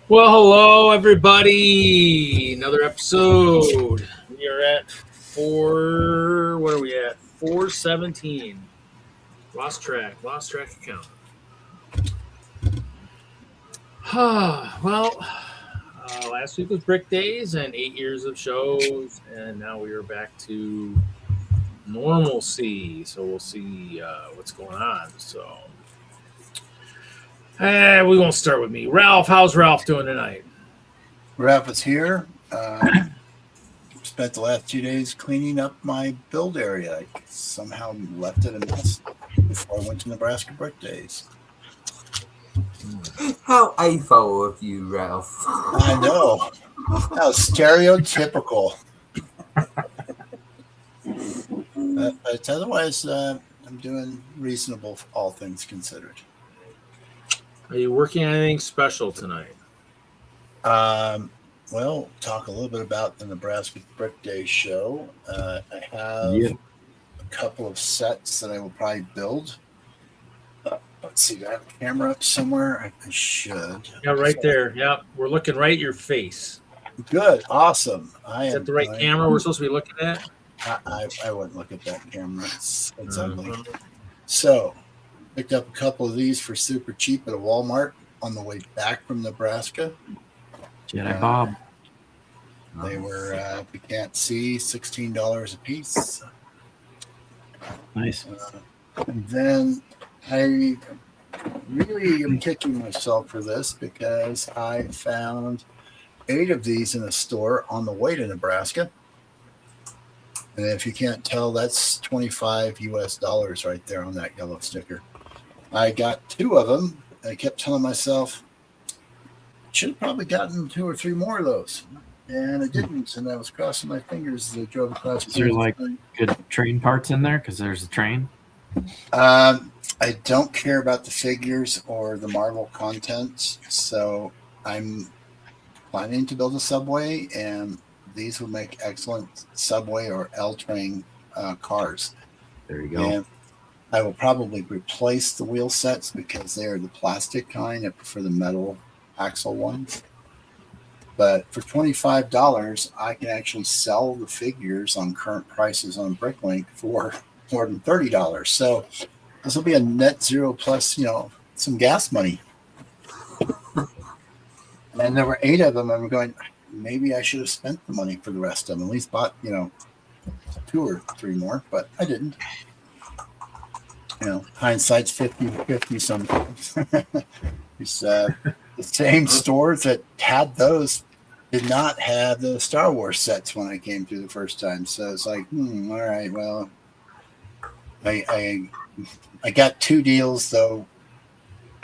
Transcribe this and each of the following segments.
Well, hello, everybody. Another episode. We are at what are we at? 417. Lost track account. Last week was Brick Days and 8 years of shows, and now we are back to normalcy. So we'll see what's going on. So we won't start with me. Ralph, how's Ralph doing tonight? Ralph is here. Spent the last 2 days cleaning up my build area. I somehow left it a mess before I went to Nebraska Brick Days. How AFOL of you, Ralph? I know. How stereotypical. But otherwise, I'm doing reasonable, all things considered. Are you working on anything special tonight? Well, talk a little bit about the Nebraska Brick Day show. I have a couple of sets that I will probably build. Let's see, do I have a camera up somewhere? I should. Yeah, right there. Yeah, we're looking right at your face. Good, awesome. Is that the right camera we're supposed to be looking at? I wouldn't look at that camera. It's ugly. So, picked up a couple of these for super cheap at a Walmart on the way back from Nebraska. Jedi Bob. They were, if you can't see, $16 a piece. Nice. And then I really am kicking myself for this because I found 8 of these in a store on the way to Nebraska. And if you can't tell, that's $25 US right there on that yellow sticker. I got 2 of them. I kept telling myself, should have probably gotten 2 or 3 more of those. And I didn't. And I was crossing my fingers as I drove across. Is there like good train parts in there? Because there's a train. I don't care about the figures or the Marvel content. So I'm planning to build a subway, and these will make excellent subway or L train cars. There you go. And I will probably replace the wheel sets because they are the plastic kind. I prefer the metal axle ones. But for $25, I can actually sell the figures on current prices on Bricklink for more than $30. So this will be a net zero plus, some gas money. And there were 8 of them. I'm going, maybe I should have spent the money for the rest of them. At least bought, 2 or 3 more, but I didn't. Hindsight's 50-50 sometimes. It's the same stores that had those did not have the Star Wars sets when I came through the first time. So it's like, all right, well, I got 2 deals, though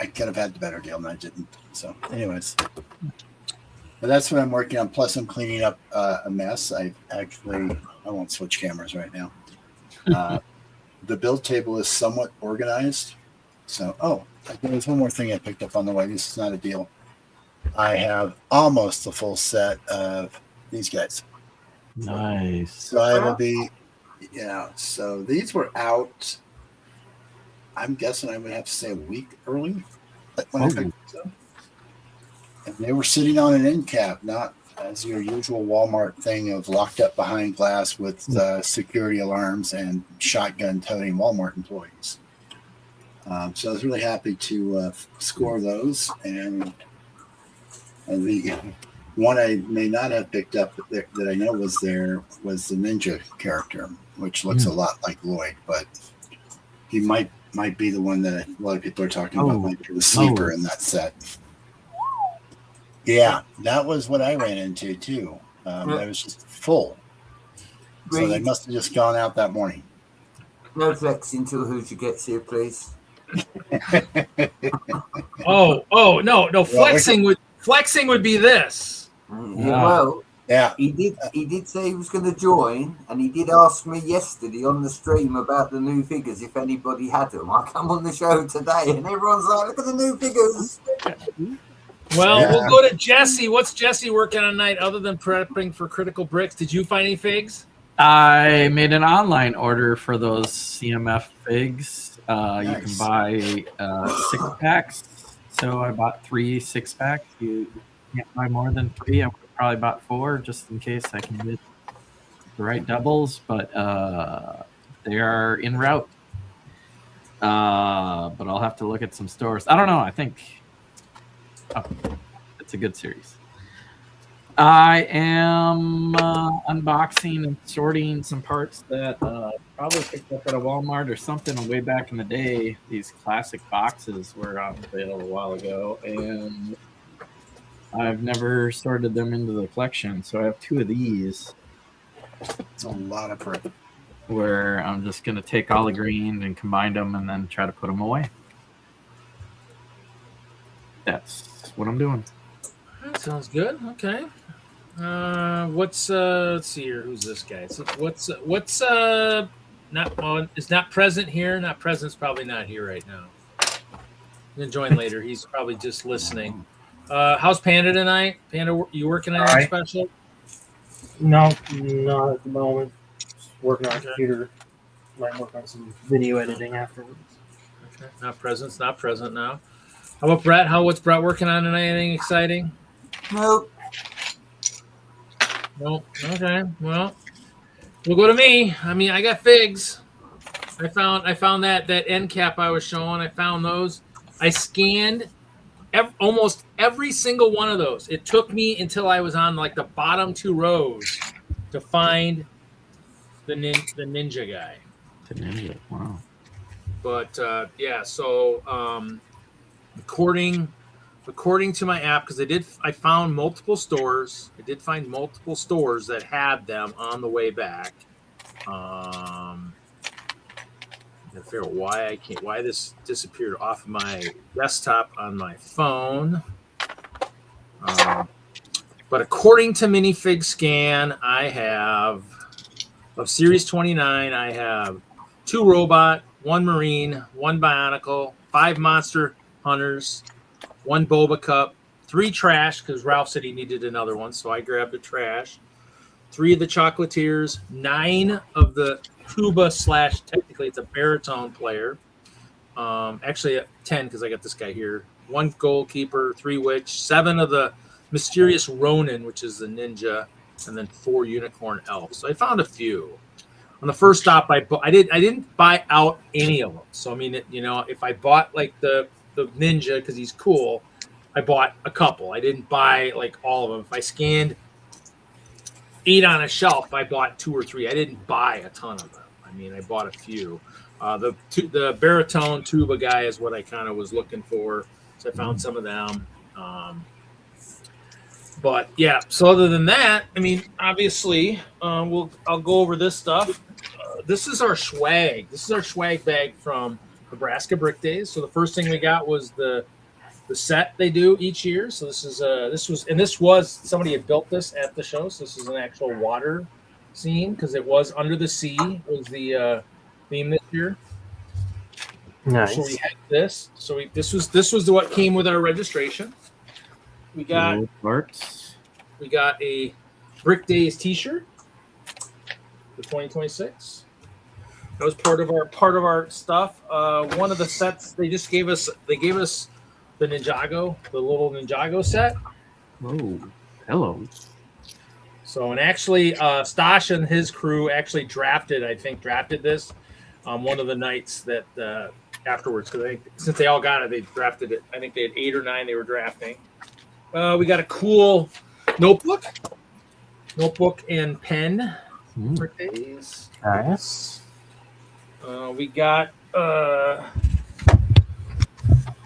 I could have had the better deal, and I didn't. So anyways, but that's what I'm working on. Plus, I'm cleaning up a mess. I won't switch cameras right now. The build table is somewhat organized. So, there's one more thing I picked up on the way. This is not a deal. I have almost the full set of these guys. Nice. So I will be, so these were out, I'm guessing I would have to say a week early when I picked them up. And they were sitting on an end cap, not as your usual Walmart thing of locked up behind glass with security alarms and shotgun toting Walmart employees. So I was really happy to score those. And the one I may not have picked up that I know was there was the ninja character, which looks a lot like Lloyd, but he might be the one that a lot of people are talking about, might be the sleeper in that set. Yeah, that was what I ran into too. That was just full. So they must have just gone out that morning. No flexing till Hoosier gets here, please. No, flexing would be this. He did say he was going to join, and he did ask me yesterday on the stream about the new figures if anybody had them. I come on the show today, and everyone's like, "Look at the new figures." Well, we'll go to Jesse. What's Jesse working on tonight other than prepping for Critical Bricks? Did you find any figs? I made an online order for those CMF figs. Nice. You can buy 6 packs. So I bought 3 6-packs. You can't buy more than 3. I would have probably bought 4 just in case I can get the right doubles, but they are en route. But I'll have to look at some stores. I don't know. I think it's a good series. I am unboxing and sorting some parts that probably picked up at a Walmart or something way back in the day. These classic boxes were on sale a while ago, and I've never sorted them into the collection. So I have 2 of these. It's a lot of print. Where I'm just going to take all the green and combine them and then try to put them away. That's what I'm doing. That sounds good. Okay. Let's see here. Who's this guy? So what's is not present here. Not present's probably not here right now. He's gonna join later. He's probably just listening. How's Panda tonight? Panda, you working on anything special? No, not at the moment. Just working on a computer. Might work on some video editing afterwards. Okay. Not present now. How about Brett? What's Brett working on tonight? Anything exciting? Nope. Nope. Okay. Well, we'll go to me. I mean, I got figs. I found that end cap I was showing. I found those. I scanned almost every single one of those. It took me until I was on like the bottom 2 rows to find the ninja guy. The ninja. Wow. But yeah, so according to my app, because I found multiple stores. I did find multiple stores that had them on the way back. I figure out why this disappeared off of my desktop on my phone. But according to Minifig Scan, I have of Series 29. I have 2 robot, 1 marine, 1 bionicle, 5 monster hunters, 1 boba cup, 3 trash because Ralph said he needed another one, so I grabbed the trash. 3 of the chocolatiers, 9 of the tuba / technically it's a baritone player. Actually 10 because I got this guy here. 1 goalkeeper, 3 witch, 7 of the mysterious Ronin, which is the ninja, and then 4 unicorn elves. So I found a few. On the first stop, I didn't buy out any of them. So I mean, if I bought like the ninja because he's cool, I bought a couple. I didn't buy like all of them. If I scanned 8 on a shelf, I bought 2 or 3. I didn't buy a ton of them. I mean, I bought a few. The baritone tuba guy is what I kind of was looking for, so I found some of them. But yeah, so other than that, I mean, obviously, I'll go over this stuff. This is our swag. This is our swag bag from Nebraska Brick Days. So the first thing we got was the set they do each year. So this was somebody had built this at the show. So this is an actual water scene because it was under the sea was the theme this year. Nice. So we had this. So this was what came with our registration. We got a Brick Days T-shirt for 2026. That was part of our stuff. One of the sets they gave us the Ninjago, the little Ninjago set. Oh, hello. So and actually, Stash and his crew actually drafted this one of the nights that afterwards because since they all got it, they drafted it. I think they had 8 or 9 they were drafting. We got a cool notebook and pen for days. Nice. We got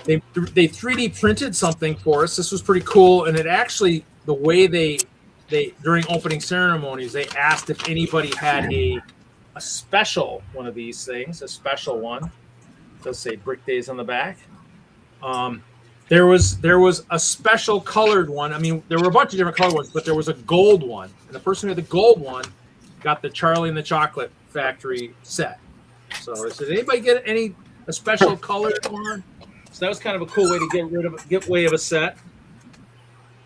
they 3D printed something for us. This was pretty cool, and it actually the way they during opening ceremonies they asked if anybody had a special one of these things, a special one. It does say Brick Days on the back. There was a special colored one. I mean, there were a bunch of different colored ones, but there was a gold one. And the person who had the gold one got the Charlie and the Chocolate Factory set. So I said, anybody get a special colored one? So that was kind of a cool way to get rid of a set.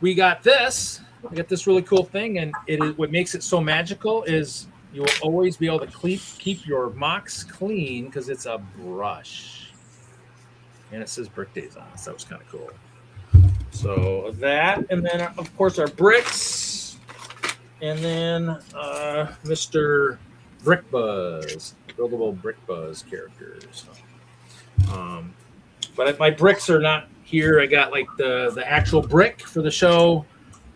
We got this. I got this really cool thing, and what makes it so magical is you will always be able to keep your mocks clean because it's a brush. And it says Brick Days on it, so that was kind of cool. So that, and then of course our bricks, and then Mr. Brick Buzz, buildable Brick Buzz characters. But my bricks are not here. I got like the actual brick for the show.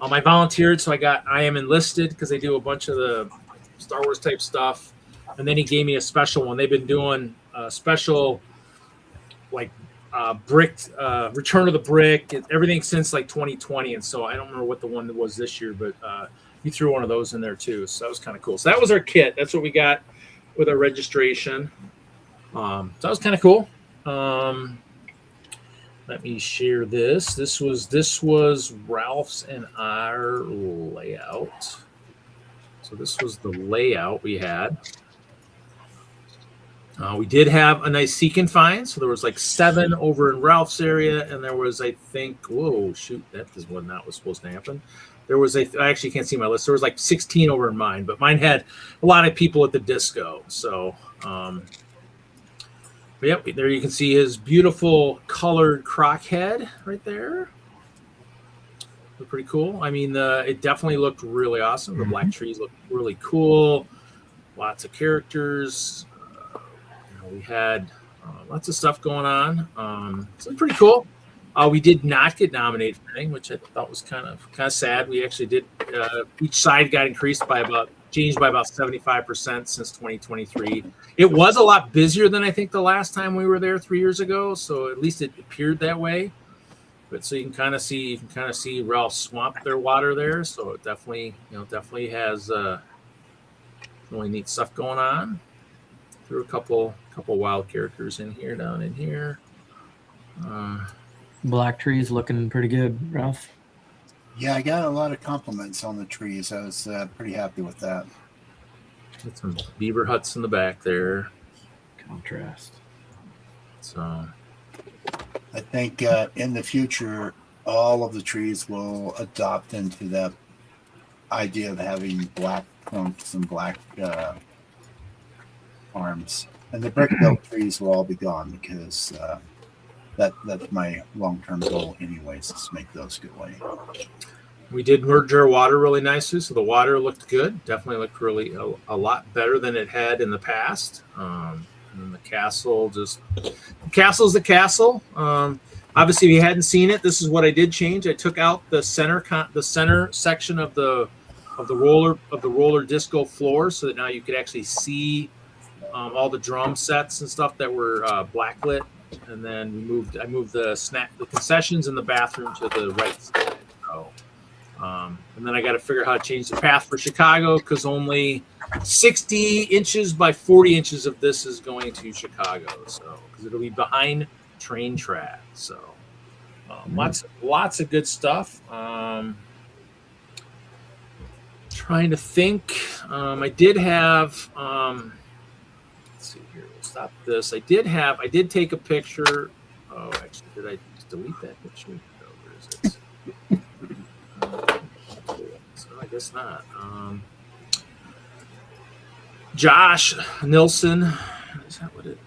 I volunteered, so I am enlisted because they do a bunch of the Star Wars type stuff. And then he gave me a special one. They've been doing a special like brick Return of the Brick, everything since like 2020. And so I don't remember what the one that was this year, but he threw one of those in there too. So that was kind of cool. So that was our kit. That's what we got with our registration. So that was kind of cool. Let me share this. This was Ralph's and our layout. So this was the layout we had. We did have a nice seek and find. So there was like 7 over in Ralph's area, and there was, I think, whoa, shoot, that is what not was supposed to happen. There was I actually can't see my list. There was like 16 over in mine, but mine had a lot of people at the disco. So, but yep, there you can see his beautiful colored croc head right there. Looked pretty cool. I mean, it definitely looked really awesome. The black trees looked really cool. Lots of characters. We had lots of stuff going on. So pretty cool. We did not get nominated for anything, which I thought was kind of sad. We actually did. Each side got changed by about 75% since 2023. It was a lot busier than I think the last time we were there 3 years ago. So at least it appeared that way. But so you can kind of see Ralph swamp their water there. So it definitely has really neat stuff going on. Threw a couple wild characters in here, down in here. Black trees looking pretty good, Ralph. Yeah, I got a lot of compliments on the trees. I was pretty happy with that. Got some beaver huts in the back there. Contrast. So I think in the future, all of the trees will adopt into that idea of having black trunks and black arms. And the brick built trees will all be gone because that's my long-term goal anyways, is to make those go away. We did merge our water really nicely, so the water looked good. Definitely looked really a lot better than it had in the past. And the castle's the castle. Obviously, if you hadn't seen it, this is what I did change. I took out the center section of the roller disco floor, so that now you could actually see all the drum sets and stuff that were blacklit. And then I moved the concessions in the bathroom to the right side. So, and then I got to figure out how to change the path for Chicago, because only 60 inches by 40 inches of this is going to Chicago. So, because it'll be behind train track. So, lots of good stuff. Trying to think. I did have. Let's see here. We'll stop this. I did take a picture. Oh, actually, did I just delete that picture? No, where is it? So I guess not. Josh Nilsson. Is that what it?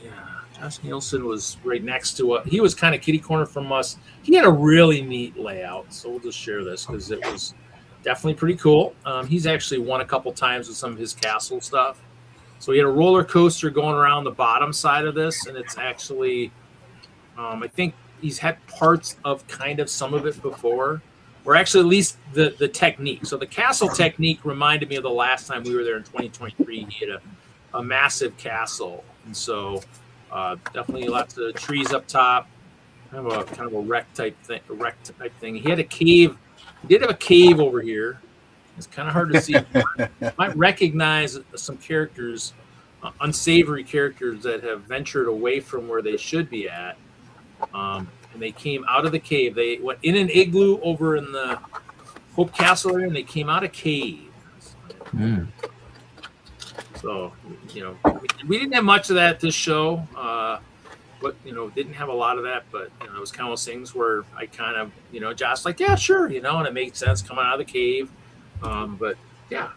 Yeah, Josh Nilsson was right next to us. He was kind of kitty corner from us. He had a really neat layout. So we'll just share this because it was definitely pretty cool. He's actually won a couple times with some of his castle stuff. So he had a roller coaster going around the bottom side of this, and it's actually, I think he's had parts of kind of some of it before, or actually at least the technique. So the castle technique reminded me of the last time we were there in 2023. He had a massive castle, and so definitely lots of trees up top, kind of a wreck type thing. He had a cave. He did have a cave over here. It's kind of hard to see. Might recognize some characters, unsavory characters that have ventured away from where they should be at. And they came out of the cave. They went in an igloo over in the Hope Castle area, and they came out of cave. So, we didn't have much of that at this show. But, didn't have a lot of that, but, it was kind of those things where I kind of, Josh like, yeah, sure, and it made sense coming out of the cave. But yeah,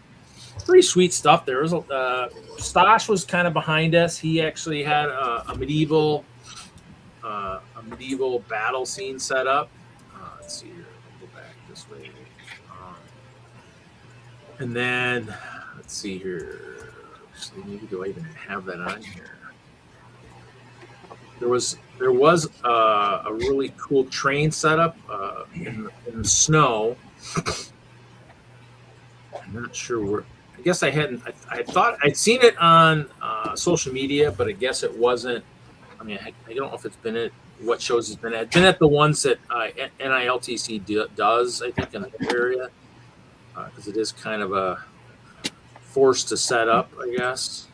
pretty sweet stuff. There was Stosh was kind of behind us. He actually had a medieval a medieval battle scene setup. Let's see here. I'll go back this way. And then let's see here. Actually, maybe do I even have that on here? There was a really cool train setup in the snow. I'm not sure where. I guess I hadn't. I thought I'd seen it on social media, but I guess it wasn't. I mean, I don't know if it's been at what shows it's been at. It's been at the ones that NILTC does, I think, in the area, because it is kind of a force to set up, I guess.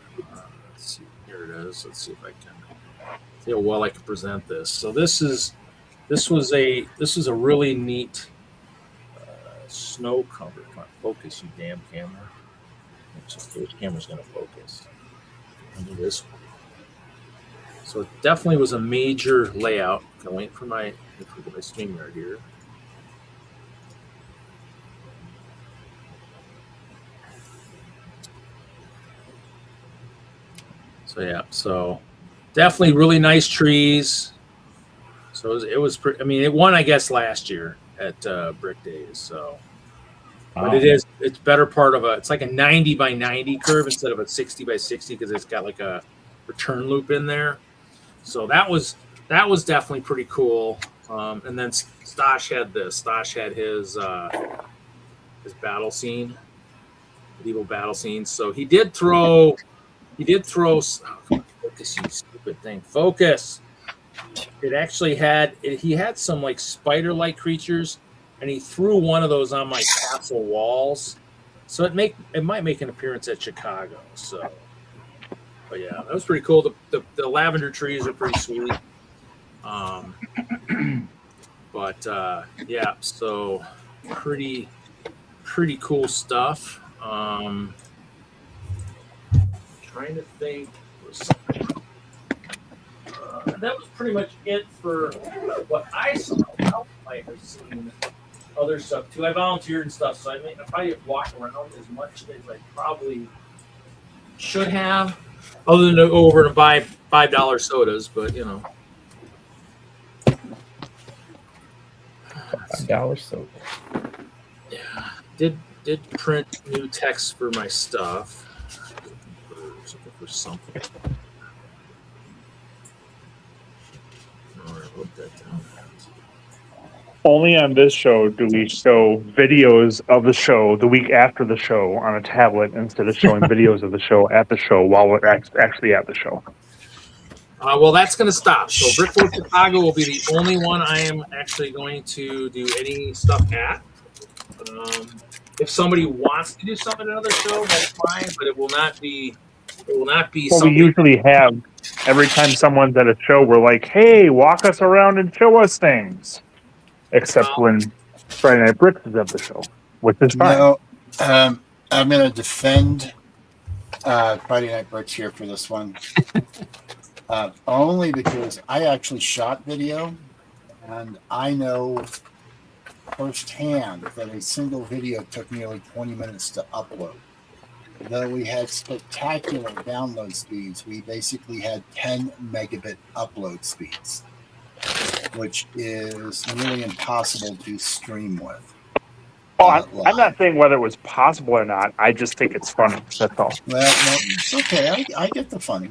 Let's see. Here it is. Let's see if I can see how well I can present this. So this was a really neat snow cover. Come on, focus, you damn camera. Which camera's going to focus? I'll do this one. So it definitely was a major layout. I'm waiting for my StreamYard here. So yeah, so definitely really nice trees. So it was pretty. I mean, it won, I guess, last year at Brick Days. So, but it's better part of it's like a 90 by 90 curve instead of a 60 by 60 because it's got like a return loop in there. So that was definitely pretty cool. And then Stosh had this. Stosh had his battle scene, medieval battle scene. So he did throw. Oh, come on, focus, you stupid thing. Focus. It actually he had some like spider-like creatures, and he threw one of those on my castle walls. So it might make an appearance at Chicago. So, but yeah, that was pretty cool. The lavender trees are pretty sweet. But yeah, so pretty cool stuff. Trying to think. That was pretty much it for what I saw. I might have seen other stuff too. I volunteered and stuff, so I probably walked around as much as I probably should have, other than to go over and buy $5 sodas. But you know, $5 soda. yeah, did print new text for my stuff. Looking for something. All right, look that down. Only on this show do we show videos of the show the week after the show on a tablet instead of showing videos of the show at the show while we're actually at the show. Well, that's going to stop. So Brickwork Chicago will be the only one I am actually going to do any stuff at. If somebody wants to do something at another show, that's fine, but it will not be. Well, we usually have every time someone's at a show, we're like, "Hey, walk us around and show us things." Except when Friday Night Bricks is at the show, which is fine. No, I'm going to defend Friday Night Bricks here for this one. Only because I actually shot video, and I know firsthand that a single video took nearly 20 minutes to upload. Though we had spectacular download speeds, we basically had 10 megabit upload speeds, which is really impossible to stream with. Oh, I'm not saying whether it was possible or not. I just think it's funny. That's all. Well, no, it's okay. I get the funny.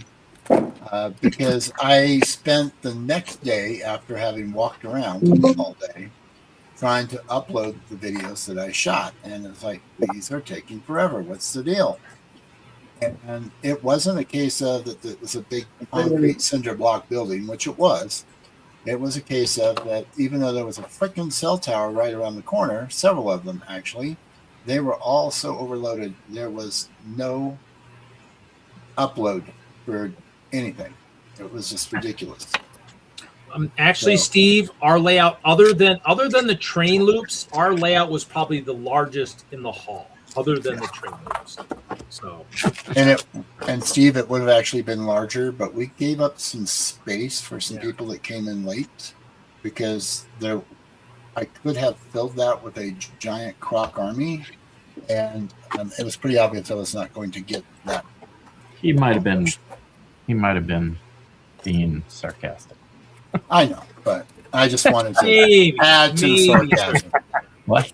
Because I spent the next day, after having walked around all day, trying to upload the videos that I shot. And it's like, these are taking forever. What's the deal? And it wasn't a case of that it was a big concrete cinder block building, which it was. It was a case of that even though there was a freaking cell tower right around the corner, several of them actually, they were all so overloaded. There was no upload for anything. It was just ridiculous. Actually, So- Steve, our layout, other than the train loops, our layout was probably the largest in the hall, other than the train loops. So, And Steve, it would have actually been larger, but we gave up some space for some people that came in late because I could have filled that with a giant croc army, and it was pretty obvious I was not going to get that. He might have been being sarcastic. I know, but I just wanted to Maybe, add to the maybe. sarcasm. What?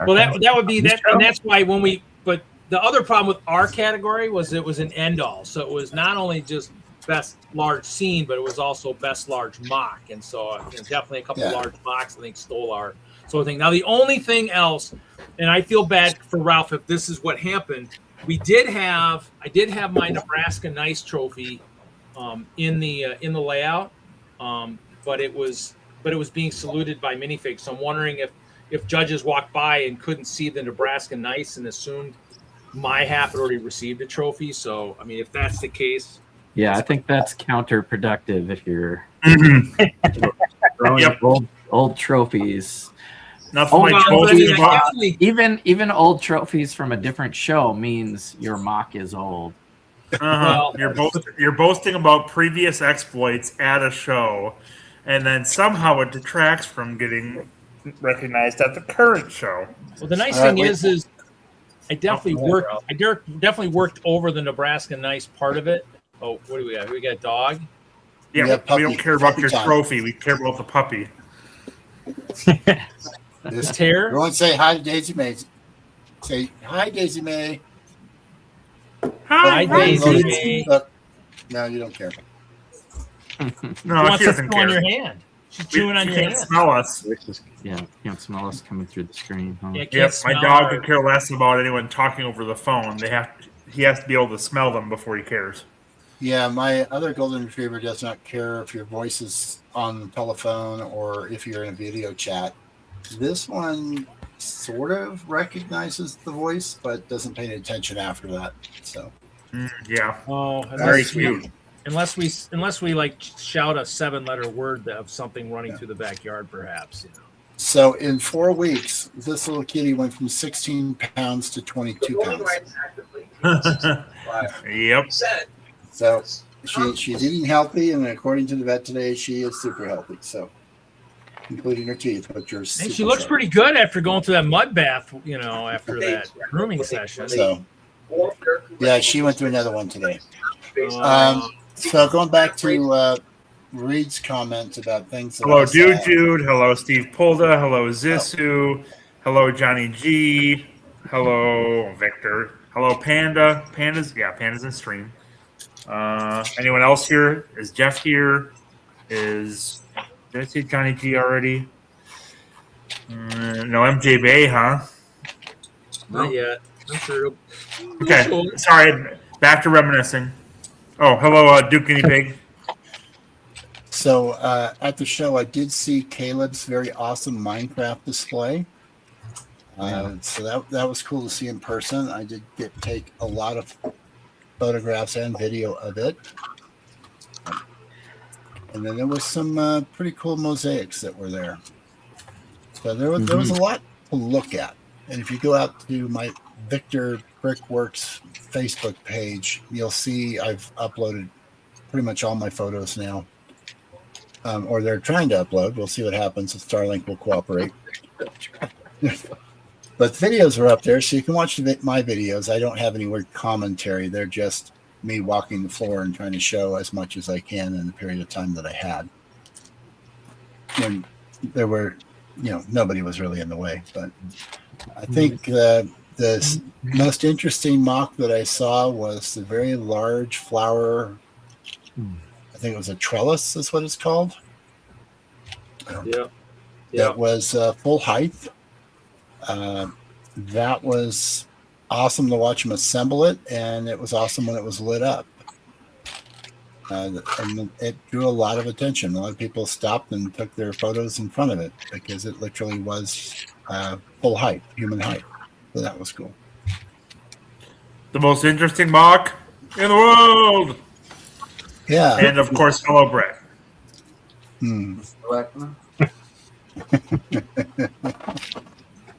Well, that would be This that, show? and that's why when we. But the other problem with our category was it was an end all, so it was not only just best large scene, but it was also best large mock, and so definitely a couple Yeah. large mocks I think stole our sort of thing. Now the only thing else, and I feel bad for Ralph if this is what happened. I did have my Nebraska Nice trophy in the layout, but it was being saluted by minifigs. So I'm wondering if judges walked by and couldn't see the Nebraska Nice and assumed my half had already received a trophy. So I mean, if that's the case, Yeah, I think that's counterproductive if you're Mhm. throwing Yep. old trophies. Nothing Oh, like well, but I boasting mean, I about. definitely, Even old trophies from a different show means your mock is old. well, You're boasting about previous exploits at a show, and then somehow it detracts from getting recognized at the current show. well, the nice All right, thing wait. is I definitely Oh, worked. I definitely worked over the Nebraska Nice part of it. Oh, what do we got? We got dog. Yeah, Yeah, we puppy- don't care about puppy your time. trophy. We care about the puppy. Just Tear. everyone say hi to Daisy May. Say hi, Daisy May. Hi, Look, Daisy look, May. look. No, you don't care. No, She wants she to doesn't chew on care. your hand. She's She chewing on your can't hand. smell us. Yeah, can't smell us coming through the screen. Huh? Yeah, can't Yep, my smell dog her. could care less about anyone talking over the phone. He has to be able to smell them before he cares. Yeah, my other golden retriever does not care if your voice is on the telephone or if you're in a video chat. This one sort of recognizes the voice, but doesn't pay any attention after that. So Yeah, Oh, very cute. Unless we like shout a 7-letter word of something running through the backyard, perhaps. You know. So in 4 weeks, this little kitty went from 16 pounds to 22 pounds. Yep. So she's eating healthy, and according to the vet today, she is super healthy. So including her teeth, which are Hey, super she looks sharp. pretty good after going through that mud bath. You know, after that grooming session. So yeah, she went through another one today. Uh, So going back to Reed's comments about things. That Hello, I saw. Jude. Hello, Steve Polda. Hello, Zissou. Hello, Johnny G. Hello, Victor. Hello, Panda. Panda's in stream. Anyone else here? Is Jeff here? Did I say Johnny G already? No, MJ Bay, huh? not yet. I'm sure. Okay, sorry. Back to reminiscing. Oh, hello, Duke Guinea Pig. So at the show, I did see Caleb's very awesome Minecraft display. So that was cool to see in person. I did take a lot of photographs and video of it. And then there was some pretty cool mosaics that were there. So there was a lot to look at. And if you go out to my Victor Brickworks Facebook page, you'll see I've uploaded pretty much all my photos now. Or they're trying to upload. We'll see what happens if Starlink will cooperate. But videos are up there, so you can watch my videos. I don't have any word commentary. They're just me walking the floor and trying to show as much as I can in the period of time that I had. When there were, nobody was really in the way. But I think the most interesting mock that I saw was the very large flower. I think it was a trellis, is what it's called. Yeah. That was full height. That was awesome to watch them assemble it, and it was awesome when it was lit up. And it drew a lot of attention. A lot of people stopped and took their photos in front of it because it literally was full height, human height. So that was cool. The most interesting mock in the world. Yeah. And of course, hello, Brett.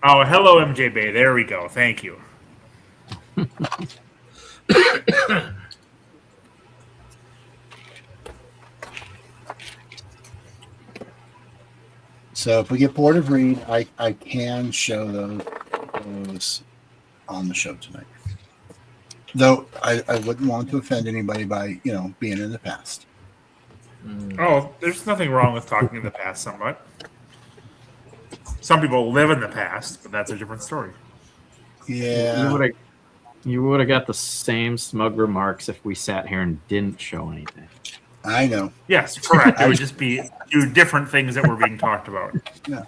Oh, hello, MJ Bay. There we go. Thank you. So if we get bored of Reed, I can show those on the show tonight. Though I wouldn't want to offend anybody by, being in the past. Oh, there's nothing wrong with talking in the past somewhat. Some people live in the past, but that's a different story. Yeah. You would have got the same smug remarks if we sat here and didn't show anything. I know. Yes, correct. It would just be two different things that were being talked about. Yeah.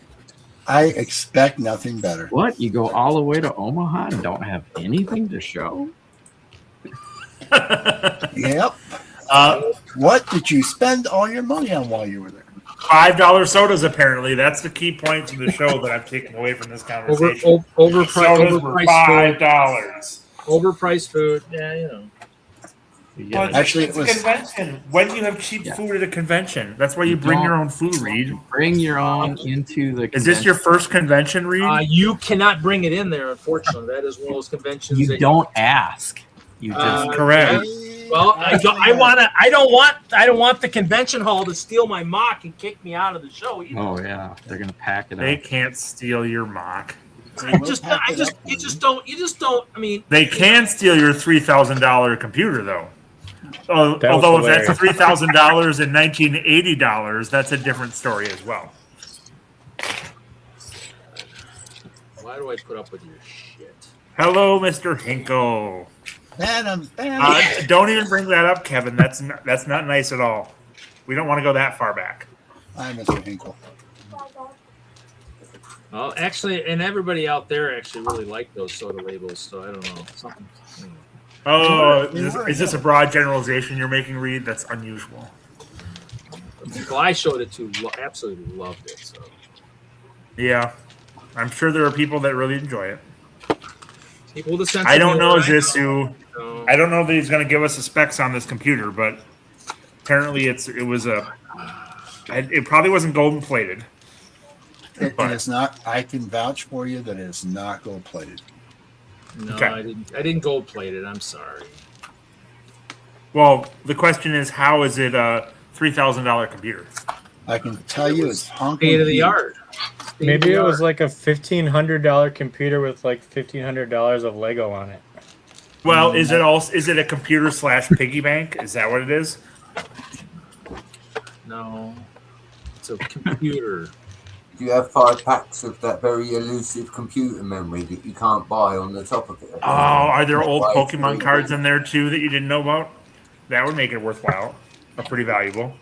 I expect nothing better. What? You go all the way to Omaha and don't have anything to show? Yep. What did you spend all your money on while you were there? $5 sodas, apparently. That's the key point from the show that I'm taking away from this conversation. Overpriced $5. Overpriced food. Yeah, you know. Well, Actually, it's it was a convention. When do you have cheap food at a convention? That's why you bring your own food, Reed. Bring your own into the convention. Is this your first convention, Reed? You cannot bring it in there, unfortunately. That is one of those conventions. You don't ask. You just correct. Well, I don't want the convention hall to steal my mock and kick me out of the show either. Oh yeah, they're gonna pack it They up. can't steal your mock. You just don't. I mean, They can steal your $3,000 computer, though. Although if that's $3,000 and $1980, that's a different story as well. why do I put up with your shit? Hello, Mr. Hinkle. Man, Don't even bring that up, Kevin. That's not nice at all. We don't want to go that far back. I'm Mr. Hinkle. Well, actually, and everybody out there actually really like those soda labels, so I don't know. Something. Oh, is this a broad generalization you're making, Reed? That's unusual. The people I showed it to absolutely loved it. So Yeah, I'm sure there are people that really enjoy it. people with a sense. I don't of know humor, Zissou. I don't know that he's going to give us the specs on this computer, but apparently it probably wasn't golden plated. It is not. I can vouch for you that it is not gold plated. No, Okay. I didn't gold plate it. I'm sorry. Well, the question is, how is it a $3,000 computer? I can tell you it's honking. State of the art. Maybe it was like a $1,500 computer with like $1,500 of Lego on it. Well, is it a computer / piggy bank? Is that what it is? No, it's a computer. You have 5 packs of that very elusive computer memory that you can't buy on the top of it. Oh, are there old Pokemon cards in there too that you didn't know about? That would make it worthwhile or pretty valuable.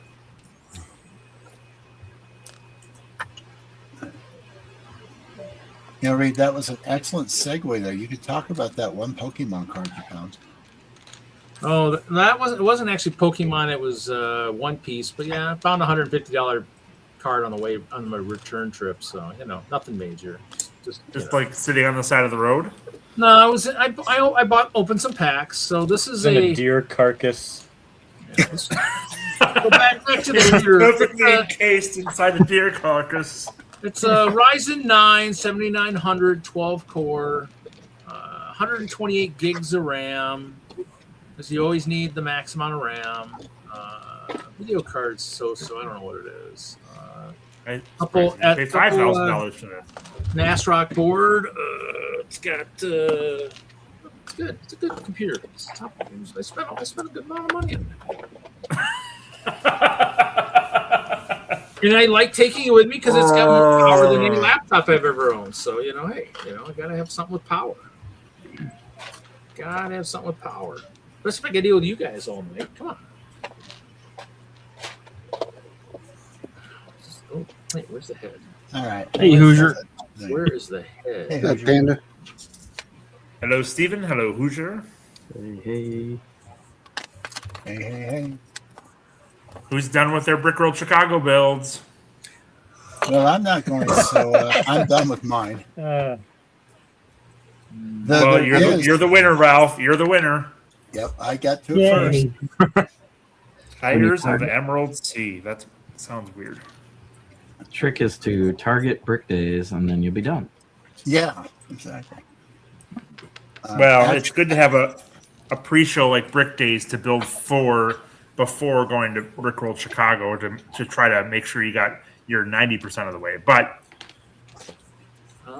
You know, Reed, that was an excellent segue there. You could talk about that one Pokemon card you found. Oh, it wasn't actually Pokemon. It was One Piece. But yeah, I found a $150 card on the way on my return trip. So nothing major. Just like sitting on the side of the road. No, I opened some packs. So this is a deer carcass. Yeah, go back to the deer. Perfectly encased inside a deer carcass. It's a Ryzen 9 7900 12 core, 128 gigs of RAM. Because you always need the max amount of RAM. Video cards, so I don't know what it is. Pay $5,000 for that. NASRock board. It's got. It's good. It's a good computer. I spent a good amount of money on it. And I like taking it with me because it's got more power than any laptop I've ever owned. So hey, I gotta have something with power. Gotta have something with power. Let's make a deal with you guys all night. Come on. Oh, wait, where's the head? All right. Hey, Hoosier. Where is the head? Hey, That Panda. Hello, Stephen. Hello, Hoosier. Hey. Hey. Who's done with their Brickworld Chicago builds? Well, I'm not going to, so I'm done with mine. You're the winner, Ralph. You're the winner. Yep, I got to it first. Tires of Emerald Sea. That sounds weird. The trick is to target brick days, and then you'll be done. Yeah, exactly. It's good to have a pre-show like Brick Days to build for before going to Brickworld Chicago to try to make sure you got your 90% of the way. But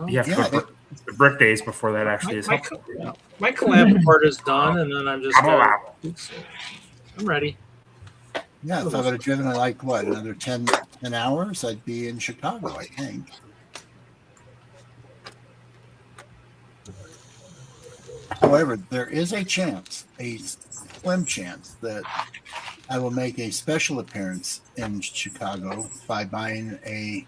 you have to go to the Brick Days before that actually is helpful. My collab part is done, and then I'm just. I'm ready. Yeah, if I would have driven like what, another 10 hours, I'd be in Chicago, I think. However, there is a chance, a slim chance, that I will make a special appearance in Chicago by buying a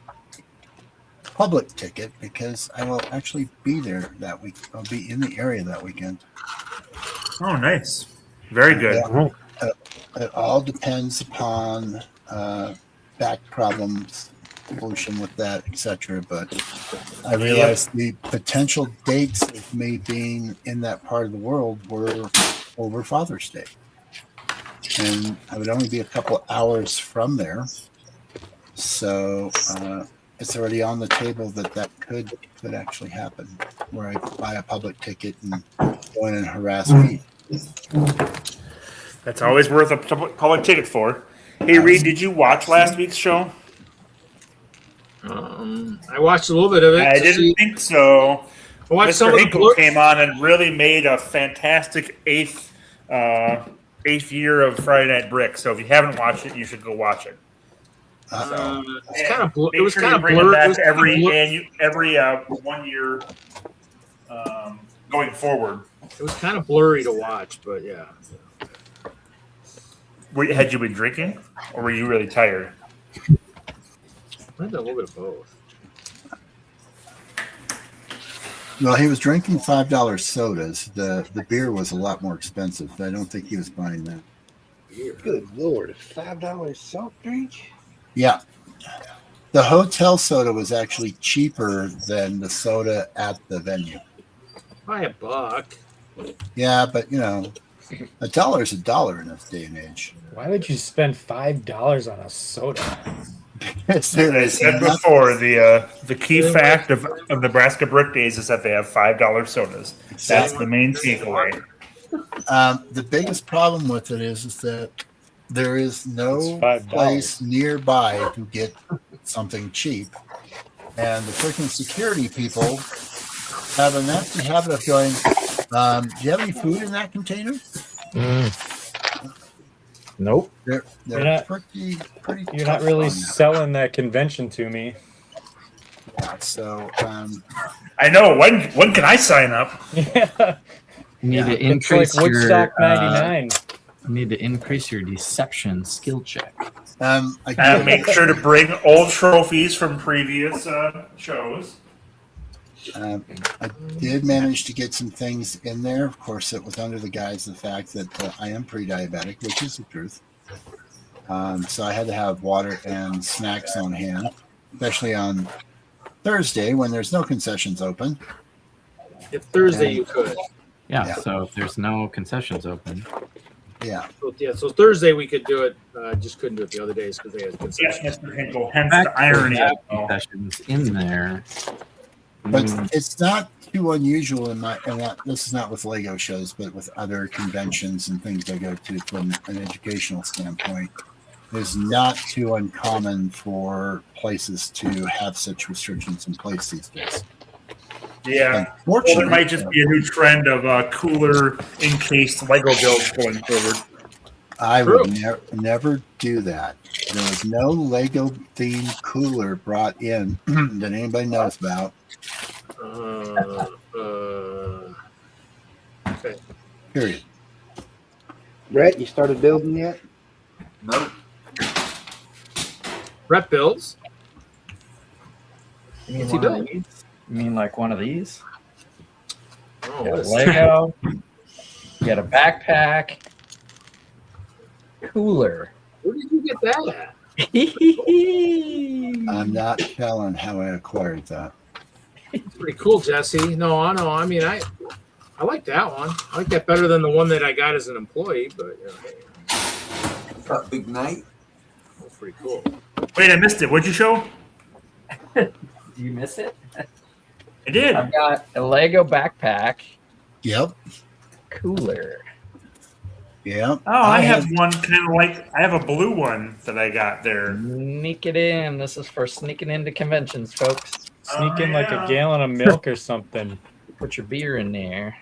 public ticket because I will actually be there that week. I'll be in the area that weekend. Oh, nice. Very good. It all depends upon back problems, solution with that, etc. But I realized the potential dates of me being in that part of the world were over Father's Day. And I would only be a couple hours from there. So it's already on the table that could actually happen, where I buy a public ticket and go in and harass people. That's always worth a public ticket for. Hey, Reed, did you watch last week's show? I watched a little bit of it. I didn't think so. I watched some Mr. of Hinkle came on and really made a fantastic eighth year of Friday Night Brick. So if you haven't watched it, you should go watch it. It's kind of Make sure you bring it back every 1 year going forward. It was kind of blurry to watch, but yeah. Had you been drinking, or were you really tired? I had a little bit of both. Well, he was drinking $5 sodas. The beer was a lot more expensive. I don't think he was buying that. Good Lord, $5 soft drink? Yeah. The hotel soda was actually cheaper than the soda at the venue. By $1. Yeah, but $1 is $1 in this day and age. Why would you spend $5 on a soda? As I said before, the key fact of Nebraska Brick Days is that they have $5 sodas. That's the main takeaway. The biggest problem with it is that there is no $5. place nearby to get something cheap. And the freaking security people have a nasty habit of going, do you have any food in that container? Nope. They're pretty You're tough not really on that. selling that convention to me. Yeah, so I know. When can I sign up? Yeah. You need to It's increase like Woodstock your 99. you need to increase your deception skill check. Make sure to bring old trophies from previous shows. I did manage to get some things in there. Of course, it was under the guise of the fact that I am pre-diabetic, which is the truth. So I had to have water and snacks on hand, especially on Thursday when there's no concessions open. If Thursday you could. Yeah, Yeah. so if there's no concessions open. Yeah. So Thursday we could do it. Just couldn't do it the other days because they had Yes, concessions. Mr. Hinkle. Hence the irony. Have concessions in there. But it's not too unusual this is not with Lego shows, but with other conventions and things I go to from an educational standpoint. It's not too uncommon for places to have such restrictions in place these days. Yeah. Well, Unfortunately, there might just be a new trend of cooler encased Lego builds going forward. I would never do that. There was no Lego themed cooler brought in that anybody knows about. Okay. Period. Brett, you started building yet? Nope. Rep builds. You What's he doing? You mean like one of these? Oh, You what got a is Lego. You got a backpack. Cooler. Where did you get that at? I'm not telling how I acquired that. It's pretty cool, Jesse. No. I mean, I like that one. I like that better than the one that I got as an employee. But That big Nate. that's pretty cool. Wait, I missed it. What'd you show? Do you miss it? I did. I've got a Lego backpack. Yep. Cooler. Yep. Oh, I have one kind of like I have a blue one that I got there. Sneak it in. This is for sneaking into conventions, folks. Sneak in like yeah. a gallon of milk or something. Put your beer in there.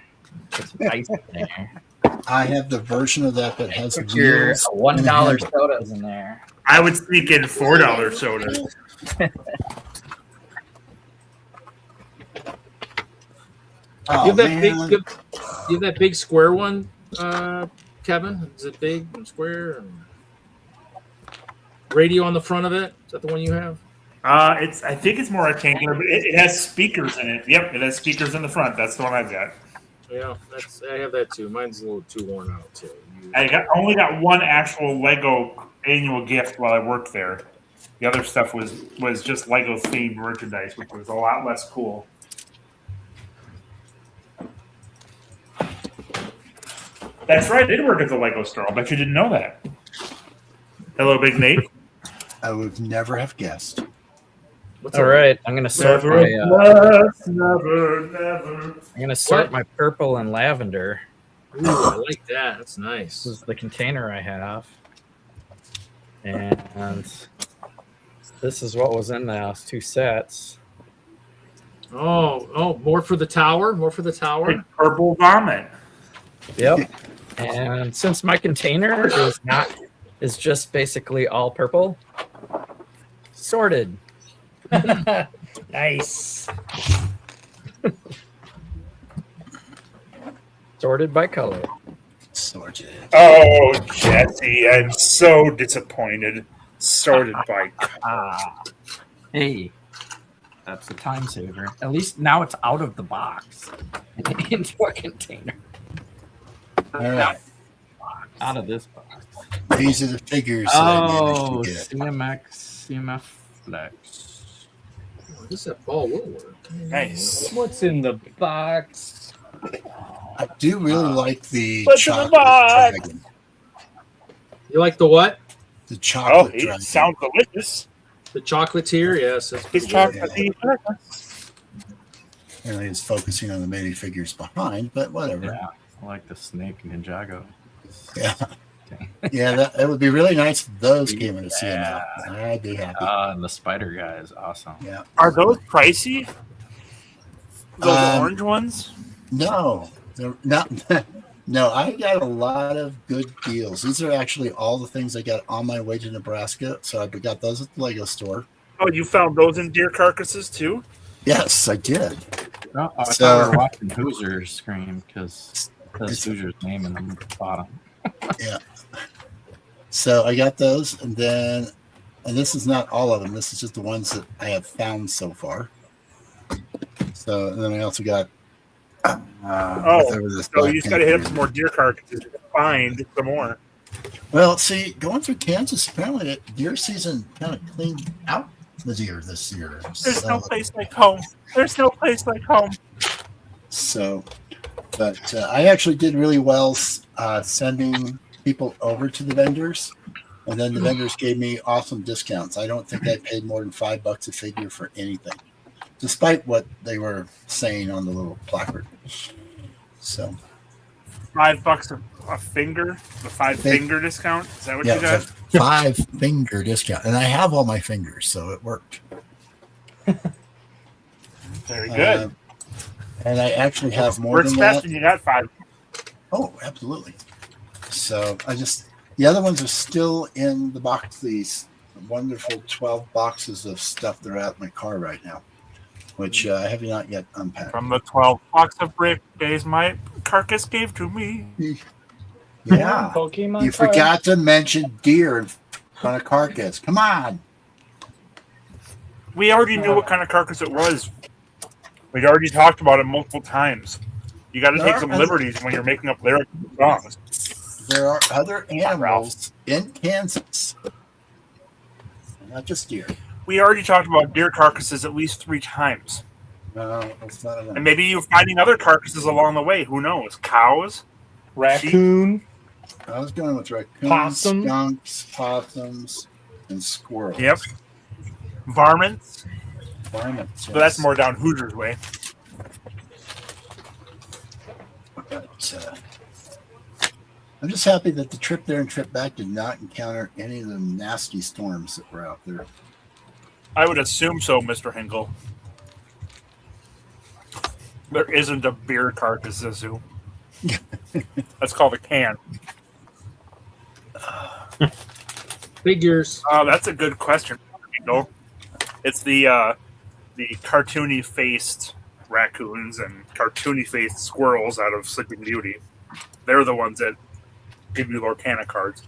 Put some ice in there. I have the version of that has Put your wheels. $1 and a handle. sodas in there. I would sneak in $4 sodas. Oh, You have that man. big, you have that big square one, Kevin? Is it big and square? Radio on the front of it? Is that the one you have? I think it's more rectangular, but it has speakers in it. Yep, it has speakers in the front. That's the one I've got. Yeah, I have that too. Mine's a little too worn out too. Only got one actual Lego annual gift while I worked there. The other stuff was just Lego themed merchandise, which was a lot less cool. That's right. I did work at the Lego store. I'll bet you didn't know that. Hello, Big Nate. I would never have guessed. What's All up? right, I'm gonna sort Never, never. I'm gonna sort What? my purple and lavender. Ooh, I like that. That's This nice. is the container I have, and this is what was in those 2 sets. Oh, more for the tower. More for the tower. Big purple vomit. Yep. And since my container is just basically all purple, sorted. Nice. Sorted by color. Sorted. Oh, Jesse, I'm so disappointed. Sorted by. Hey, that's a time saver. At least now it's out of the box into a container. All right. Out of this box. These are the figures that I Oh, managed to get. CMF Flex. This that ball will work. Nice. What's in the box? I do really like the What's in the chocolate box? dragon. You like the what? The Oh, chocolate it dragon. sounds delicious. The chocolatier? Yes. That's It's pretty good. chocolate. Apparently it's focusing on the minifigures behind, but whatever. Yeah, I like the snake Ninjago. Yeah. Yeah, that would be really nice if those came into CML. I'd be happy. And the spider guy is awesome. Yeah. Are those pricey? Those orange ones? No, they're not. No, I got a lot of good deals. These are actually all the things I got on my way to Nebraska. So I got those at the Lego store. Oh, you found those in deer carcasses too? Yes, I did. Oh, I So- thought we were watching Hoosiers scream because It's- there's Hoosiers name in the bottom. So I got those, and this is not all of them. This is just the ones that I have found so far. So and then I also got. So you just got to hit up some more deer carcasses to find some more. Well, see, going through Kansas, apparently deer season kind of cleaned out the deer this year. There's no place like home. There's no place like home. So, but I actually did really well sending people over to the vendors, and then the vendors gave me awesome discounts. I don't think I paid more than $5 a figure for anything, despite what they were saying on the little placard. So, $5 a finger, the finger discount. Is that what you yeah, got? 5-finger discount, and I have all my fingers, so it worked. Very good. And I actually have more Works than fast that. when you got 5. Oh, absolutely. So the other ones are still in the box. These wonderful 12 boxes of stuff that are out in my car right now, which I have not yet unpacked. From the 12 box of brick days my carcass gave to me. Yeah. Pokemon You card? forgot to mention deer in front of carcass. Come on. We already knew what kind of carcass it was. We'd already talked about it multiple times. You got to take some liberties when you're making up lyrics and songs. There are other animals in Kansas, not just deer. We already talked about deer carcasses at least 3 times. No, that's not enough. And maybe you're finding other carcasses along the way. Who knows? Cows? Raccoon. I was going with raccoons, Possum. skunks, possums, and squirrels. Yep. Varmints? Varmints, So that's yes. more down Hoosiers way. But, I'm just happy that the trip there and trip back did not encounter any of the nasty storms that were out there. I would assume so, Mr. Hinkle. There isn't a beer carcass zoo. That's called a can. Figures. That's a good question. It's the cartoony faced raccoons and cartoony faced squirrels out of Sleeping Beauty. They're the ones that give you Lorcana cards.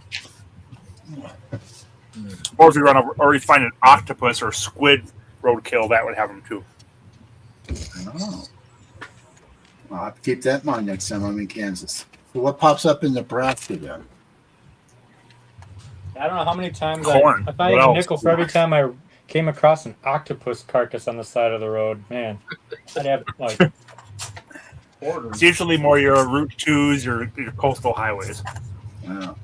Or if you already find an octopus or squid roadkill, that would have them too. Oh. I'll have to keep that in mind next time I'm in Kansas. So what pops up in Nebraska then? I don't know how many times Corn. if I had a nickel for every time I came across an octopus carcass on the side of the road, man, I'd have like It's usually more your Route 2s, your coastal highways. Wow.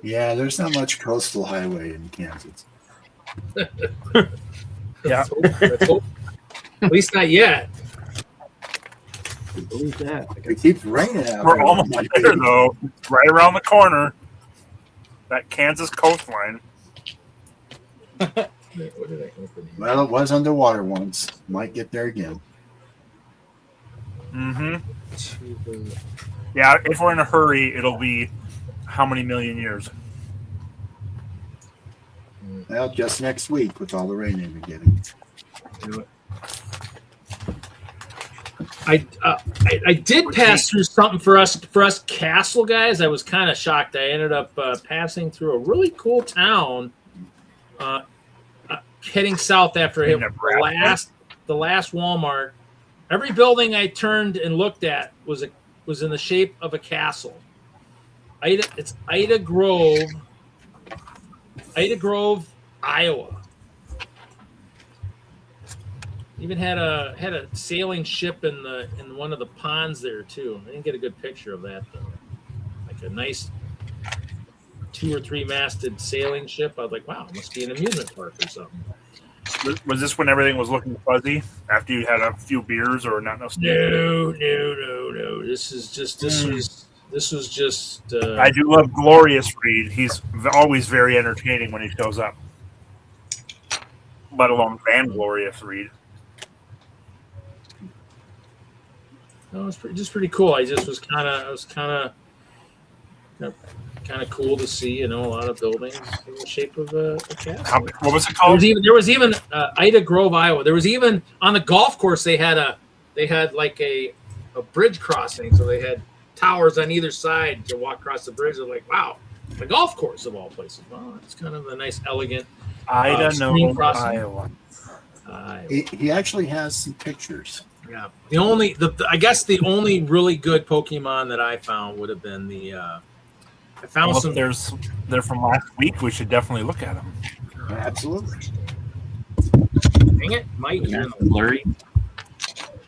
Yeah, there's not much coastal highway in Kansas. Yeah. At least not yet. Believe that. It keeps raining out We're there. almost there, though. Right around the corner. That Kansas coastline. What did I open here? Well, it was underwater once. Might get there again. Mm-hmm. Yeah, if we're in a hurry, it'll be how many million years? Well, just next week with all the rain they've been getting. I did pass through something for us castle guys. I was kind of shocked. I ended up passing through a really cool town, heading south after In the last Walmart. Every building I turned and looked at was in the shape of a castle. It's Ida Grove, Iowa. Even had a sailing ship in one of the ponds there too. I didn't get a good picture of that though. Like a nice 2 or 3 masted sailing ship. I was like, wow, it must be an amusement park or something. Was this when everything was looking fuzzy after you had a few beers or not enough? No. This was just. I do love Glorious Reed. He's always very entertaining when he shows up. Let alone Vanglorious Reed. No, it was pretty cool. I just was kind of cool to see, a lot of buildings in the shape of a castle. What was it called? There was even Ida Grove, Iowa. There was even on the golf course they had like a bridge crossing, so they had towers on either side to walk across the bridge. They're like, wow, the golf course of all places. Wow, it's kind of a nice, elegant Ida, Iowa. He actually has some pictures. Yeah, I guess the only really good Pokemon that I found would have been I found some. They're from last week. We should definitely look at them. Absolutely. Dang it, Mike! Blurry.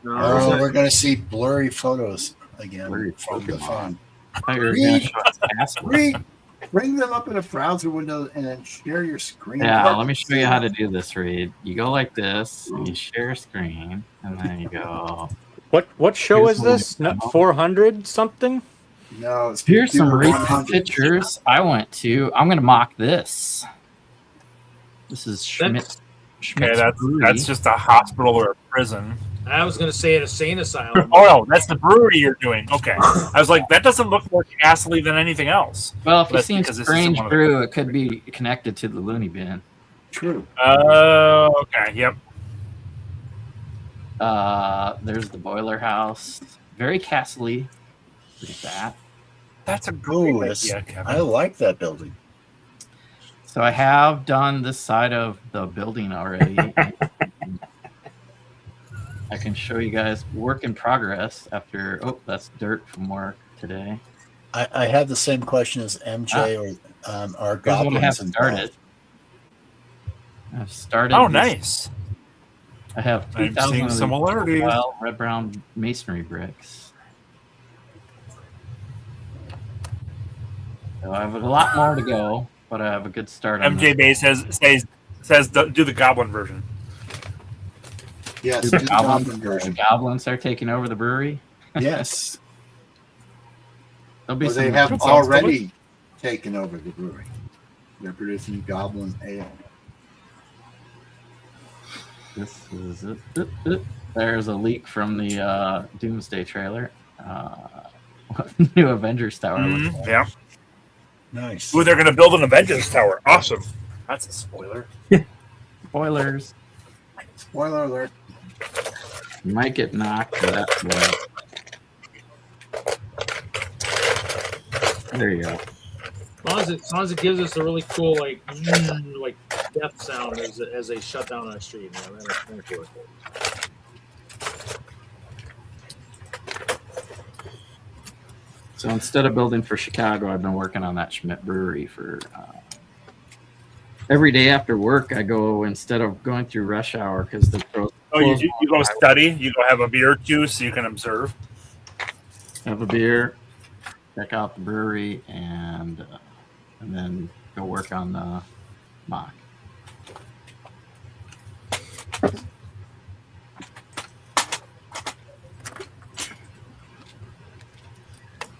Oh, we're going to see blurry photos again. Blurry from the fun. I thought you were going to show us password. Bring them up in a browser window and then share your screen. Yeah, let me show you how to do this, Reed. You go like this, and you share screen, and then you go. What show is this? 400 something? No, it's Here's some recent 100. pictures I went to. I'm going to mock this. This is Schmidt's that's just a hospital or a prison. I was going to say an insane asylum. Oh no, that's the brewery you're doing. Okay, I was like, that doesn't look more castle-y than anything else. Well, if you've That's seen because this Strange isn't one of Brew, it could be connected to the loony bin. True. Oh, okay, yep. There's the boiler house. Very castle-y. Look at that. That's a great Oh, idea, Kevin. I like that building. So I have done this side of the building already. I can show you guys work in progress after. Oh, that's dirt from work today. I have the same question as MJ or our Here's what I have goblins. started. I've started. Oh, these- nice. I have I'm 2,000 seeing of these similarities. red brown masonry bricks. So I have a lot more to go, but I have a good start on MJ Bay says do the goblin version. Yes, this. do the goblin The version. goblins are taking over the brewery. Yes. There'll be Well, they some. have sounds already taken over the brewery. They're producing goblin ale. This is it. There's a leak from the Doomsday trailer. new Avengers Tower. Yeah. Nice. Ooh, they're going to build an Avengers Tower. Awesome. That's a spoiler. Spoilers. Spoiler alert. You might get knocked for that. There you go. As long as it gives us a really cool like death sound as they shut down our street. You know, that's kind of cool. So instead of building for Chicago, I've been working on that Schmidt Brewery for every day after work. I go instead of going through rush hour because the pros. Oh, you go study. You go have a beer or two so you can observe. Have a beer, check out the brewery, and then go work on the mock.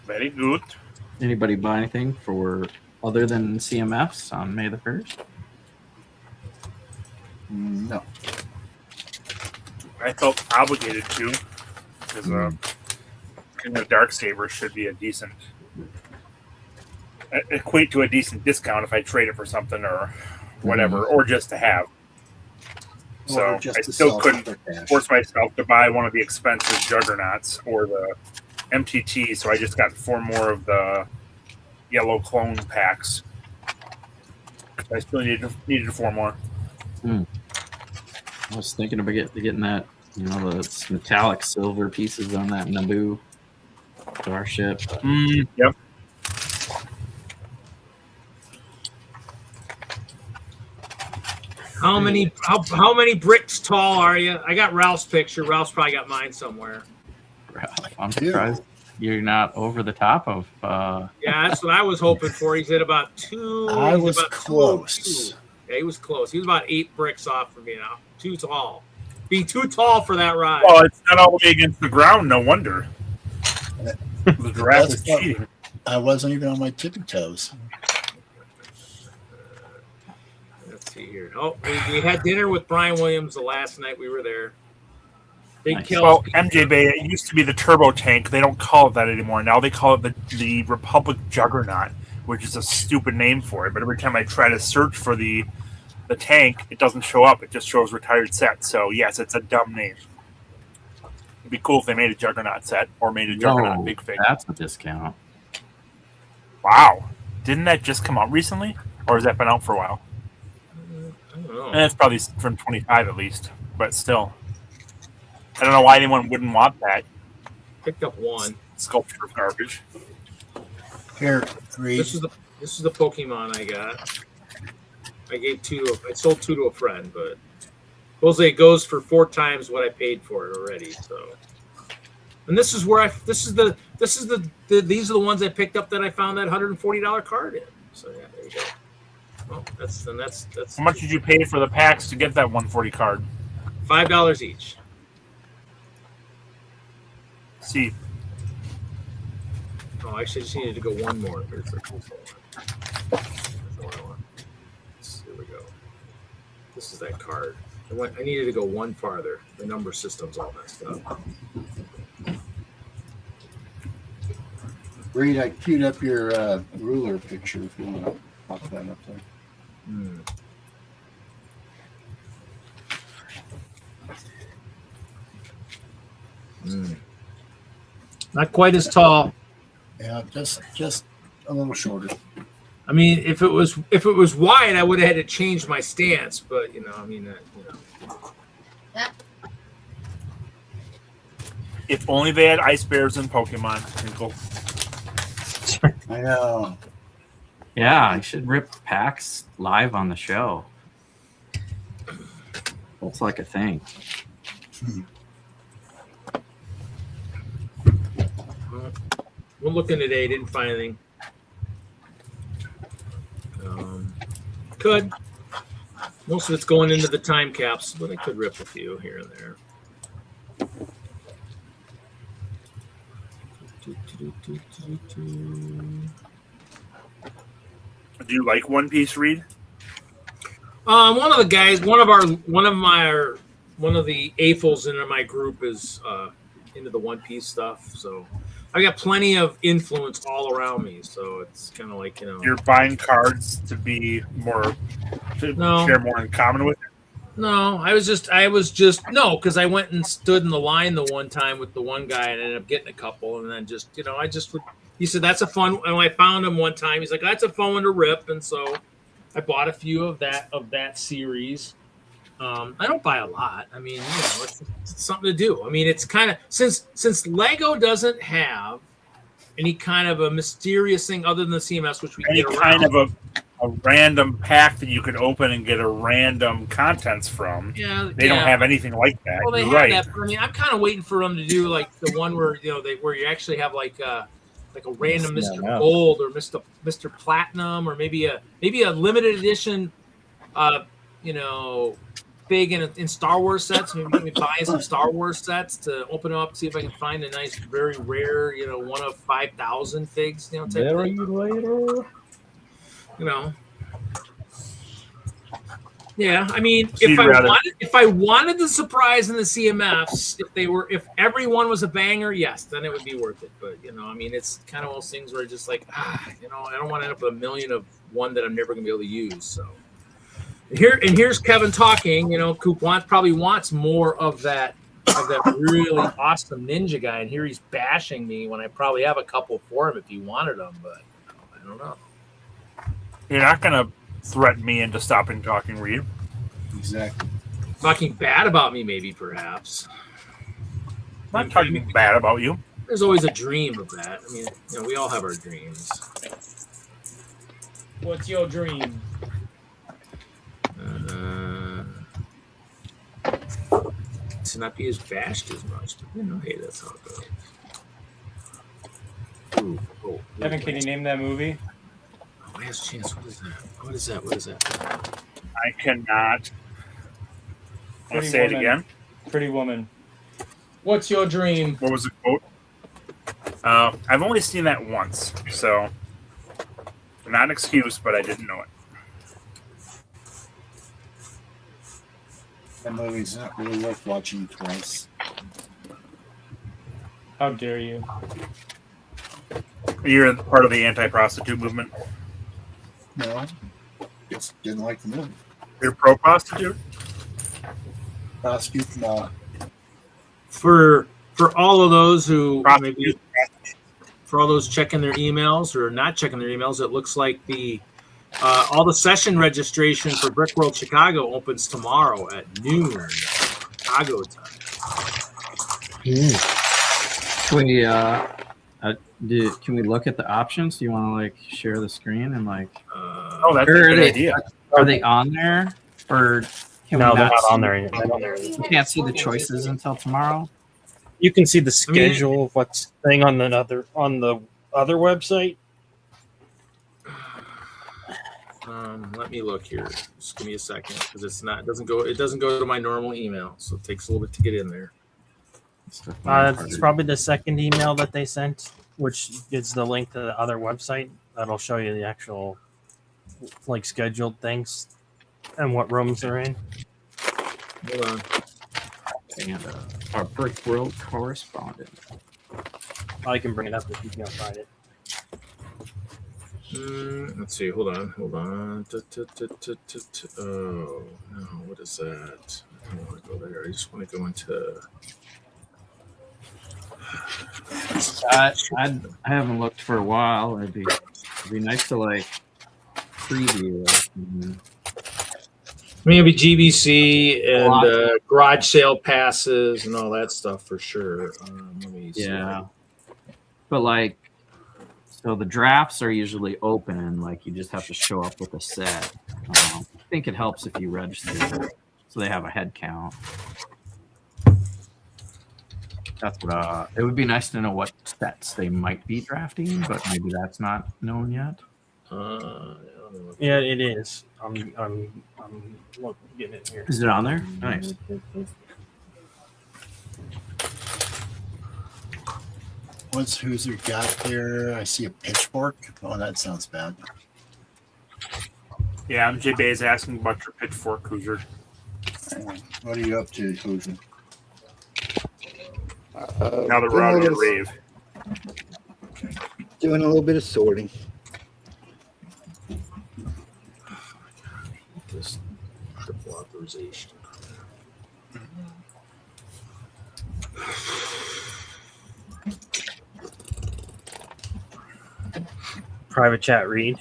Very good. Anybody buy anything for other than CMFs on May the 1st? No. I felt obligated to because the Darksaber should be a decent equate to a decent discount if I trade it for something or whatever, or just to have. So I still couldn't force myself to buy one of the expensive Juggernauts or the MTT, so I just got 4 more of the yellow clone packs. I still needed 4 more. I was thinking about getting that, the metallic silver pieces on that Naboo starship. Yep. How many bricks tall are you? I got Ralph's picture. Ralph's probably got mine somewhere. I'm surprised you're not over the top of. Yeah, that's what I was hoping for. He's at about 2. I was about close. 202. Yeah, he was close. He was about 8 bricks off from me now. Too tall. Be too tall for that ride. Well, it's not all the way against the ground. No wonder. The giraffe is cheating. I wasn't even on my tippy toes. Let's see here. Oh, we had dinner with Brian Williams the last night we were there. Big Nice. Well, MJ Bay, it used to be the turbo tank. They don't call it that anymore. Now they call it the Republic Juggernaut, which is a stupid name for it. But every time I try to search for the tank, it doesn't show up. It just shows retired set. So, yes, it's a dumb name. It'd be cool if they made a Juggernaut set or made a Juggernaut big fig. That's a discount. Wow. Didn't that just come out recently? Or has that been out for a while? I don't know. And it's probably from 25 at least. But still. I don't know why anyone wouldn't want that. Picked up 1. Sculpture of garbage. Here, read. This is the Pokemon I got. I gave 2. I sold 2 to a friend, but supposedly it goes for 4 times what I paid for it already. So, and this is where these are the ones I picked up that I found that $140 card in. So yeah, there you go. Well, that's How much did you pay for the packs to get that 140 card? $5 each. See. Oh, actually, I just needed to go 1 more. Here's the cool one. That's the one I want. Here we go. This is that card. I needed to go 1 farther. The number system's all messed up. Reed, I queued up your ruler picture if you want to pop that up there. Not quite as tall. Yeah, just a little shorter. I mean, if it was wide, I would have had to change my stance. But If only they had ice bears in Pokemon. Tinkle. I know. Yeah, I should rip packs live on the show. Looks like a thing. We're looking today. Didn't find anything. Could. Most of it's going into the time caps, but I could rip a few here and there. Do you like One Piece, Reed? One of the guys, one of the AFOLs in my group is into the One Piece stuff. So I got plenty of influence all around me, so it's kind of like You're buying cards to be more share more in common with. No, I was just no, because I went and stood in the line the one time with the one guy and ended up getting a couple, and then just I just would. He said that's a fun. And I found him one time. He's like, that's a fun one to rip, and so I bought a few of that series. I don't buy a lot. I mean, it's something to do. I mean, it's kind of since Lego doesn't have any kind of a mysterious thing other than the CMS, which we any get kind around. of a random pack that you could open and get a random contents from. Yeah, they don't have anything like that. Well, they You're have right. that. But I mean, I'm kind of waiting for them to do like the one where where you actually have like a random Mr. Gold or Mr. Platinum or maybe a limited edition, big in Star Wars sets. Maybe buy some Star Wars sets to open them up, see if I can find a nice, very rare, one of 5,000 figs. Type Very thing. later. Yeah, I mean, if I wanted the surprise in the CMFs, if everyone was a banger, yes, then it would be worth it. But I mean, it's kind of those things where it's just like, I don't want to end up with a million of one that I'm never gonna be able to use. So here's Kevin talking. Coop probably wants more of that really awesome ninja guy, and here he's bashing me when I probably have a couple for him if he wanted them, but I don't know. You're not gonna threaten me into stopping talking, were you? Exactly. Talking bad about me, maybe, perhaps. I'm not talking bad about you. There's always a dream of that. I mean, we all have our dreams. What's your dream? To not be as bashed as much, but hey, that's how it goes. Evan, can you name that movie? Last chance. What is that? I cannot. I'll Pretty say it Woman. again. Pretty Woman. What's your dream? What was the quote? I've only seen that once, so not an excuse, but I didn't know it. That movie's not really worth watching twice. How dare you? You're part of the anti-prostitute movement. No, just didn't like the movie. You're pro-prostitute? Prostitute, no. For all of those who maybe for all those checking their emails or not checking their emails, it looks like all the session registration for Brick World Chicago opens tomorrow at noon Chicago time. Can we look at the options? Do you want to share the screen and that's a good idea. Are they on there or? No, they're not on there yet. You can't see the choices until tomorrow. You can see the schedule of what's thing on the other website. Let me look here. Just give me a second because it doesn't go to my normal email, so it takes a little bit to get in there. It's probably the second email that they sent, which is the link to the other website. That'll show you the actual scheduled things and what rooms they're in. Hold on. And our Brick World correspondent. I can bring it up if you can't find it. Let's see. Hold on. Oh no, what is that? I don't want to go there. I just want to go into. I haven't looked for a while. It'd be nice to preview it. Maybe GBC and garage sale passes and all that stuff for sure. Let me see. Yeah, but so the drafts are usually open. You just have to show up with a set. I think it helps if you register, so they have a head count. That's what. It would be nice to know what sets they might be drafting, but maybe that's not known yet. Yeah, it is. I'm getting it here. Is it on there? Nice. What's Hoosier got there? I see a pitchfork. Oh, that sounds bad. Yeah, MJ Bay is asking about your pitchfork, Hoosier. What are you up to, Hoosier? Now that we're out of the rave. doing a little bit of sorting. This triple authorization. Private chat read.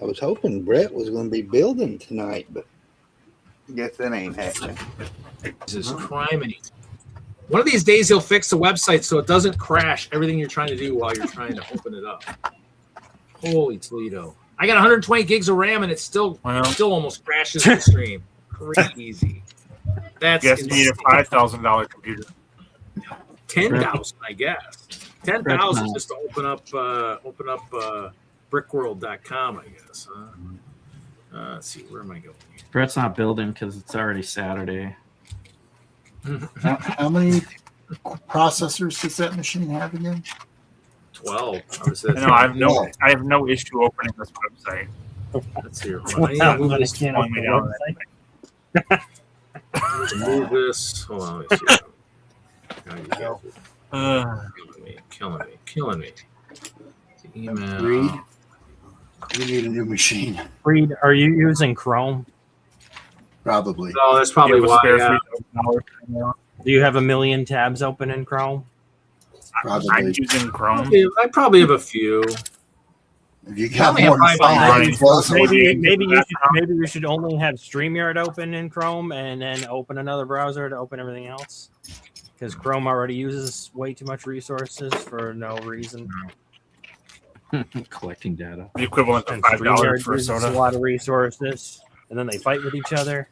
I was hoping Brett was going to be building tonight, but I guess that ain't happening. Jesus Christ. One of these days he'll fix the website so it doesn't crash everything you're trying to do while you're trying to open it up. Holy Toledo. I got 120 gigs of RAM and it still almost crashes the stream. Crazy. That's Guess you need a $5,000 computer. 10,000, I guess. 10,000 just to open up brickworld.com, I guess. Let's see, where am I going? Brett's not building because it's already Saturday. How many processors does that machine have again? 12. I have no issue opening this website. Let's see. Move this. Hold on. Let me see. Killing me. Email. Reed, you need a new machine. Reed, are you using Chrome? Probably. No, that's probably why. Do you have a million tabs open in Chrome? Probably. I'm using Chrome. I probably have a few. If you got more than 5, maybe you should only have StreamYard open in Chrome and then open another browser to open everything else. Because Chrome already uses way too much resources for no reason. Collecting data. The equivalent of $5 for a soda. A lot of resources, and then they fight with each other.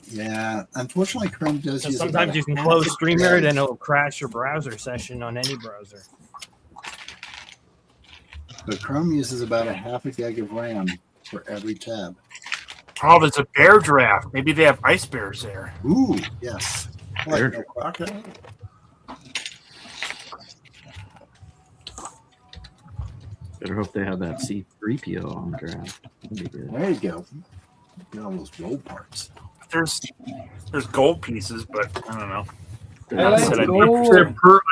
Yeah, unfortunately, Chrome does use. Sometimes you can close StreamYard and it'll crash your browser session on any browser. But Chrome uses about a half a gig of RAM for every tab. Oh, there's a bear draft. Maybe they have ice bears there. Ooh, yes. Like a crocodile? Better hope they have that C3PO on draft. That'd be good. There you go. Get all those gold parts. There's gold pieces, but I don't know. I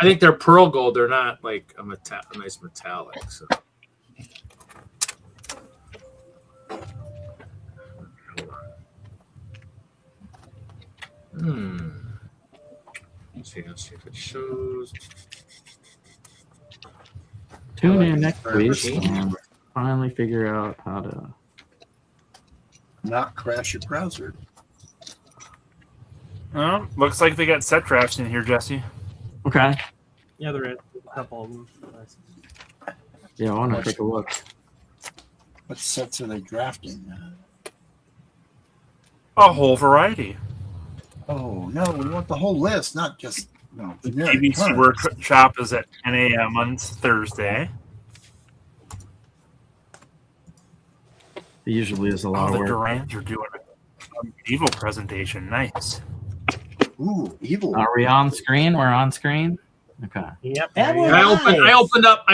think they're pearl gold. They're not like a nice metallic. So. Let's see if it shows. Tune in next week and finally figure out how to not crash your browser. Looks like they got set drafts in here, Jesse. Okay. Yeah, there are a couple of them. Yeah, I want to take a look. What sets are they drafting? A whole variety. Oh no, we want the whole list, not just The BBC workshop is at 10 a.m. on Thursday. It usually is a lot of the work. Durans are doing a medieval presentation. Nice. Ooh, evil. Are we on screen? We're on screen. Okay. Yep. I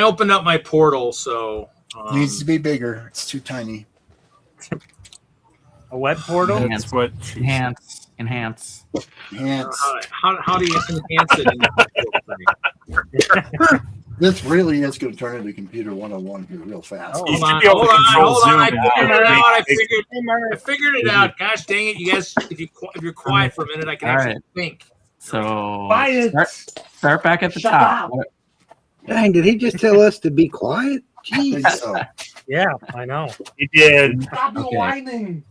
opened up my portal, so needs to be bigger. It's too tiny. A web portal. That's what Enhance. How do you enhance it? This really is going to turn into Computer 101 here real fast. Hold on. I figured it out. Gosh dang it, you guys! If you're quiet for a minute, I can actually think. So Quiet. start back at the top. Dang, did he just tell us to be quiet? Jeez. So. Yeah, I know. He did. Stop whining.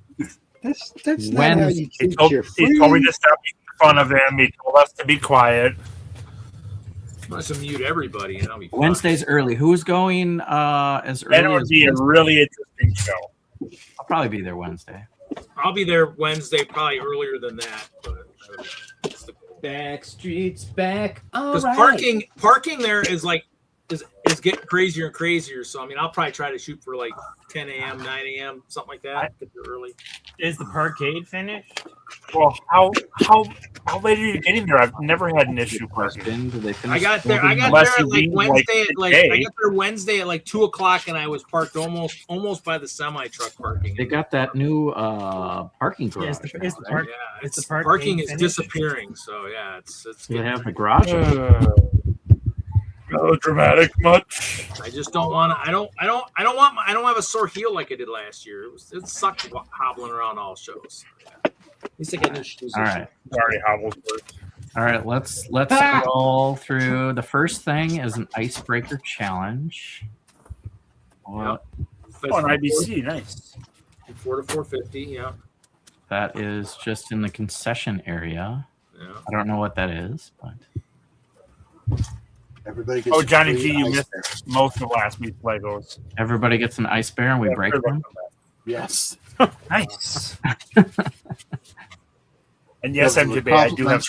That's When- not how you He teach told your me to stop making fun of him. He told us to be quiet. I'm going to mute everybody, and I'll be fine. Wednesday's early. Who's going as early That would as be a Wednesday? really interesting show. I'll probably be there Wednesday. I'll be there Wednesday, probably earlier than that. But that's the goal. Back streets back. All Because right. parking there is is getting crazier and crazier. So I mean, I'll probably try to shoot for like 10 a.m., 9 a.m., something like that. Get there early. Is the parkade finished? Well, how late are you getting there? I've never had an issue parking. Do they finish I got there at like Wednesday. I got there Wednesday at like 2:00, and I was parked almost by the semi truck parking. They got that new parking garage. The parking is disappearing. So yeah, it's. Do they have the garage? Melodramatic much. I just don't want to. I don't have a sore heel like I did last year. It sucked hobbling around all shows. At least I get new shoes. All right. Sorry, hobbles. All right. Let's scroll through. The first thing is an icebreaker challenge. What? On IBC, nice. 4 to 450. Yeah. That is just in the concession area. Yeah. I don't know what that is, but. Everybody gets Johnny G, you missed most of last week's Legos. Everybody gets an ice bear and we break them. Yes. Nice. And yes, MJB, I do have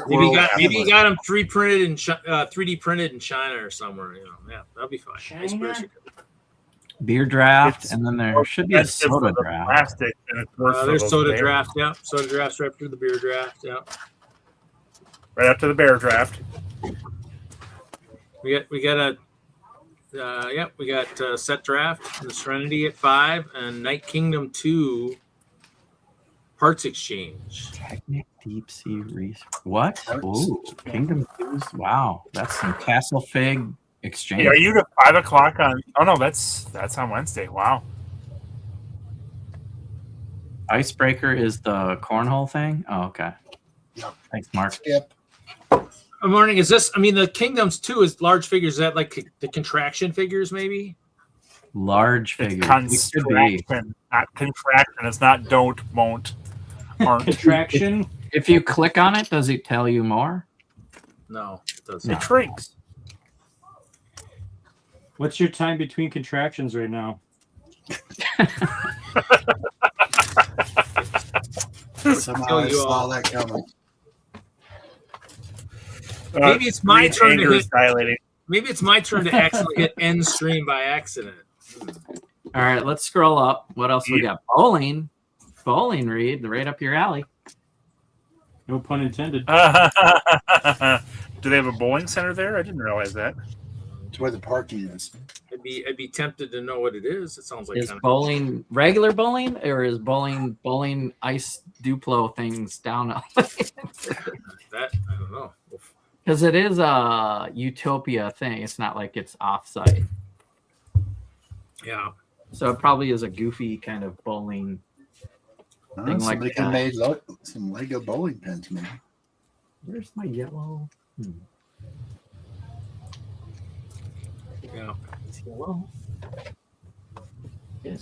Maybe you got them 3D printed in China or somewhere. You know, yeah, that'll be fine. Beer draft, and then there should be a soda draft. Plastic, and there's soda draft. Yeah, soda draft's right after the beer draft. Yeah, right after the bear draft. We got set draft, the Serenity at 5, and Night Kingdom 2 parts exchange. Technic Deep Sea Research. What? Ooh, Kingdom 2's. Wow, that's some Castle Fig exchange. Hey, are you to 5:00 on? Oh no, that's on Wednesday. Wow. Icebreaker is the cornhole thing. Oh, okay. Yep. Thanks, Mark. Yep. Good morning. Is this? I mean, the Kingdoms 2 is large figures. Is that like the contraction figures, maybe? Large figures. Contraction, not contraction. It's not don't, won't, aren't. Contraction. If you click on it, does it tell you more? No, it doesn't. It shrinks. What's your time between contractions right now? Somehow I saw that coming. Maybe it's my turn to hit. Dilating. Maybe it's my turn to accidentally hit end stream by accident. All right, let's scroll up. What else we got? Bowling, Reed, right up your alley. No pun intended. Do they have a bowling center there? I didn't realize that. It's where the parking is. I'd be tempted to know what it is. It sounds like is bowling regular bowling, or is bowling ice Duplo things down? That I don't know. Because it is a Utopia thing. It's not like it's offsite. Yeah. So it probably is a goofy kind of bowling thing like somebody could have made some Lego bowling pins, maybe. Where's my yellow? Yeah. It's yellow. Yeah.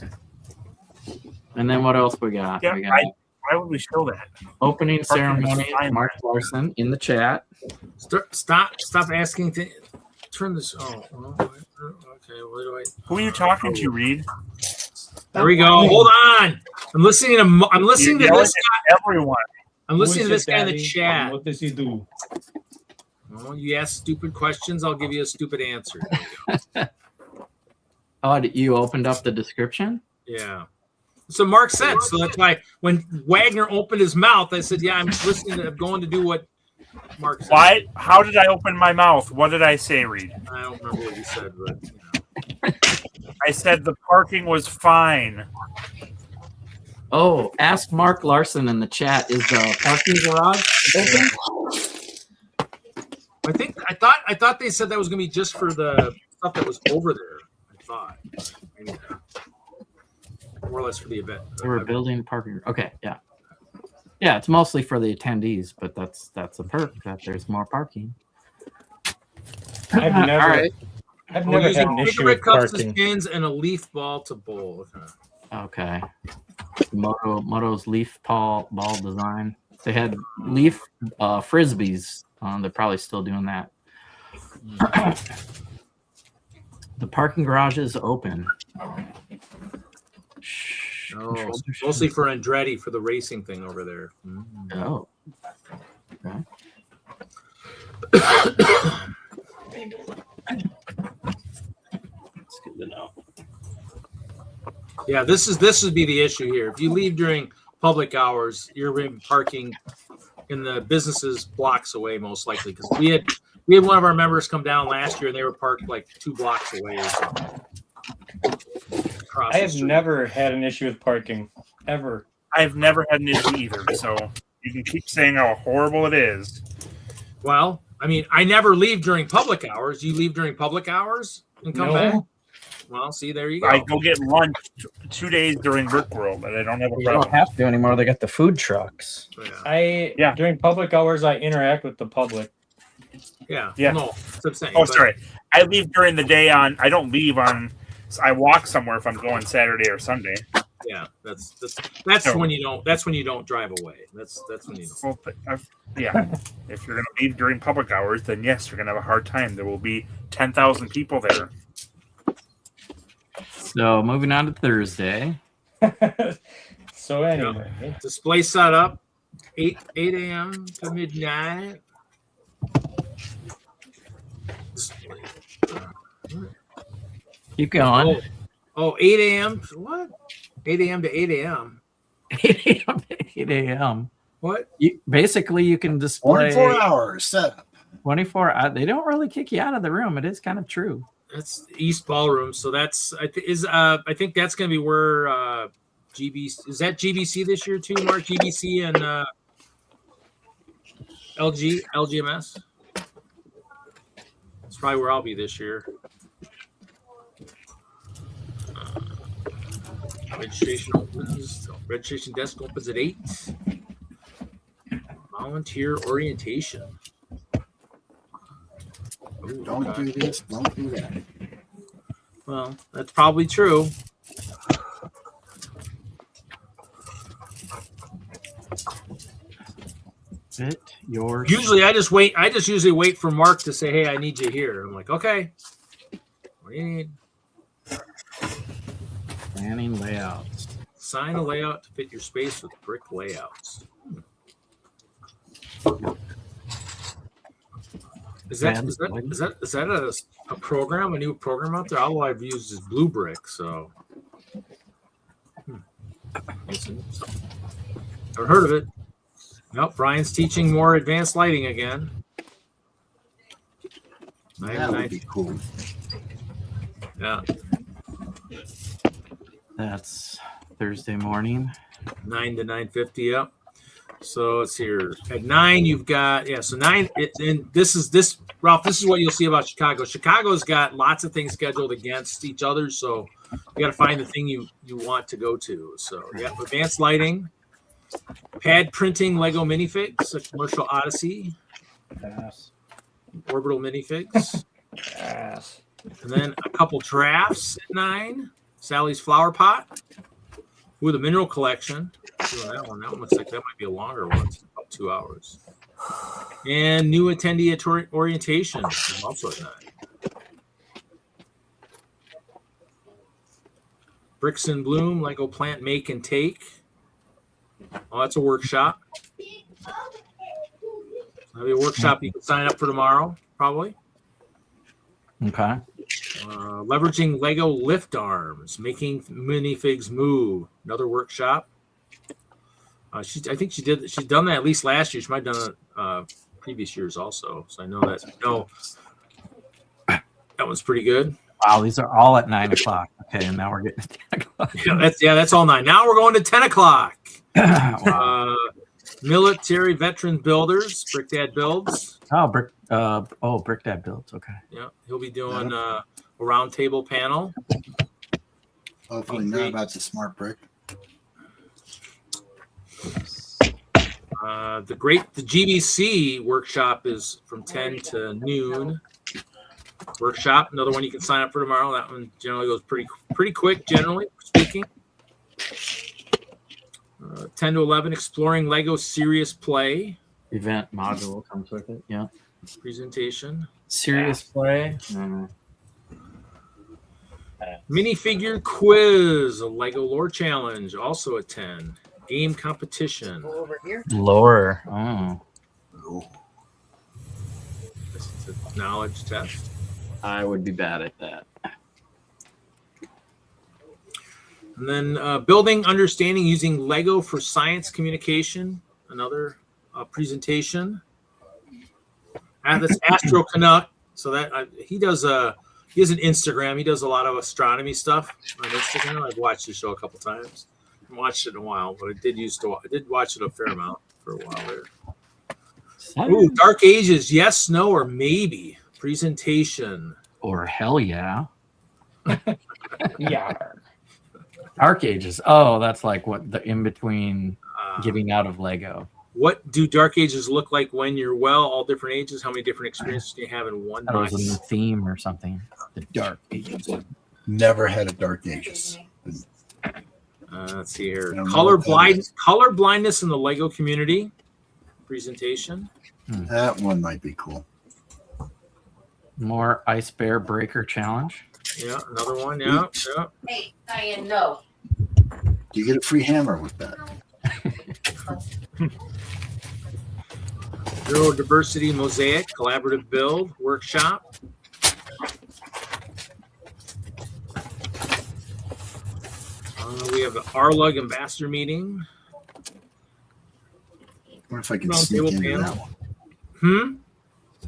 And then what else we got? Yeah, we got why would we show that? opening ceremony. Mark Larson in the chat. Stop asking to turn this. Oh, okay. What do I? Who are you talking to, Reed? There we go. Hold on. I'm listening to this guy. Everyone. I'm listening to this guy in the chat. What does he do? Oh, you ask stupid questions, I'll give you a stupid answer. Oh, you opened up the description? Yeah. So Mark said, so that's why when Wagner opened his mouth, I said, yeah, I'm listening. I'm going to do what Mark said. Why? How did I open my mouth? What did I say, Reed? I don't remember what you said, but I said the parking was fine. Oh, ask Mark Larson in the chat. Is the parking garage open? I thought they said that was going to be just for the stuff that was over there. I thought. Maybe more or less for the event. They were building parking. Okay, yeah. Yeah, it's mostly for the attendees, but that's a perk that there's more parking. I've never, all right. I've never had an issue with cups as parking. pins and a leaf ball to bowl. Okay. Moto's leaf ball design. They had leaf frisbees. They're probably still doing that. The parking garage is open. Oh, mostly for Andretti for the racing thing over there. Oh. Okay. Yeah, this would be the issue here. If you leave during public hours, you're going to be parking in the businesses blocks away, most likely. Because we had one of our members come down last year, and they were parked like 2 blocks away or something. I have never had an issue with parking ever. I've never had an issue either. So you can keep saying how horrible it is. Well, I mean, I never leave during public hours. You leave during public hours and come back? Well, see, there you go. I go get lunch 2 days during Brick World, and I don't have a You problem. don't have to anymore. They got the food trucks. During public hours, I interact with the public. Yeah. Yeah. No, that's what I'm saying. Oh, sorry. I leave during the day I don't leave on. I walk somewhere if I'm going Saturday or Sunday. Yeah, that's when you don't. That's when you don't drive away. That's when you don't. Well, yeah. If you're going to leave during public hours, then yes, you're going to have a hard time. There will be 10,000 people there. So moving on to Thursday. So anyway, display set up 8 a.m. to midnight. Keep going. Oh, 8 a.m. What? 8 a.m. to 8 a.m. 8 a.m. to 8 a.m. What? Basically, you can display 24 hours setup. 24. They don't really kick you out of the room. It is kind of true. That's East Ballroom. So that's I think that's going to be where GBC is. That GBC this year too, Mark? GBC and LGMS. That's probably where I'll be this year. Registration desk opens at 8. Volunteer orientation. Ooh, Don't do this, don't do that. Well, that's probably true. Usually I just wait. I just usually wait for Mark to say, "Hey, I need you here." I'm like, "Okay." What do you need? Planning layouts. Sign a layout to fit your space with brick layouts. Is that a program, a new program out there? All I've used is Blue Brick, so never heard of it. Nope, Brian's teaching more advanced lighting again. That would be cool. Yeah. That's Thursday morning. 9 to 9:50. Yep. So it's here at 9. You've got So 9. Ralph. This is what you'll see about Chicago. Chicago's got lots of things scheduled against each other, so you got to find the thing you want to go to. So yeah, advanced lighting, pad printing, Lego minifigs, a commercial Odyssey, orbital minifigs, and then a couple drafts at 9. Sally's flower pot with a mineral collection. That one looks like that might be a longer one. It's about 2 hours. And new attendee orientation is also at 9. Bricks and Bloom, Lego plant make and take. Oh, that's a workshop. That'll be a workshop you can sign up for tomorrow, probably. Okay. Leveraging Lego lift arms, making minifigs move. Another workshop. I think she's done that at least last year. She might have done it previous years also. So I know that. No, that was pretty good. Wow, these are all at 9 o'clock. Okay, and now we're getting to 10 o'clock. That's all 9. Now we're going to 10 o'clock. Wow. Military veteran builders, Brick Dad builds. Brick Dad builds. Okay. Yeah, he'll be doing a round table panel. Hopefully not about the smart brick. The GBC workshop is from 10 to noon. Workshop, another one you can sign up for tomorrow. That one generally goes pretty quick, generally speaking. 10 to 11, exploring Lego Serious Play. Event module comes with it. Yeah. Presentation. Serious Play. Minifigure quiz, a Lego lore challenge, also at 10. Game competition. Over here. Lore. Oh. This is a knowledge test. I would be bad at that. And then building understanding using Lego for science communication, another presentation. And that's Astro Canuck. So that he has an Instagram. He does a lot of astronomy stuff on Instagram. I've watched the show a couple times. I haven't watched it in a while, but I did watch it a fair amount for a while there. Ooh, Dark Ages, yes, no, or maybe presentation. Or hell yeah. Yeah. Dark Ages. Oh, that's like what the in between giving out of Lego. What do Dark Ages look like when you're all different ages? How many different experiences do you have in one That was box? a new theme or something. The Dark Ages. Never had a Dark Ages. Let's see here. I don't know Color what that is. blindness in the Lego community presentation. That one might be cool. More Ice Bear Breaker Challenge. Yeah, another one. Yeah, yeah. Hey, Diane, no. You get a free hammer with that. Neurodiversity Mosaic Collaborative Build Workshop. We have the RLUG Ambassador Meeting. I wonder if I can Round sneak table into panel. that one.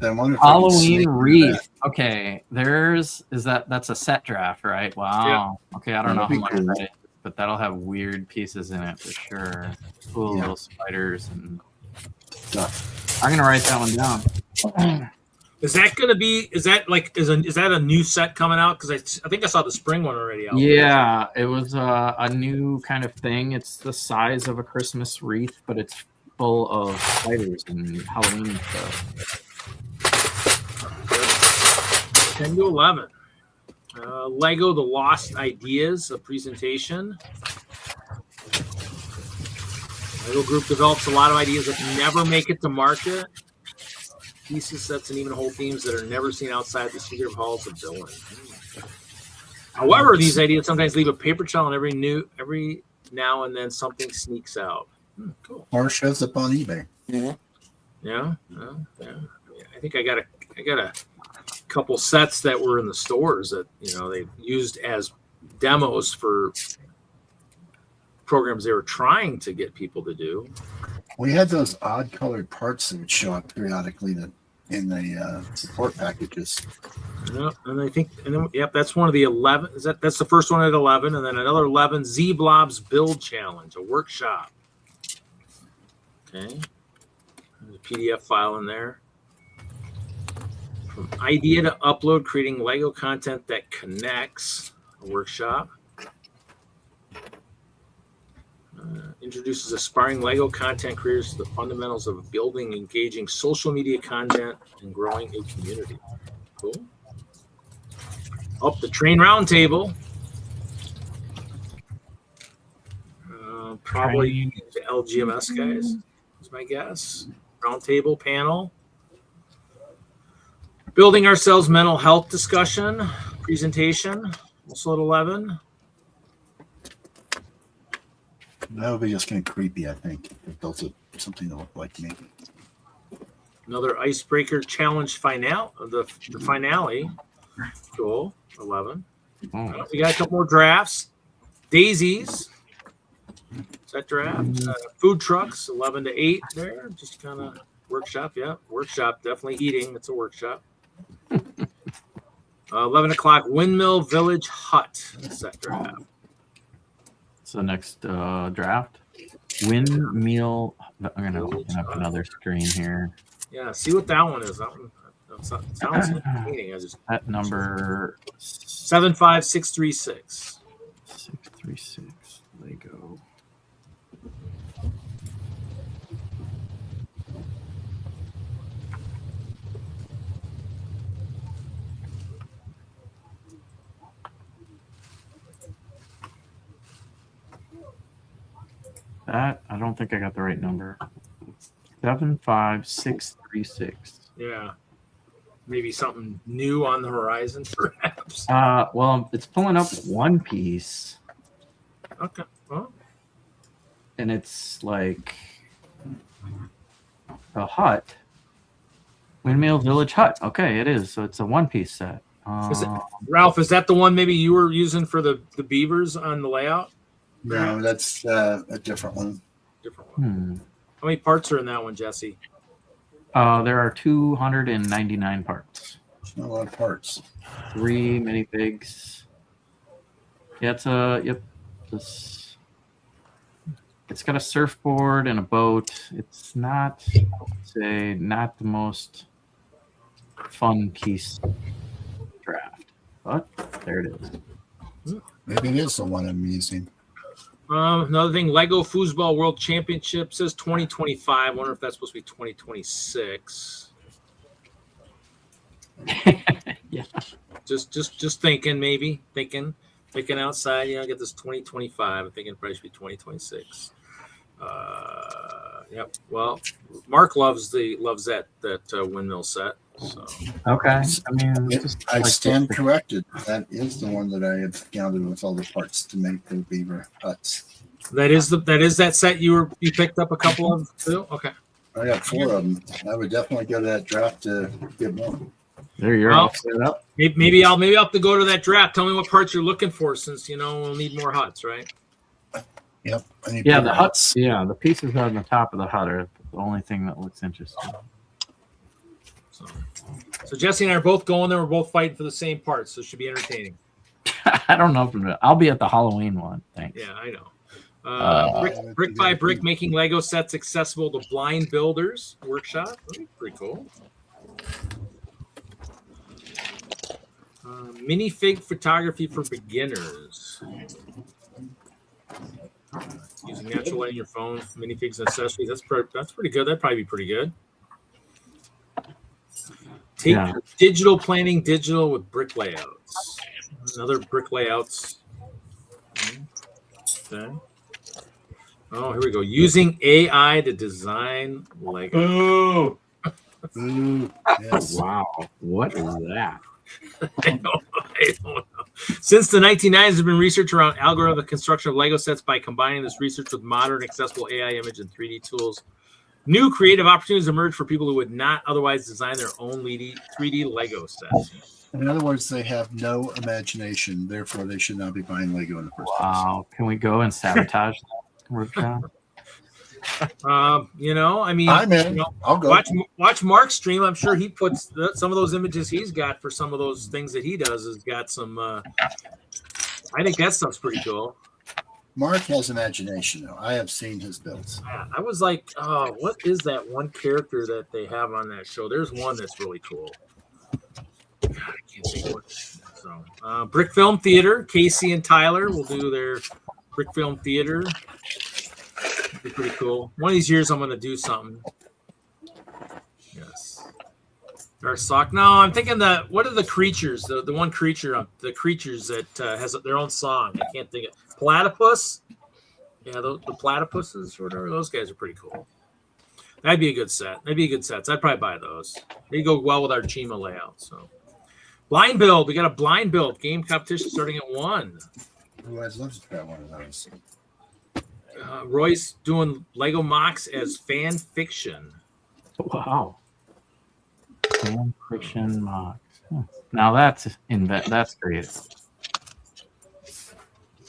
I wonder if I can sneak Halloween into wreath. that. Okay, that's a set draft, right? Wow. Okay, I don't know That'd how be much cool. that is, but that'll have weird pieces in it for sure. Cool little spiders and Stuff. I'm gonna write that one down. Is that going to be? Is that a new set coming out? Because I think I saw the spring one already out. Yeah, it was a new kind of thing. It's the size of a Christmas wreath, but it's full of spiders and Halloween stuff. 10 to 11. Lego: The Lost Ideas, a presentation. Lego Group develops a lot of ideas that never make it to market. Pieces, sets, and even whole themes that are never seen outside the secret halls of villain. However, these ideas sometimes leave a paper trail, and every now and then something sneaks out. Cool. Or shows up on eBay. Yeah. I think I got a couple sets that were in the stores that they used as demos for programs they were trying to get people to do. We had those odd colored parts that would show up periodically in the support packages. Yeah, that's one of the 11. That's the first one at 11, and then another 11 Z Blobs Build Challenge, a workshop. Okay, there's a PDF file in there. From idea to upload, creating Lego content that connects, a workshop. Introduces aspiring Lego content creators to the fundamentals of building, engaging social media content, and growing a community. Cool. The train roundtable. Probably the LGMS guys, is my guess. Roundtable panel. Building Ourselves mental health discussion presentation. Also at 11. That would be just kind of creepy, I think. If built something to look like me. Another icebreaker challenge finale. The finale. Cool. 11. We got a couple more drafts. Daisies. Set draft. Food trucks. 11 to 8 there. Just kind of workshop. Yeah. Workshop. Definitely eating. It's a workshop. 11 o'clock. Windmill Village Hut. Set draft. So next draft, windmill. I'm gonna open up another screen here. Yeah, see what that one is. That one sounds entertaining. At number 75636. 636 Lego. That I don't think I got the right number. 75636. Yeah. Maybe something new on the horizon, perhaps. Well, it's pulling up One Piece. Okay. Well, and it's like a hut. Windmill Village Hut. Okay, it is. So it's a One Piece set. Ralph, is that the one maybe you were using for the beavers on the layout? No, that's a different one. Different one. Hmm. How many parts are in that one, Jesse? There are 299 parts. Not a lot of parts. 3 minifigs. Yeah, it's got a surfboard and a boat. It's not, not the most fun piece draft, but there it is. Maybe it is the one I'm using. Another thing, Lego Foosball World Championship says 2025. I wonder if that's supposed to be 2026. Yeah. Just thinking, maybe thinking outside. Get this 2025. I'm thinking it probably should be 2026. Yep. Well, Mark loves that windmill set. So. Okay. I mean, I stand corrected. That is the one that I have gathered with all the parts to make the beaver huts. That is that set you picked up a couple of too? Okay. I got 4 of them. I would definitely go to that draft to get more. There you're all set up. Maybe I'll have to go to that draft. Tell me what parts you're looking for, since we'll need more huts, right? Yep. Yeah, the huts. Yeah, the pieces on the top of the hut are the only thing that looks interesting. So Jesse and I are both going there. We're both fighting for the same parts, so it should be entertaining. I don't know if I'll be at the Halloween one. Thanks. Yeah, I know. Brick by brick, making Lego sets accessible to blind builders workshop. Pretty cool. Minifig photography for beginners. Using natural light in your phone, minifigs and accessories. That's pretty good. That'd probably be pretty good. Digital planning, digital with brick layouts. Another brick layouts. Okay. Oh, here we go. Using AI to design Lego. Ooh, yes. Wow. What is that? I don't know. Since the 1990s, there's been research around algorithmic construction of Lego sets. By combining this research with modern, accessible AI image and 3D tools, new creative opportunities emerge for people who would not otherwise design their own 3D Lego sets. In other words, they have no imagination. Therefore, they should not be buying Lego in the first place. Wow. Can we go and sabotage that workshop? I mean, I'm in. I'll go. Watch Mark's stream. I'm sure he puts some of those images he's got for some of those things that he does has got some. I think that stuff's pretty cool. Mark has imagination, though. I have seen his builds. Yeah, I was like, oh, what is that one character that they have on that show? There's one that's really cool. God, I can't think what. So, Brick Film Theater, Casey and Tyler will do their Brick Film Theater. Be pretty cool. One of these years, I'm going to do something. Yes. Dark Sock. No, I'm thinking what are the creatures? The one creature, the creatures that has their own song. I can't think of. Platypus. Yeah, the platypuses or whatever. Those guys are pretty cool. That'd be a good set. I'd probably buy those. They go well with our Chima layout. So, blind build. We got a blind build game competition starting at 1. Who has loves to grab one of those? Royce doing Lego mocks as fan fiction. Wow. Fan fiction mocks. Now that's creative.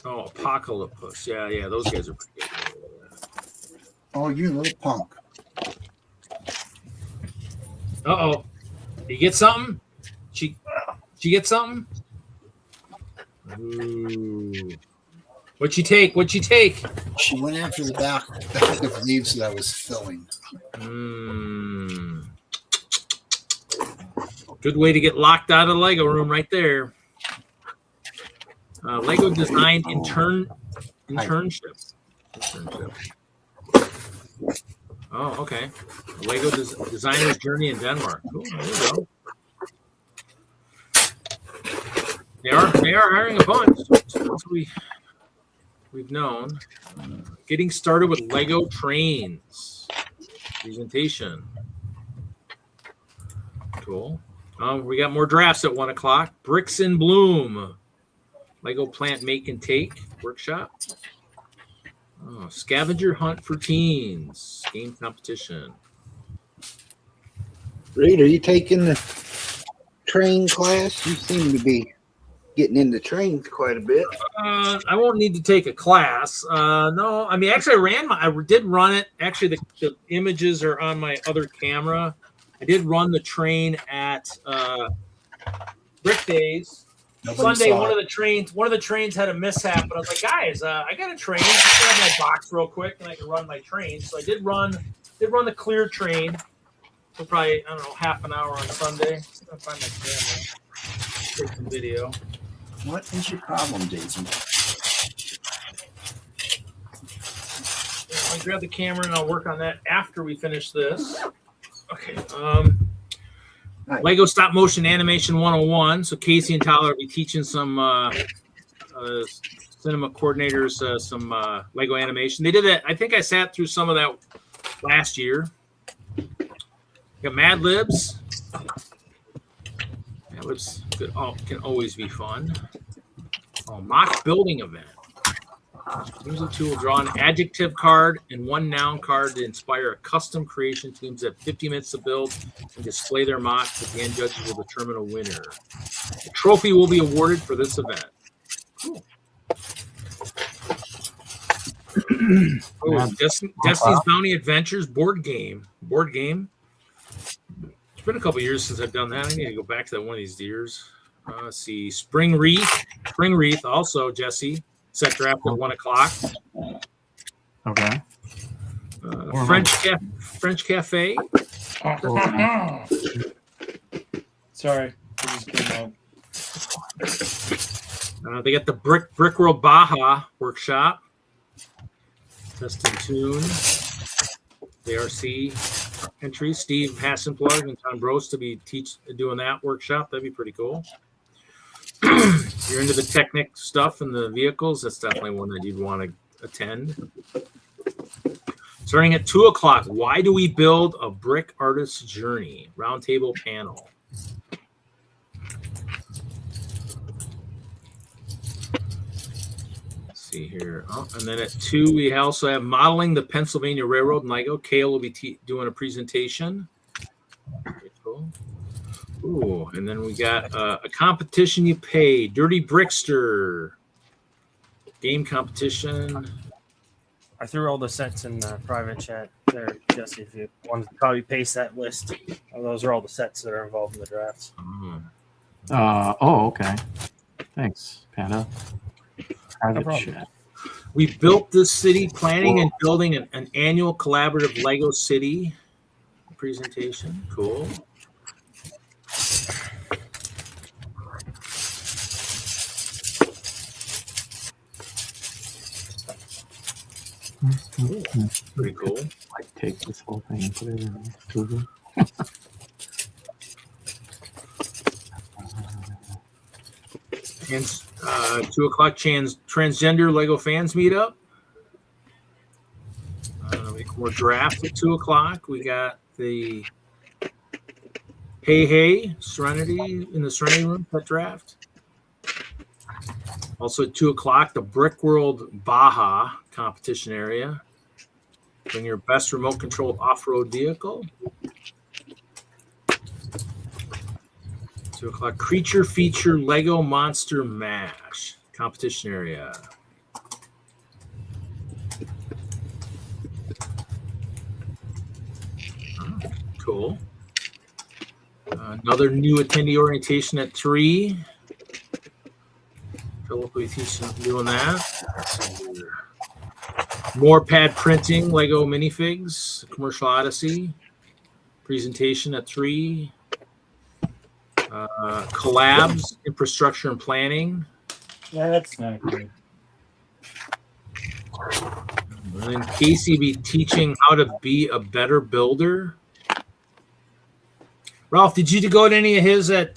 Oh, Apocalypse. Yeah, those guys are pretty good. Oh, you little punk. Uh-oh. You get something? She get something? Ooh. What'd she take? She went after the back of leaves that I was filling. Good way to get locked out of the Lego room right there. Lego design internship. Oh, okay. Lego designer's journey in Denmark. Cool. There you go. They are hiring a bunch. That's what we've known. Getting started with Lego trains. Presentation. Cool. We got more drafts at 1:00. Bricks in Bloom. Lego plant make and take workshop. Oh, scavenger hunt for teens. Game competition. Reed, are you taking the train class? You seem to be getting into trains quite a bit. I won't need to take a class. No, I mean, actually, I did run it. Actually, the images are on my other camera. I did run the train at Brick Days. Nobody Sunday, saw one it. of the trains had a mishap, but I was like, guys, I got a train. I can have my box real quick, and I can run my train. So I did run the clear train for probably, I don't know, half an hour on Sunday. I'm gonna find my camera. Take some video. What is your problem, Daisy? I'll grab the camera and I'll work on that after we finish this. Okay. Nice. Lego Stop Motion Animation 101. So Casey and Tyler will be teaching some cinema coordinators some Lego animation. They did that. I think I sat through some of that last year. Got Mad Libs. Mad Libs can always be fun. Mock building event. Teams of two will draw an adjective card and one noun card to inspire a custom creation. Teams have 50 minutes to build and display their mocks. At the end, judges will determine a winner. A trophy will be awarded for this event. Cool. Destiny's Bounty Adventures board game. It's been a couple years since I've done that. I need to go back to that one of these years. Let's see. Spring Wreath. Also, Jesse. Set draft at 1:00. Okay. French Cafe. Sorry, it just came out. They got the Brick World Baja workshop. Test and tune. The RC entry. Steve Hassenplug and Tom Brose to be doing that workshop. That'd be pretty cool. You're into the Technic stuff and the vehicles. That's definitely one that you'd want to attend. Starting at 2:00. Why do we build a brick artist's journey? Roundtable panel. Let's see here. And then at 2:00, we also have modeling the Pennsylvania Railroad and Lego. Kale will be doing a presentation. Very cool. Ooh, and then we got a competition you pay. Dirty Brickster. Game competition. I threw all the sets in the private chat there, Jesse. If you want to copy paste that list, those are all the sets that are involved in the drafts. Okay. Thanks, Panda. Private chat. We built this city, planning and building an annual collaborative Lego City presentation. Cool. Pretty cool. I take this whole thing and put it in Google. And 2:00 transgender Lego fans meetup. More drafts at 2:00. We got the Hey Serenity in the Serenity Room pet draft. Also at 2:00, the Brick World Baja competition area. Bring your best remote controlled off-road vehicle. 2:00, Creature Feature Lego Monster Mash competition area. Cool. Another new attendee orientation at 3:00. Philip will be doing that. More pad printing, Lego minifigs, Commercial Odyssey. Presentation at 3:00. Collabs, infrastructure and planning. Yeah, that's not good. And then Casey be teaching how to be a better builder. Ralph, did you go to any of his at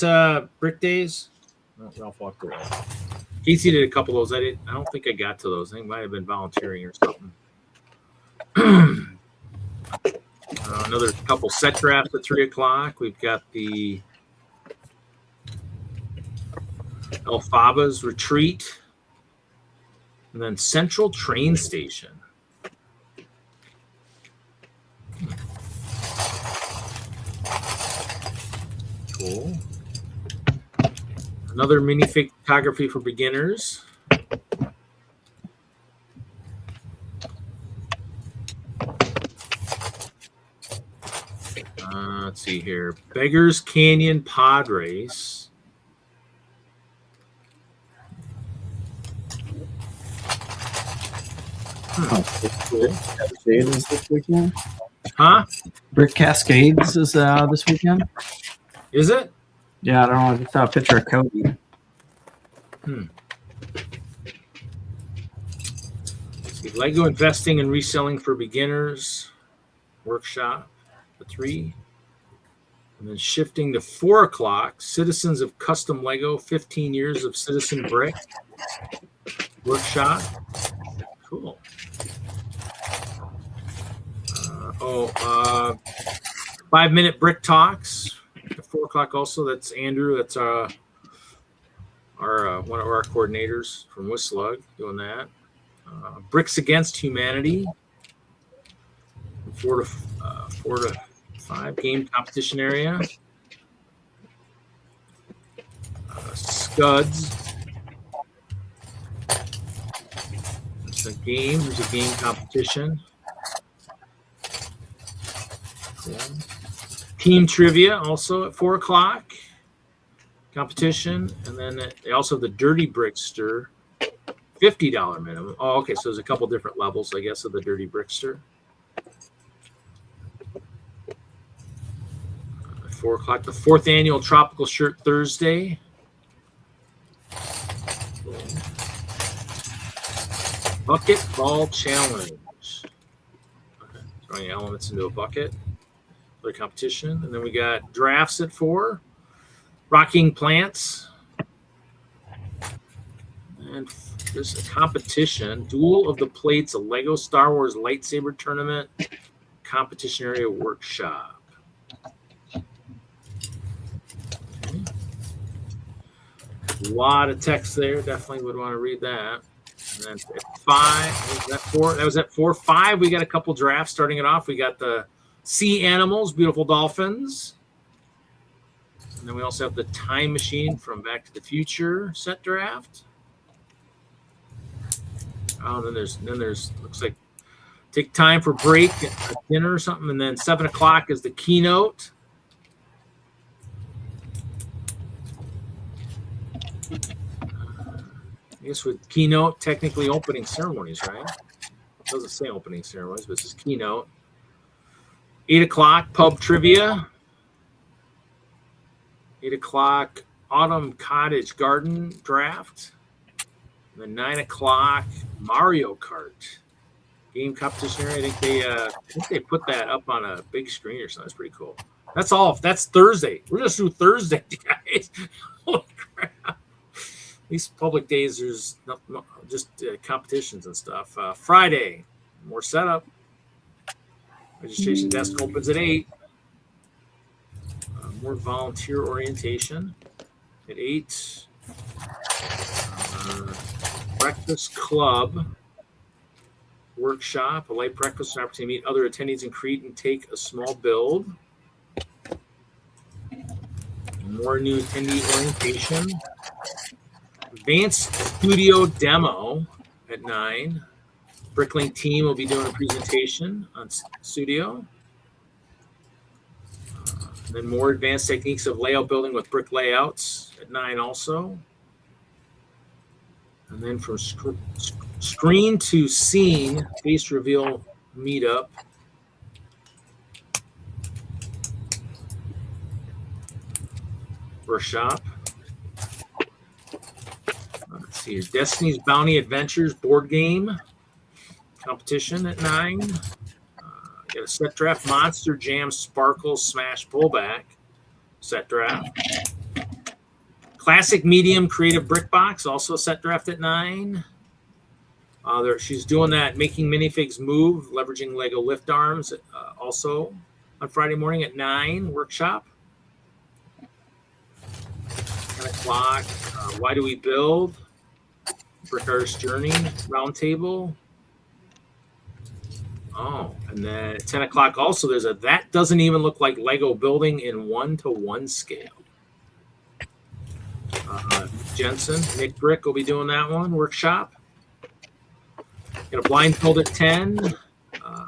Brick Days? No, Ralph walked away. Casey did a couple of those. I don't think I got to those. I think I might have been volunteering or something. Another couple set drafts at 3:00. We've got the Alfaba's Retreat, and then Central Train Station. Cool. And Another minifig photography for beginners. Let's see here. Beggars Canyon Pod Race. Cascades this weekend. Huh? Brick Cascades is this weekend. Is it? Yeah, I don't know. I just saw a picture of Cody. Let's see. Lego Investing and Reselling for Beginners workshop at 3. And then shifting to 4 o'clock, Citizens of Custom Lego, 15 years of Citizen Brick workshop. Cool. 5-minute brick talks at 4 o'clock. Also, that's Andrew. That's our one of our coordinators from WISLUG doing that. Bricks Against Humanity. 4 to 5 game competition area. Scuds. It's a game. There's a game competition. Cool. Team trivia also at 4 o'clock. Competition. And then they also have the Dirty Brickster. $50 minimum. Oh, okay. So there's a couple different levels, I guess, of the Dirty Brickster. 4 o'clock, the 4th annual Tropical Shirt Thursday. Bucket Ball Challenge. Okay. Throwing elements into a bucket for the competition. And then we got drafts at 4. Rocking Plants. And there's a competition. Duel of the Plates, a Lego Star Wars lightsaber tournament. Competition area workshop. A lot of text there. Definitely would want to read that. And then at 5, was that 4? That was at 4. 5, we got a couple drafts starting it off. We got the Sea Animals, Beautiful Dolphins. And then we also have the Time Machine from Back to the Future set draft. Oh, then there's looks like take time for break at dinner or something. And then 7 o'clock is the keynote. I guess with keynote, technically opening ceremonies, right? It doesn't say opening ceremonies, but this is keynote. 8 o'clock, pub trivia. 8 o'clock, autumn cottage garden draft. And then 9 o'clock, Mario Kart game competition area. I think they put that up on a big screen or something. That's pretty cool. That's all. That's Thursday. We're just through Thursday, guys. Holy crap. These public days, there's just competitions and stuff. Friday, more setup. Registration desk opens at 8. More volunteer orientation at 8. Breakfast club workshop, a light breakfast, an opportunity to meet other attendees and create and take a small build. More new attendee orientation. Advanced studio demo at 9. Bricklink team will be doing a presentation on studio. And then more advanced techniques of layout building with brick layouts at 9 also. And then from screen to scene, face reveal meetup. Workshop. Let's see here. Destiny's Bounty Adventures board game competition at 9. Got a set draft Monster Jam Sparkle Smash Pullback set draft. Classic Medium Creative Brick Box, also a set draft at 9. She's doing that Making Minifigs Move, leveraging Lego lift arms, also on Friday morning at 9 workshop. 10 o'clock, Why Do We Build? Brick Artist Journey Roundtable. Oh, and then at 10 o'clock also there's that doesn't even look like Lego building in 1-to-1 scale. Jensen, Nick Brick will be doing that one, workshop. Got a blindfold at 10.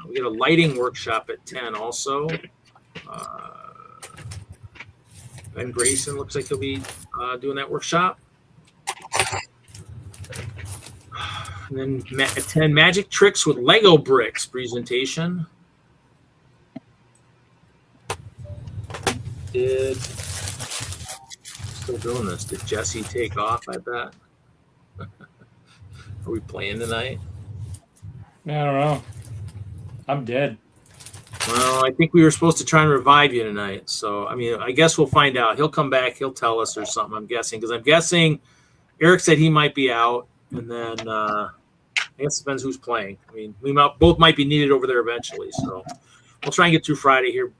We got a lighting workshop at 10 also. Ben Grayson looks like he'll be doing that workshop. And then at 10, Magic Tricks with Lego Bricks presentation. Still doing this. Did Jesse take off, I bet? Are we playing tonight? I don't know. I'm dead. Well, I think we were supposed to try and revive you tonight. So, I mean, I guess we'll find out. He'll come back. He'll tell us or something, I'm guessing. Because I'm guessing Eric said he might be out. And then I guess it depends who's playing. I mean, both might be needed over there eventually. So we'll try and get through Friday here.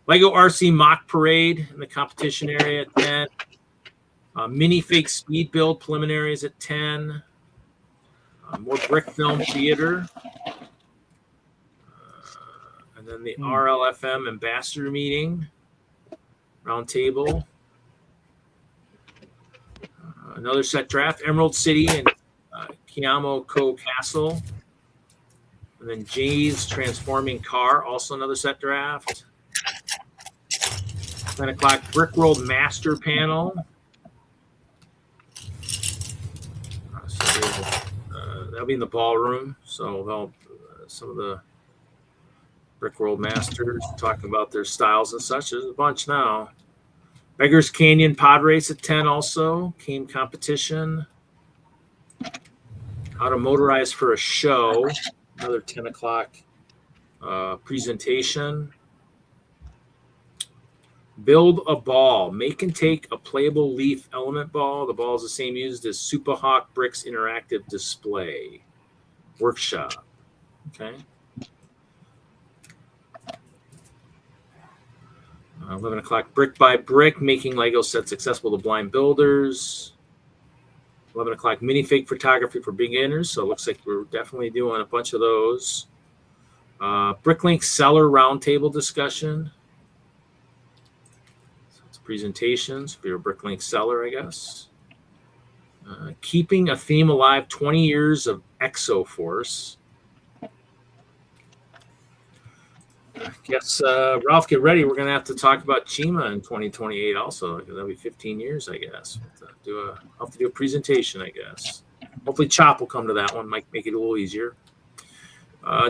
Lego RC Mock Parade in the competition area at 10. Minifig Speed Build preliminaries at 10. More Brick Film Theater. And then the RLFM Ambassador Meeting. Roundtable. Another set draft. Emerald City and Kiamo Co Castle. And then Jay's Transforming Car. Also another set draft. 10 o'clock Brick World Master Panel. That'll be in the ballroom. So they'll some of the Brick World Masters talking about their styles and such. There's a bunch now. Beggars Canyon Pod Race at 10 also. Came competition. How to motorize for a show. Another 10 o'clock presentation. Build a ball. Make and take a playable leaf element ball. The ball is the same used as Super Hawk Bricks interactive display. Workshop. Okay. 11 o'clock Brick by Brick, making Lego sets accessible to blind builders. 11 o'clock minifig photography for beginners. So it looks like we're definitely doing a bunch of those. Bricklink seller roundtable discussion. Presentations for your Bricklink seller, I guess. Keeping a theme alive, 20 years of Exoforce. I guess, Ralph, get ready. We're going to have to talk about Chima in 2028 also. That'll be 15 years, I guess. I'll have to do a presentation, I guess. Hopefully Chop will come to that one. Might make it a little easier.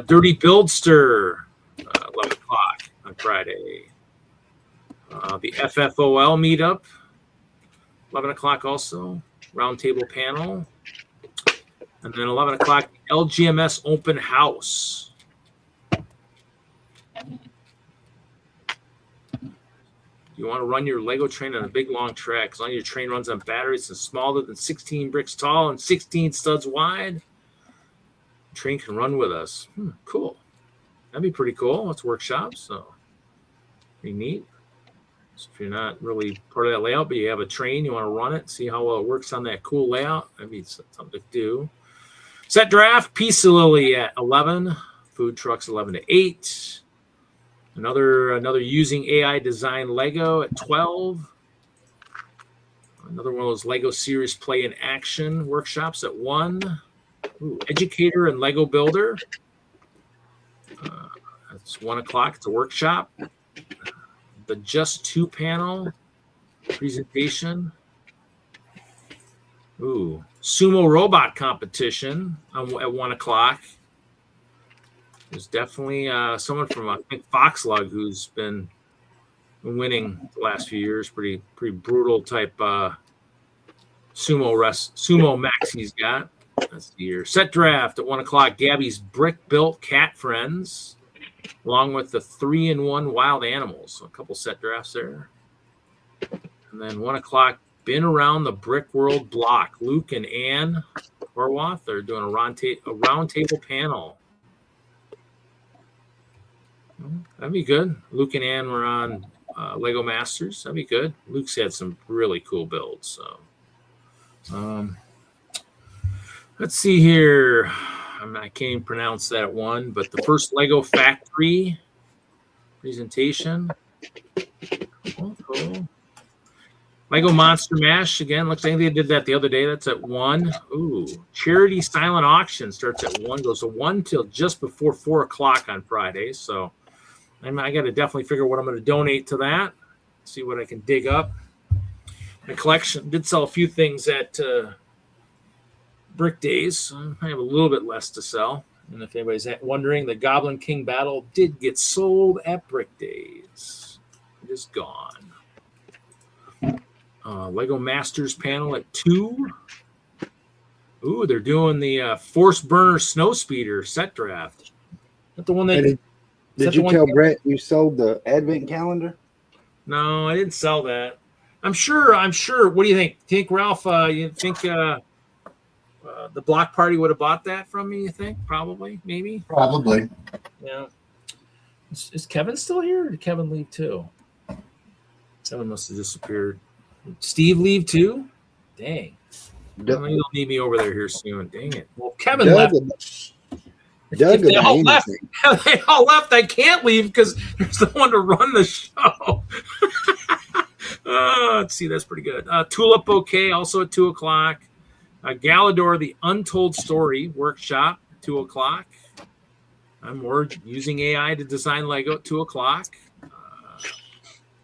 Dirty Buildster, 11 o'clock on Friday. The FFOL meetup, 11 o'clock also, roundtable panel. And then 11 o'clock, LGMS open house. You want to run your Lego train on a big long track. As long as your train runs on batteries and smaller than 16 bricks tall and 16 studs wide, the train can run with us. Cool. That'd be pretty cool. Let's workshop. So pretty neat. So if you're not really part of that layout, but you have a train, you want to run it, see how well it works on that cool layout, that'd be something to do. Set draft, Pizza Lily at 11, food trucks 11 to 8. Another using AI design Lego at 12. Another one of those Lego series play in action workshops at 1. Educator and Lego Builder. That's 1 o'clock. It's a workshop. The Just 2 panel presentation. Sumo robot competition at 1 o'clock. There's definitely someone from I think WISLUG who's been winning the last few years. Pretty brutal type sumo max he's got. That's the year. Set draft at 1 o'clock. Gabby's Brick Built Cat Friends, along with the 3-in-1 wild animals. So a couple set drafts there. And then 1 o'clock, Been Around the Brick World block. Luke and Ann Horwath are doing a roundtable panel. That'd be good. Luke and Ann were on Lego Masters. That'd be good. Luke's had some really cool builds. So, let's see here. I can't even pronounce that one, but the first Lego Factory presentation. Cool. Lego Monster Mash again. Looks like they did that the other day. That's at 1. Ooh, Charity Silent Auction starts at 1, goes to 1 till just before 4 o'clock on Fridays. So I got to definitely figure what I'm going to donate to that. See what I can dig up. My collection did sell a few things at Brick Days. So I have a little bit less to sell. And if anybody's wondering, the Goblin King Battle did get sold at Brick Days. It is gone. Lego Masters panel at 2. Ooh, they're doing the Force Burner Snow Speeder set draft. Is that the one that did you tell Brett you sold the advent calendar? No, I didn't sell that. I'm sure. What do you think? Think Ralph? You think the block party would have bought that from me? You think? Probably, maybe. Probably. Yeah. Is Kevin still here? Or did Kevin leave too? Kevin must have disappeared. Steve leave too? Dang. Well, you'll need me over there here soon. Dang it. Well, Kevin left. Doug, they all left. They all left. I can't leave because there's the one to run the show. Let's see. That's pretty good. Tulip Bouquet also at 2 o'clock. Galador, the Untold Story workshop, 2 o'clock. We're using AI to design Lego at 2 o'clock.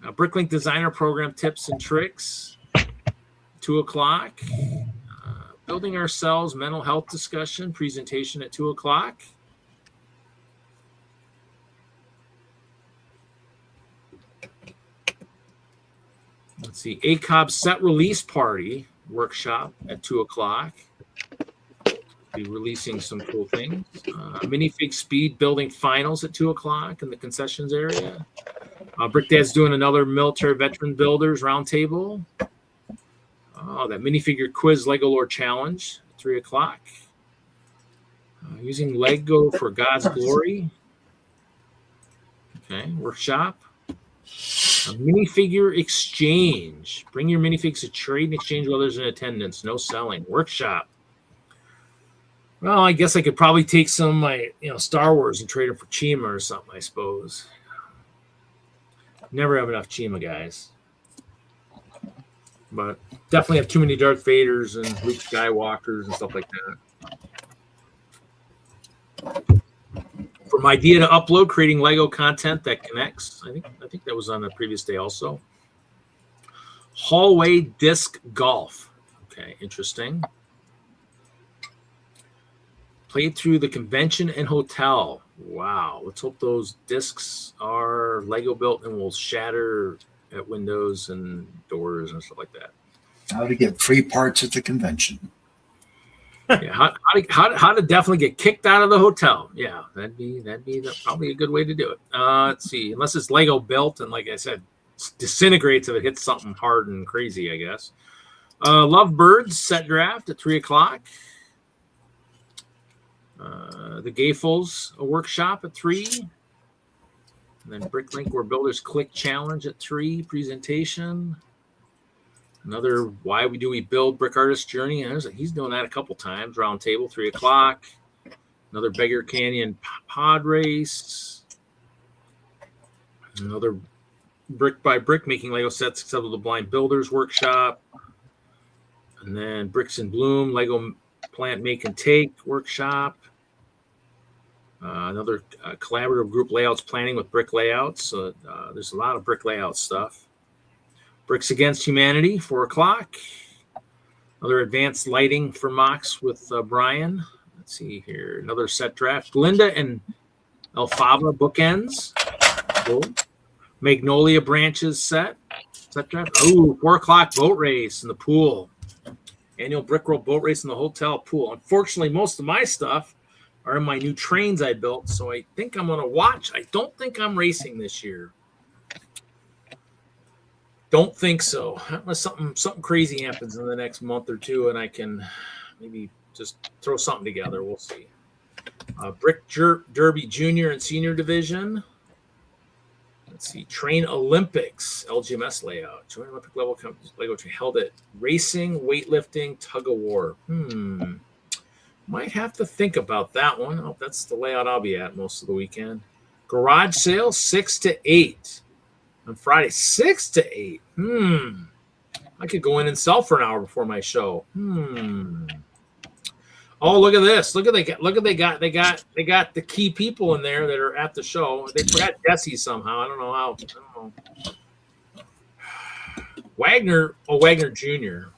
Bricklink Designer Program Tips and Tricks, 2 o'clock. Building Ourselves Mental Health Discussion presentation at 2 o'clock. Let's see. ACOB Set Release Party workshop at 2 o'clock. Be releasing some cool things. Minifig Speed Building Finals at 2 o'clock in the concessions area. Brick Dad's doing another military veteran builders roundtable. Oh, that minifigure quiz Lego Lore Challenge at 3 o'clock. Using Lego for God's glory. Okay, workshop. A minifigure exchange. Bring your minifigs to trade and exchange with others in attendance. No selling. Workshop. Well, I guess I could probably take some of my, Star Wars and trade them for Chima or something, I suppose. Never have enough Chima, guys. But definitely have too many Darth Vaders and Luke Skywalkers and stuff like that. From idea to upload, creating Lego content that connects. I think that was on the previous day also. Hallway disc golf. Okay, interesting. Played through the convention and hotel. Wow. Let's hope those discs are Lego built and will shatter at windows and doors and stuff like that. How to get free parts at the convention. Yeah, how to definitely get kicked out of the hotel. Yeah, that'd be probably a good way to do it. Let's see. Unless it's Lego built and, like I said, disintegrates if it hits something hard and crazy, I guess. Lovebirds set draft at 3 o'clock. The Gayfuls a workshop at 3. And then Bricklink where builders click challenge at 3 presentation. Another why do we build brick artist journey. And he's doing that a couple times. Round table 3 o'clock. Another Beggar Canyon pod race. Another brick by brick making Lego sets accessible to blind builders workshop. And then Bricks in Bloom Lego plant make and take workshop. Another collaborative group layouts planning with brick layouts. So there's a lot of brick layout stuff. Bricks Against Humanity, 4 o'clock. Another advanced lighting for mocks with Brian. Let's see here. Another set draft. Glinda and Elphaba bookends. Cool. Magnolia branches set draft. Oh, 4 o'clock boat race in the pool. Annual brick roll boat race in the hotel pool. Unfortunately, most of my stuff are in my new trains I built, so I think I'm going to watch. I don't think I'm racing this year. Don't think so. Unless something crazy happens in the next month or two, and I can maybe just throw something together. We'll see. Brick Derby Junior and Senior Division. Let's see. Train Olympics LGMS layout. Joint Olympic level Lego train held at racing, weightlifting, tug of war. Might have to think about that one. Oh, that's the layout I'll be at most of the weekend. Garage sale 6 to 8 on Friday. 6 to 8. I could go in and sell for an hour before my show. Oh, look at this! Look at they got the key people in there that are at the show. They forgot Jesse somehow. I don't know how. I don't know. Wagner Jr.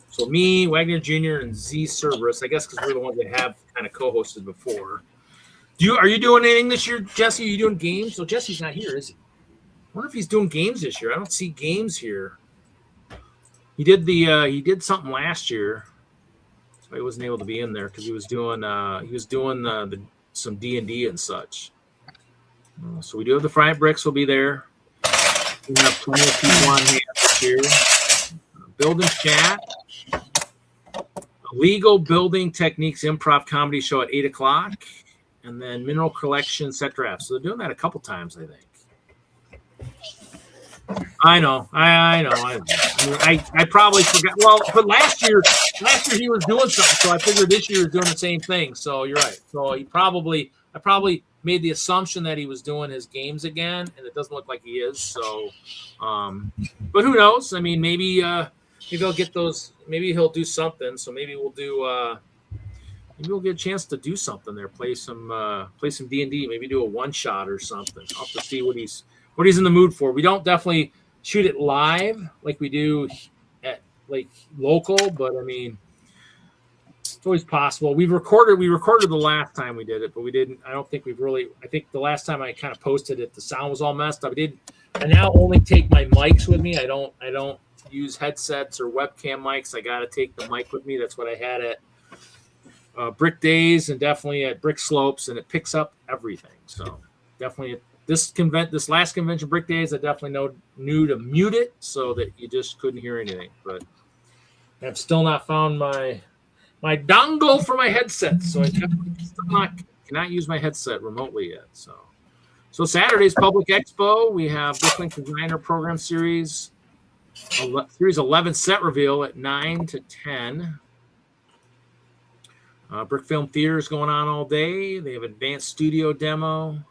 So me, Wagner Jr. and Z Cerberus. I guess because we're the ones that have kind of co-hosted before. Are you doing anything this year, Jesse? Are you doing games? So Jesse's not here, is he? I wonder if he's doing games this year. I don't see games here. He did something last year. So he wasn't able to be in there because he was doing some D&D and such. So we do have the Fried Bricks will be there. We have plenty of people on hand this year. Building chat. Legal Building Techniques Improv Comedy Show at 8 o'clock. And then Mineral Collection Set Draft. So they're doing that a couple times, I think. I know. I probably forgot. Well, but last year he was doing something, so I figured this year he's doing the same thing. So you're right. So I probably made the assumption that he was doing his games again, and it doesn't look like he is. So, but who knows? I mean, maybe he'll get those. Maybe he'll do something. So maybe we'll do. Maybe we'll get a chance to do something there. Play some D&D. Maybe do a one shot or something. I'll have to see what he's in the mood for. We don't definitely shoot it live like we do at like local, but I mean, it's always possible. We recorded the last time we did it, but we didn't. I don't think I think the last time I kind of posted it, the sound was all messed up. I now only take my mics with me. I don't use headsets or webcam mics. I got to take the mic with me. That's what I had at Brick Days and definitely at Brick Slopes, and it picks up everything. So definitely this last convention, Brick Days, I definitely knew to mute it so that you just couldn't hear anything. But I've still not found my dongle for my headset, so I still cannot use my headset remotely yet. So Saturday's Public Expo. We have Bricklink Designer Program Series 11 set reveal at 9 to 10. Brick Film Theater is going on all day. They have advanced studio demo.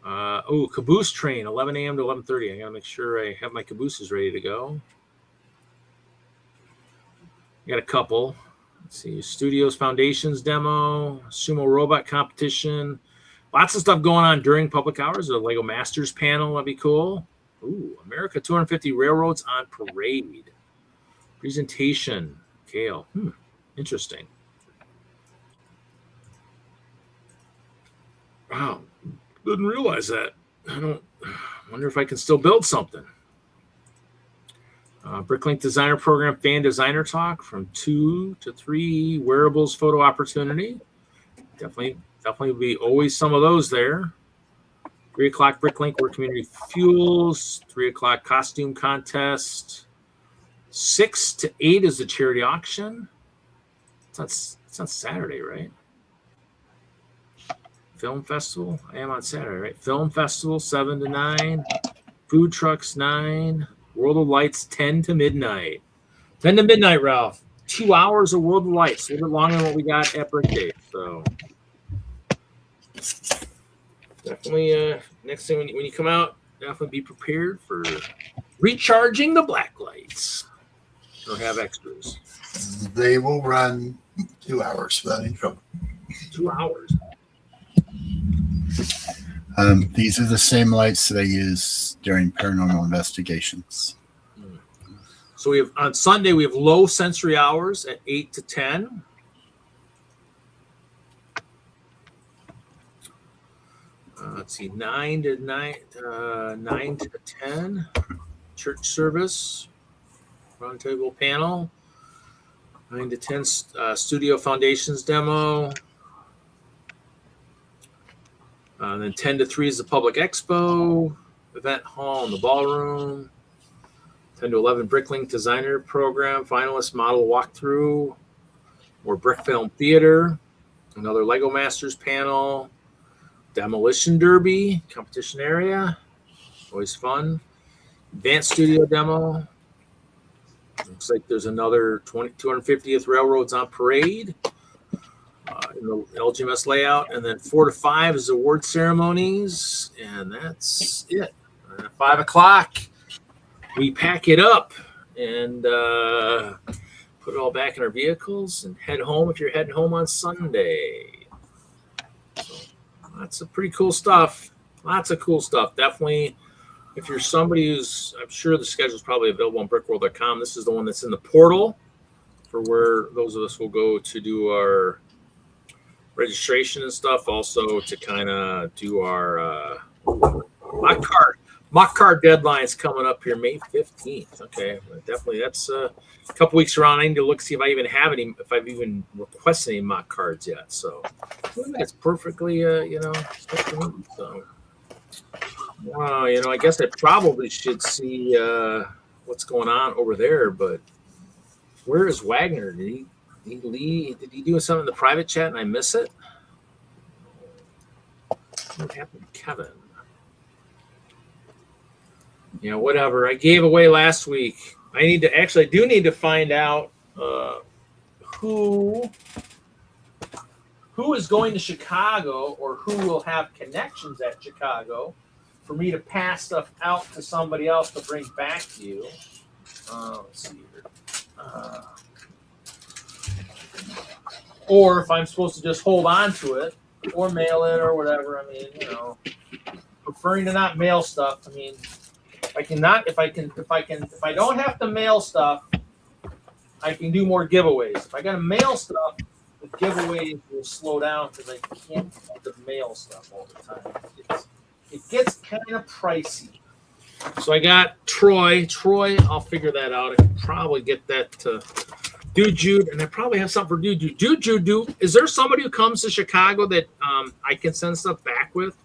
Caboose train, 11 a.m. to 11:30. I got to make sure I have my cabooses ready to go. I got a couple. Let's see. Studios Foundations demo, sumo robot competition. Lots of stuff going on during public hours. A Lego Masters panel. That'd be cool. Ooh, America 250 Railroads on Parade. Presentation. Kale. Interesting. Wow, didn't realize that. Wonder if I can still build something. Bricklink Designer Program Fan Designer Talk from 2 to 3 wearables photo opportunity. Definitely will be always some of those there. 3 o'clock Bricklink Work Community Fuels. 3 o'clock costume contest. 6 to 8 is the charity auction. It's on Saturday, right? Film Festival. I am on Saturday, right? Film Festival, 7 to 9. Food trucks, 9. World of Lights, 10 to midnight. 10 to midnight, Ralph. 2 hours of World of Lights. A little bit longer than what we got at Brick Day. So definitely, next thing when you come out, definitely be prepared for recharging the black lights. Or have extras. They will run 2 hours without any trouble. 2 hours. These are the same lights that I use during paranormal investigations. So we have on Sunday we have low sensory hours at 8 to 10. Let's see, 9 to 10. Church service, roundtable panel. 9 to 10 Studio Foundations demo. Then 10 to 3 is the Public Expo, event hall in the ballroom. 10 to 11 Bricklink Designer Program, finalist model walkthrough. More Brick Film Theater. Another Lego Masters panel. Demolition Derby, competition area. Always fun. Advanced Studio demo. Looks like there's another 250th Railroads on Parade. In the LGMS layout, and then 4 to 5 is award ceremonies, and that's it. At 5 o'clock, we pack it up and put it all back in our vehicles and head home if you're heading home on Sunday. So lots of pretty cool stuff. Lots of cool stuff. Definitely, if you're somebody who's, I'm sure the schedule is probably available on brickworld.com. This is the one that's in the portal for where those of us will go to do our registration and stuff. Also to kind of do our mock card deadline's coming up here May 15th. Okay, definitely that's a couple weeks around. I need to look see if I even have any, if I've even requested any mock cards yet. So that's perfectly so I guess I probably should see what's going on over there, but where is Wagner? Did he do something in the private chat and I miss it? What happened to Kevin? Whatever. I gave away last week. I do need to find out who is going to Chicago or who will have connections at Chicago for me to pass stuff out to somebody else to bring back to you. Let's see here. Or if I'm supposed to just hold on to it or mail it or whatever. I mean, preferring to not mail stuff. I mean, if I don't have to mail stuff, I can do more giveaways. If I got to mail stuff, the giveaways will slow down because I can't have to mail stuff all the time. It gets kind of pricey. So I got Troy, I'll figure that out. I can probably get that to Dude Jude, and I probably have something for Dude Jude. Dude Jude, is there somebody who comes to Chicago that I can send stuff back with?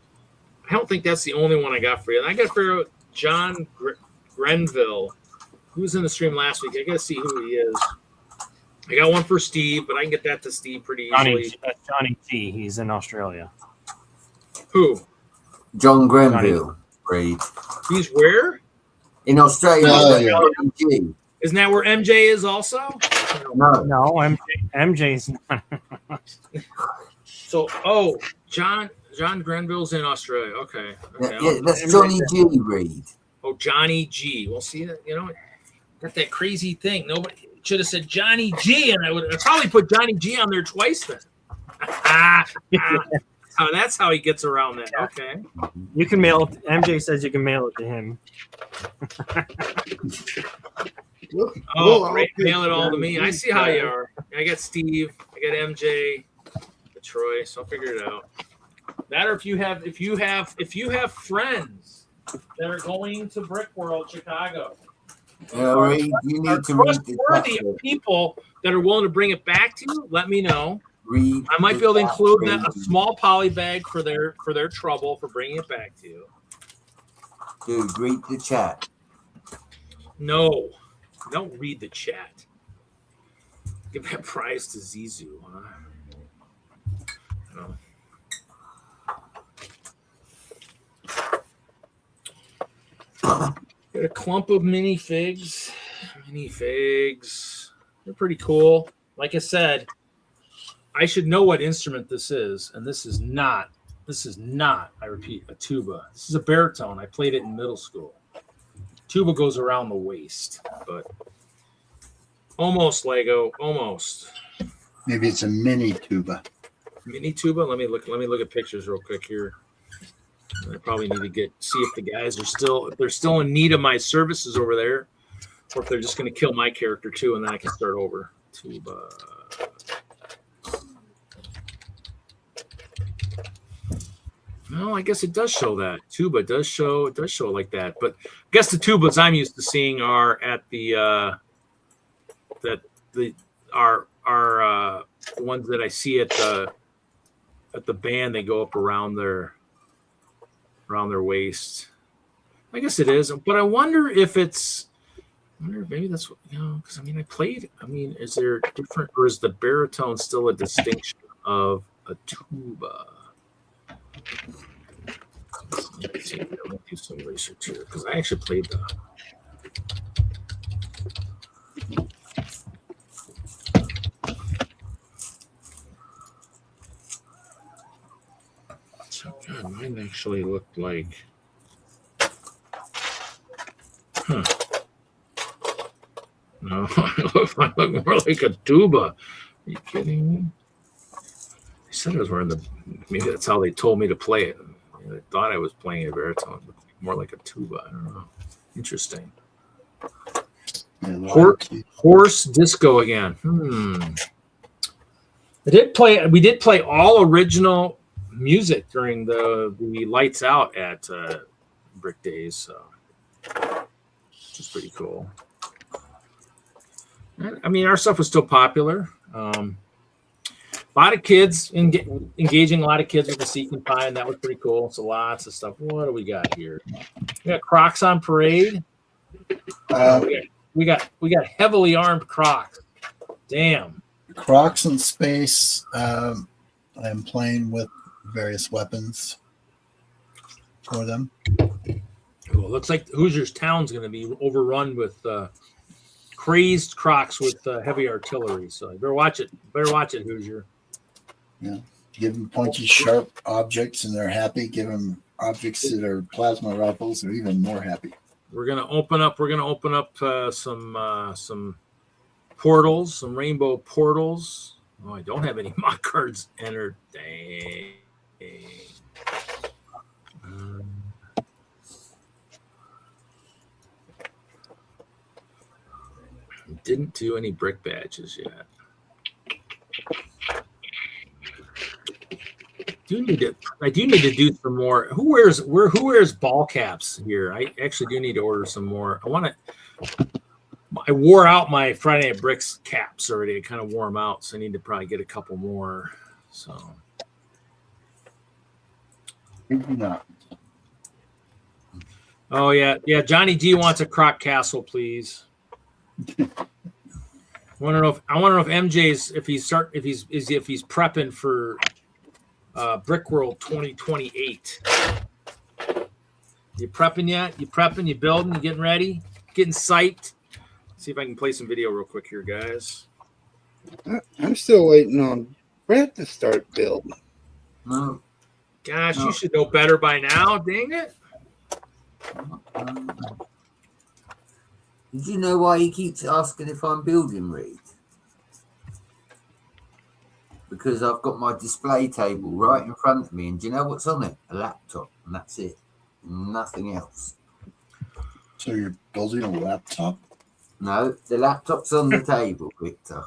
I don't think that's the only one I got for you. And I got to figure out John Grenville, who was in the stream last week. I got to see who he is. I got one for Steve, but I can get that to Steve pretty easily. Johnny G. He's in Australia. Who? John Grenville. Reed. He's where? In Australia. Isn't that where MJ is also? No, MJ's not. So, John Grenville's in Australia. Okay. Yeah, that's Johnny G. Reed. Oh, Johnny G. Well, see that got that crazy thing. Nobody should have said Johnny G, and I would probably put Johnny G on there twice then. That's how he gets around that. Okay. You can mail it. MJ says you can mail it to him. Great. Mail it all to me. I see how you are. I got Steve. I got MJ. Troy. So I'll figure it out. That or if you have friends that are going to Brick World Chicago. You need to trustworthy people that are willing to bring it back to you. Let me know. I might be able to include a small poly bag for their trouble for bringing it back to you. Dude, read the chat. No, don't read the chat. Give that prize to Zizou, huh? Got a clump of minifigs. They're pretty cool. Like I said, I should know what instrument this is, and this is not, I repeat, a tuba. This is a baritone. I played it in middle school. Tuba goes around the waist, but almost Lego, almost. Maybe it's a mini tuba. Mini tuba? Let me look at pictures real quick here. I probably need to see if the guys if they're still in need of my services over there, or if they're just going to kill my character too, and then I can start over. Tuba. No, I guess it does show that. Tuba does show like that. But I guess the tubas I'm used to seeing are at the ones that I see at the band. They go up around their waist. I guess it is, but I wonder if maybe that's what, because I played. Is there different, or is the baritone still a distinction of a tuba? Let's see. I'm gonna do some research here because I actually played the. So mine actually looked like. No, I look more like a tuba. Are you kidding me? They said I was wearing the. Maybe that's how they told me to play it. They thought I was playing a baritone, but more like a tuba. I don't know. Interesting. Horse disco again. We did play all original music during the lights out at Brick Days, so which is pretty cool. I mean, our stuff was still popular. A lot of kids engaging a lot of kids with the Seek and Find. That was pretty cool. So lots of stuff. What do we got here? We got Crocs on parade. We got heavily armed Crocs. Damn. Crocs in space. I'm playing with various weapons for them. Cool. It looks like Hoosiers Town's going to be overrun with crazed Crocs with heavy artillery. So you better watch it. Hoosier. Yeah. Give them pointy, sharp objects, and they're happy. Give them objects that are plasma rifles, they're even more happy. We're gonna open up some portals, some rainbow portals. Oh, I don't have any mock cards entered. Dang. Didn't do any brick badges yet. I do need to do some more. Who wears ball caps here? I actually do need to order some more. I wore out my Friday Night Bricks caps already. I kind of wore them out, so I need to probably get a couple more. So Maybe not. Oh yeah. Johnny G wants a Croc Castle, please. I want to know if MJ's if he's prepping for Brick World 2028. You prepping yet? You prepping? You building? You getting ready? Getting psyched? See if I can play some video real quick here, guys. I'm still waiting on Brett to start building. No. Gosh, you should know better by now. Dang it. Did you know why he keeps asking if I'm building, Reed? Because I've got my display table right in front of me, and do you know what's on it? A laptop, and that's it. Nothing else. So you're building a laptop? No, the laptop's on the table, Victor.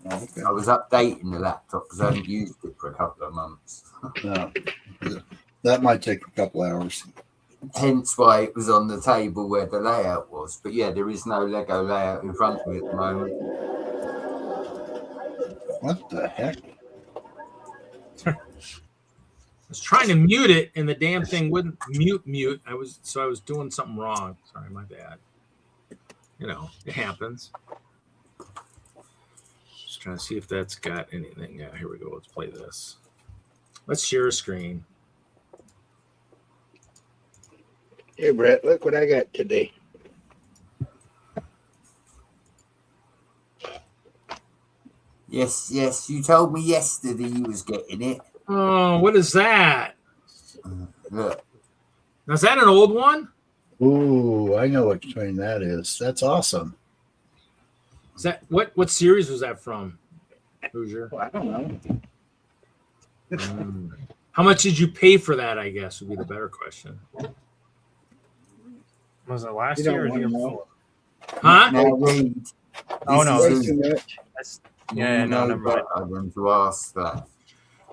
Oh, okay. I was updating the laptop because I haven't used it for a couple of months. No. That might take a couple hours. Hence why it was on the table where the layout was. But yeah, there is no Lego layout in front of me at the moment. What the heck? I was trying to mute it, and the damn thing wouldn't mute. I was doing something wrong. Sorry, my bad. You know, it happens. Just trying to see if that's got anything. Yeah, here we go. Let's play this. Let's share a screen. Hey, Brett, look what I got today. Yes, you told me yesterday you was getting it. Oh, what is that? Look. Now, is that an old one? Ooh, I know what train that is. That's awesome. Is that what series was that from? Hoosier? Well, I don't know. How much did you pay for that? I guess would be the better question. Was it last You year or don't the year wanna know. before? Huh? Now, Reed, Oh no, this Way is too much. that's yeah, no, never mind. I'm going to ask that.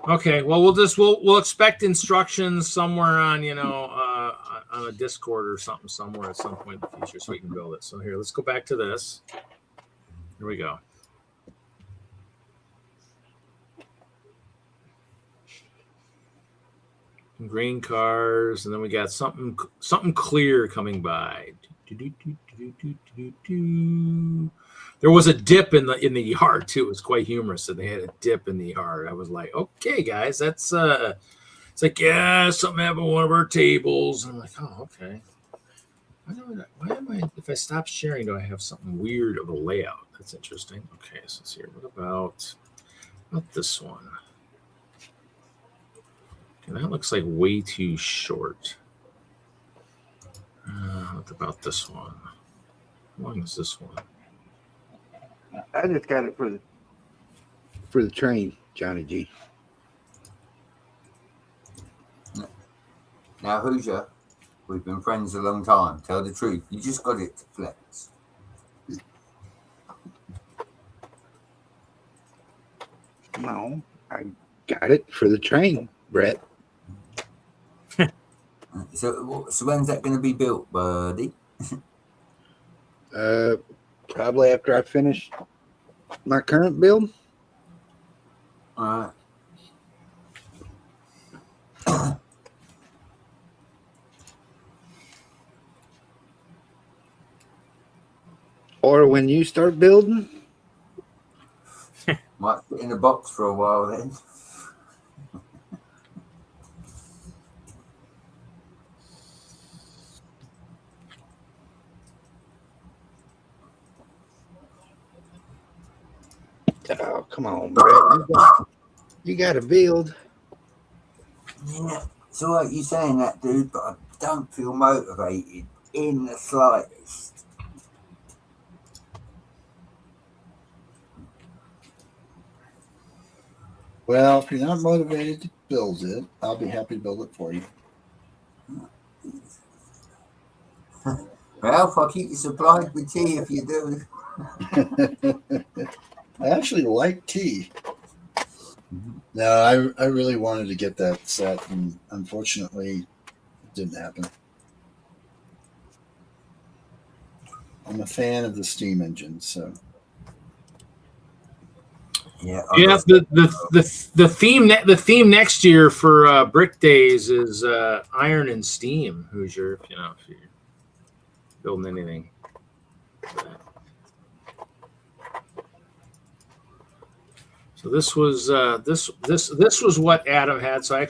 Okay, well we'll expect instructions somewhere on on a Discord or something somewhere at some point in the future so we can build it. So here, let's go back to this. Here we go. Green cars, and then we got something clear coming by. There was a dip in the yard too. It was quite humorous that they had a dip in the yard. I was like, okay, guys, that's it's like, yeah, something happened on one of our tables. And I'm like, oh, okay. Why am I? If I stop sharing, do I have something weird of a layout? That's interesting. Okay, so let's see here. What about this one? Okay, that looks like way too short. What about this one? How long is this one? I just got it for the train, Johnny G. Now, Hoosier, we've been friends a long time. Tell the truth. You just got it to flex. No, I got it for the train, Brett. So when's that going to be built, buddy? Probably after I finish my current build. All right. Or when you start building. Might sit in the box for a while then. Oh, come on, Brett. You got to build. Yeah, it's all right you saying that, dude, but I don't feel motivated in the slightest. Well, if you're not motivated to build it, I'll be happy to build it for you. Ralph, I'll keep you supplied with tea if you do. I actually like tea. No, I really wanted to get that set, and unfortunately, it didn't happen. I'm a fan of the steam engine, so. Yeah, the theme next year for Brick Days is iron and steam. Hoosier, if you're building anything. So this was this was what Adam had. So I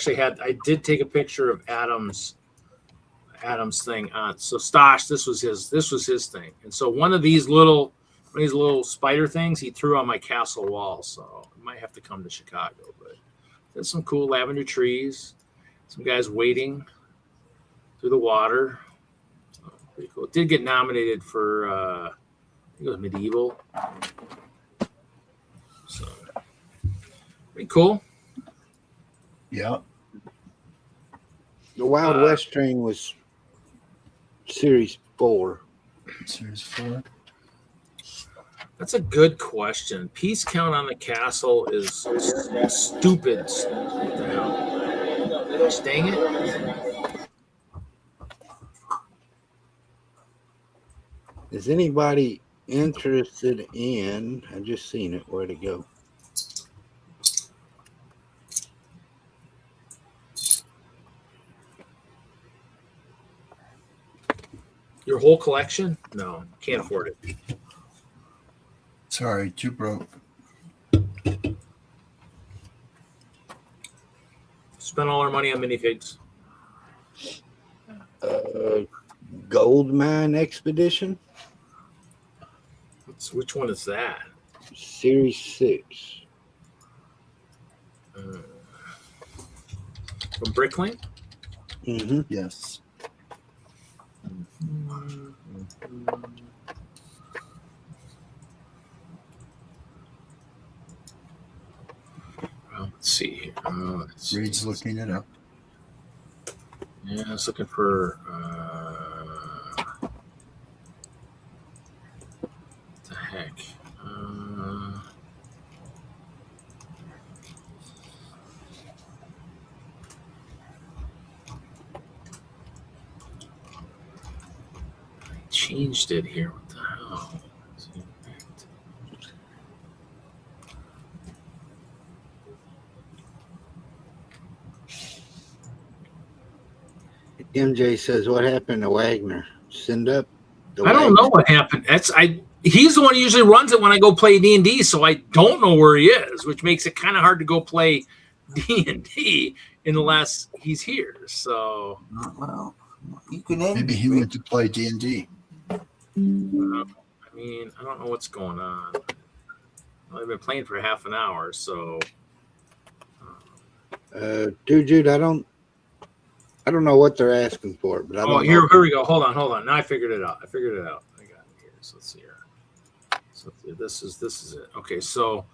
did take a picture of Adam's thing on. So Stosh, this was his thing. And so one of these little spider things he threw on my castle wall. So I might have to come to Chicago. But there's some cool lavender trees, some guys wading through the water. So pretty cool. It did get nominated for I think it was medieval. So pretty cool. Yeah. The Wild West train was Series 4. Series 4. That's a good question. Piece count on the castle is stupid. What the hell? Gosh dang it. Is anybody interested in? I just seen it. Where'd it go? Your whole collection? No, can't afford it. Sorry, too broke. Spent all our money on minifigs. Gold Mine Expedition. Which one is that? Series 6. From Bricklink? Mm-hmm. Yes. Well, let's see here. Reed's looking it up. Yeah, I was looking for what the heck. Changed it here. What the hell? MJ says, "What happened to Wagner? Send up." I don't know what happened. He's the one who usually runs it when I go play D&D, so I don't know where he is, which makes it kind of hard to go play D&D unless he's here. So, well, you can end maybe he went to play D&D. I mean, I don't know what's going on. I've been playing for half an hour, so. Dude, I don't know what they're asking for, but I don't know. Here we go. Hold on. Now I figured it out. I got it here. So let's see here. So this is it. Okay, so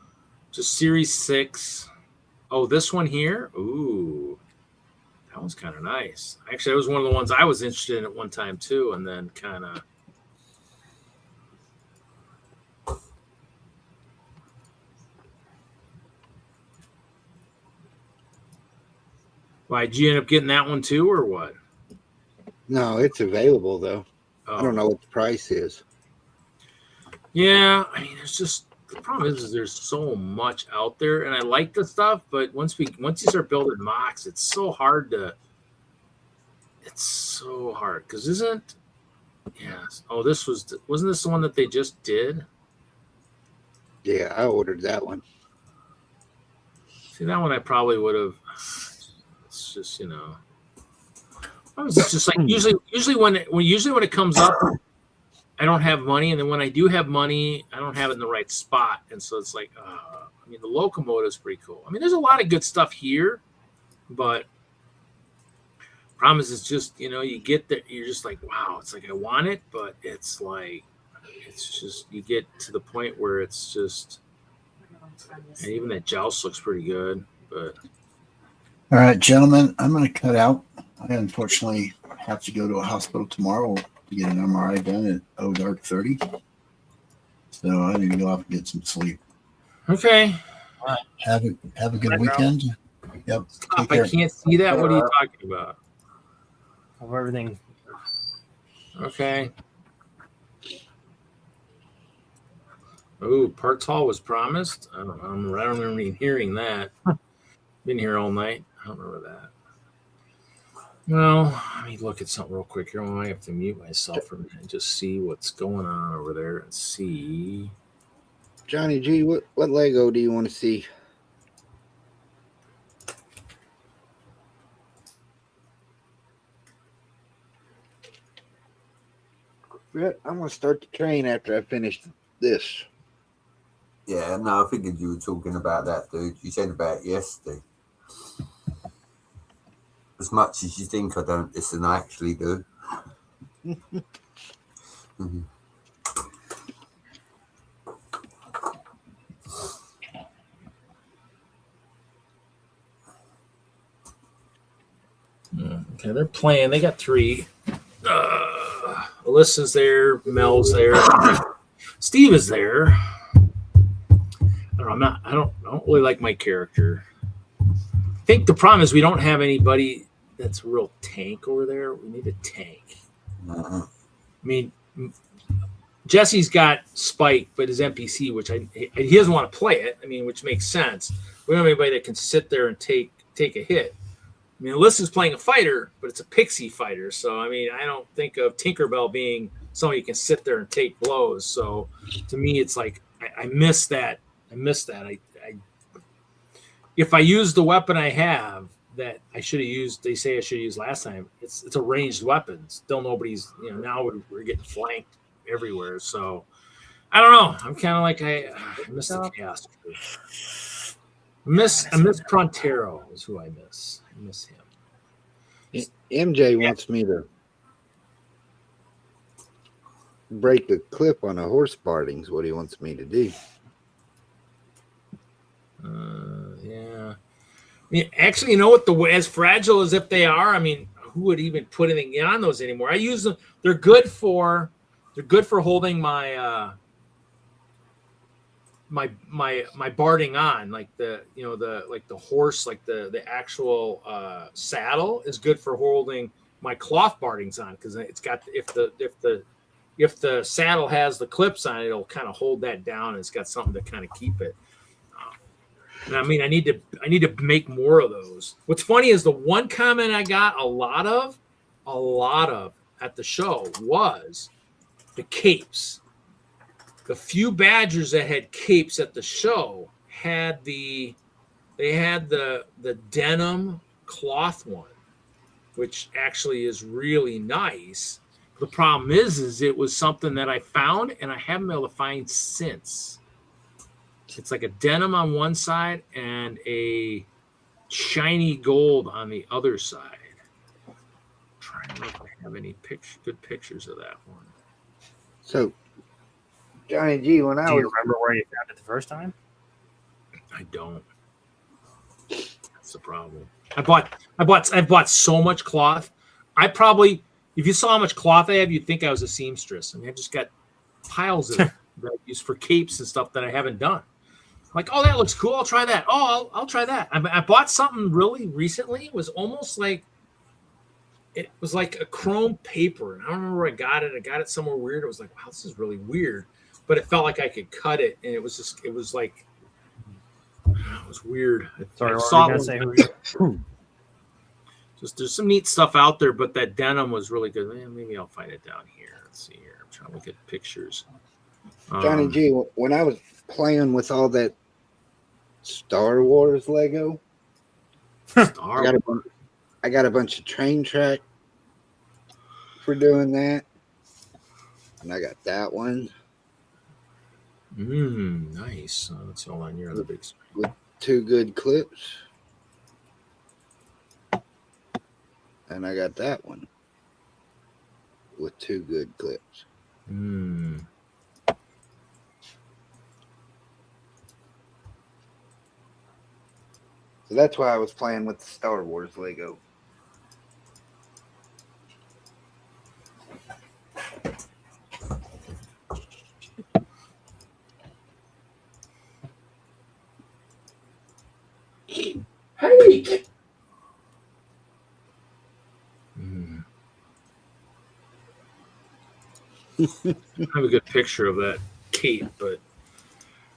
just Series 6. Oh, this one here. Ooh, that one's kind of nice. Actually, that was one of the ones I was interested in at one time too, and then kind of. Why, did you end up getting that one too, or what? No, it's available though. I don't know what the price is. Yeah, I mean, it's just the problem is there's so much out there, and I like the stuff, but once you start building mocks, it's so hard because isn't oh, wasn't this the one that they just did? Yeah, I ordered that one. See, that one I probably would have. It's just it's just like usually when it comes up, I don't have money, and then when I do have money, I don't have it in the right spot, and so it's like, I mean, the locomotive is pretty cool. I mean, there's a lot of good stuff here, but problem is, it's just you get that you're just like, wow, it's like I want it, but it's like it's just you get to the point where it's just, and even that joust looks pretty good, but. All right, gentlemen, I'm going to cut out. I unfortunately have to go to a hospital tomorrow to get an MRI done at dark 30. So I need to go off and get some sleep. Okay. All right. Have a good weekend. Yep. Stop, I can't see that. What are you talking about? Of everything. Okay. Oh, Parts Hall was promised. I don't remember even hearing that. Been here all night. I don't remember that. Well, let me look at something real quick here. I might have to mute myself for a minute and just see what's going on over there and see. Johnny G, what Lego do you want to see? I'm going to start the train after I finish this. Yeah, no, I figured you were talking about that, dude. You said about it yesterday. As much as you think I don't listen, I actually do. Okay, they're playing. They got 3. Alyssa's there. Mel's there. Steve is there. I don't really like my character. I think the problem is we don't have anybody that's a real tank over there. We need a tank. I mean, Jesse's got Spike, but his NPC, which he doesn't want to play it. I mean, which makes sense. We don't have anybody that can sit there and take a hit. I mean, Alyssa's playing a fighter, but it's a pixie fighter. So, I mean, I don't think of Tinkerbell being somebody who can sit there and take blows. So, to me, it's like I miss that. If I use the weapon I have that I should have used, they say I should have used last time. It's a ranged weapon. Still nobody's. Now we're getting flanked everywhere. So, I don't know. I'm kind of like I miss the chaos. I miss Prontero is who I miss. I miss him. MJ wants me to break the clip on a horse partings. What he wants me to do. Yeah. I mean, actually, you know what? As fragile as if they are, I mean, who would even put anything on those anymore? I use them. They're good for holding my my barding on, like the horse, like the actual saddle is good for holding my cloth bardings on, because it's got if the saddle has the clips on it, it'll kind of hold that down, and it's got something to kind of keep it. And I mean, I need to make more of those. What's funny is the one comment I got a lot of at the show was the capes. The few Badgers that had capes at the show had the denim cloth one, which actually is really nice. The problem is it was something that I found and I haven't been able to find since. It's like a denim on one side and a shiny gold on the other side. I'm trying to look if I have any good pictures of that one. So Johnny G, when I Do was you remember where you found it the first time? I don't. That's the problem. I've bought so much cloth. I probably, if you saw how much cloth I have, you'd think I was a seamstress. I mean, I just got piles of it that I use for capes and stuff that I haven't done. Like, oh, that looks cool. I'll try that. Oh, I'll try that. I bought something really recently. It was almost like, it was like a chrome paper. And I don't remember where I got it. I got it somewhere weird. It was like, wow, this is really weird. But it felt like I could cut it. And it was just, it was like, it was weird. Sorry, I what saw were you it. gonna say? Just there's some neat stuff out there, but that denim was really good. Maybe I'll find it down here. Let's see here. I'm trying to look at pictures. Johnny G, when I was playing with all that Star Wars Lego, I got a bunch of train track for doing that, and I got that one. Nice. Let's hold on. You're on the big screen. With 2 good clips. And I got that one with 2 good clips. So that's why I was playing with the Star Wars Lego. Hey! I have a good picture of that cape, but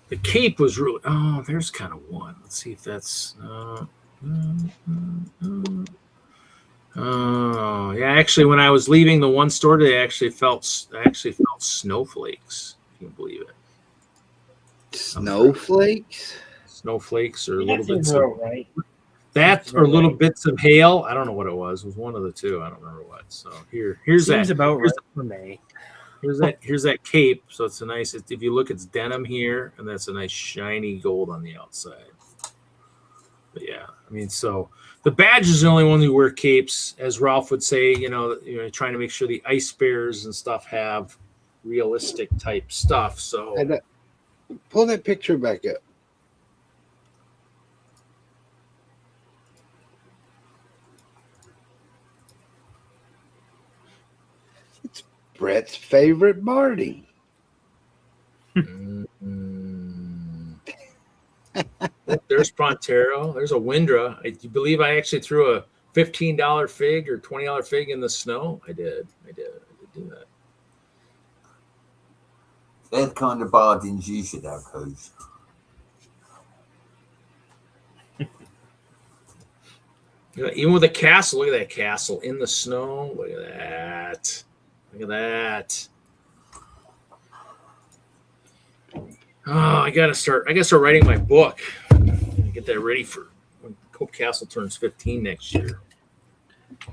the cape was really, oh, there's kind of one. Let's see if that's, oh, yeah, actually, when I was leaving the one store today, I actually felt snowflakes, if you can believe it. Snowflakes? Snowflakes or little bits of, right? That or little bits of hail. I don't know what it was. It was one of the two. I don't remember what. So here's Seems that. about right for May. Here's that cape. So it's a nice. If you look, it's denim here, and that's a nice shiny gold on the outside. But yeah, I mean, so the badge is the only one who wear capes, as Ralph would say. You know, trying to make sure the ice bears and stuff have realistic type stuff. So pull that picture back up. It's Brett's favorite Barty. There's Prontero. There's a Windra. I believe I actually threw a $15 fig or $20 fig in the snow. I did do that. They're the kind of bargains you should have, Coach. Even with a castle, look at that castle in the snow. Look at that. Look at that. Oh, I gotta start writing my book. Get that ready for when Hope Castle turns 15 next year.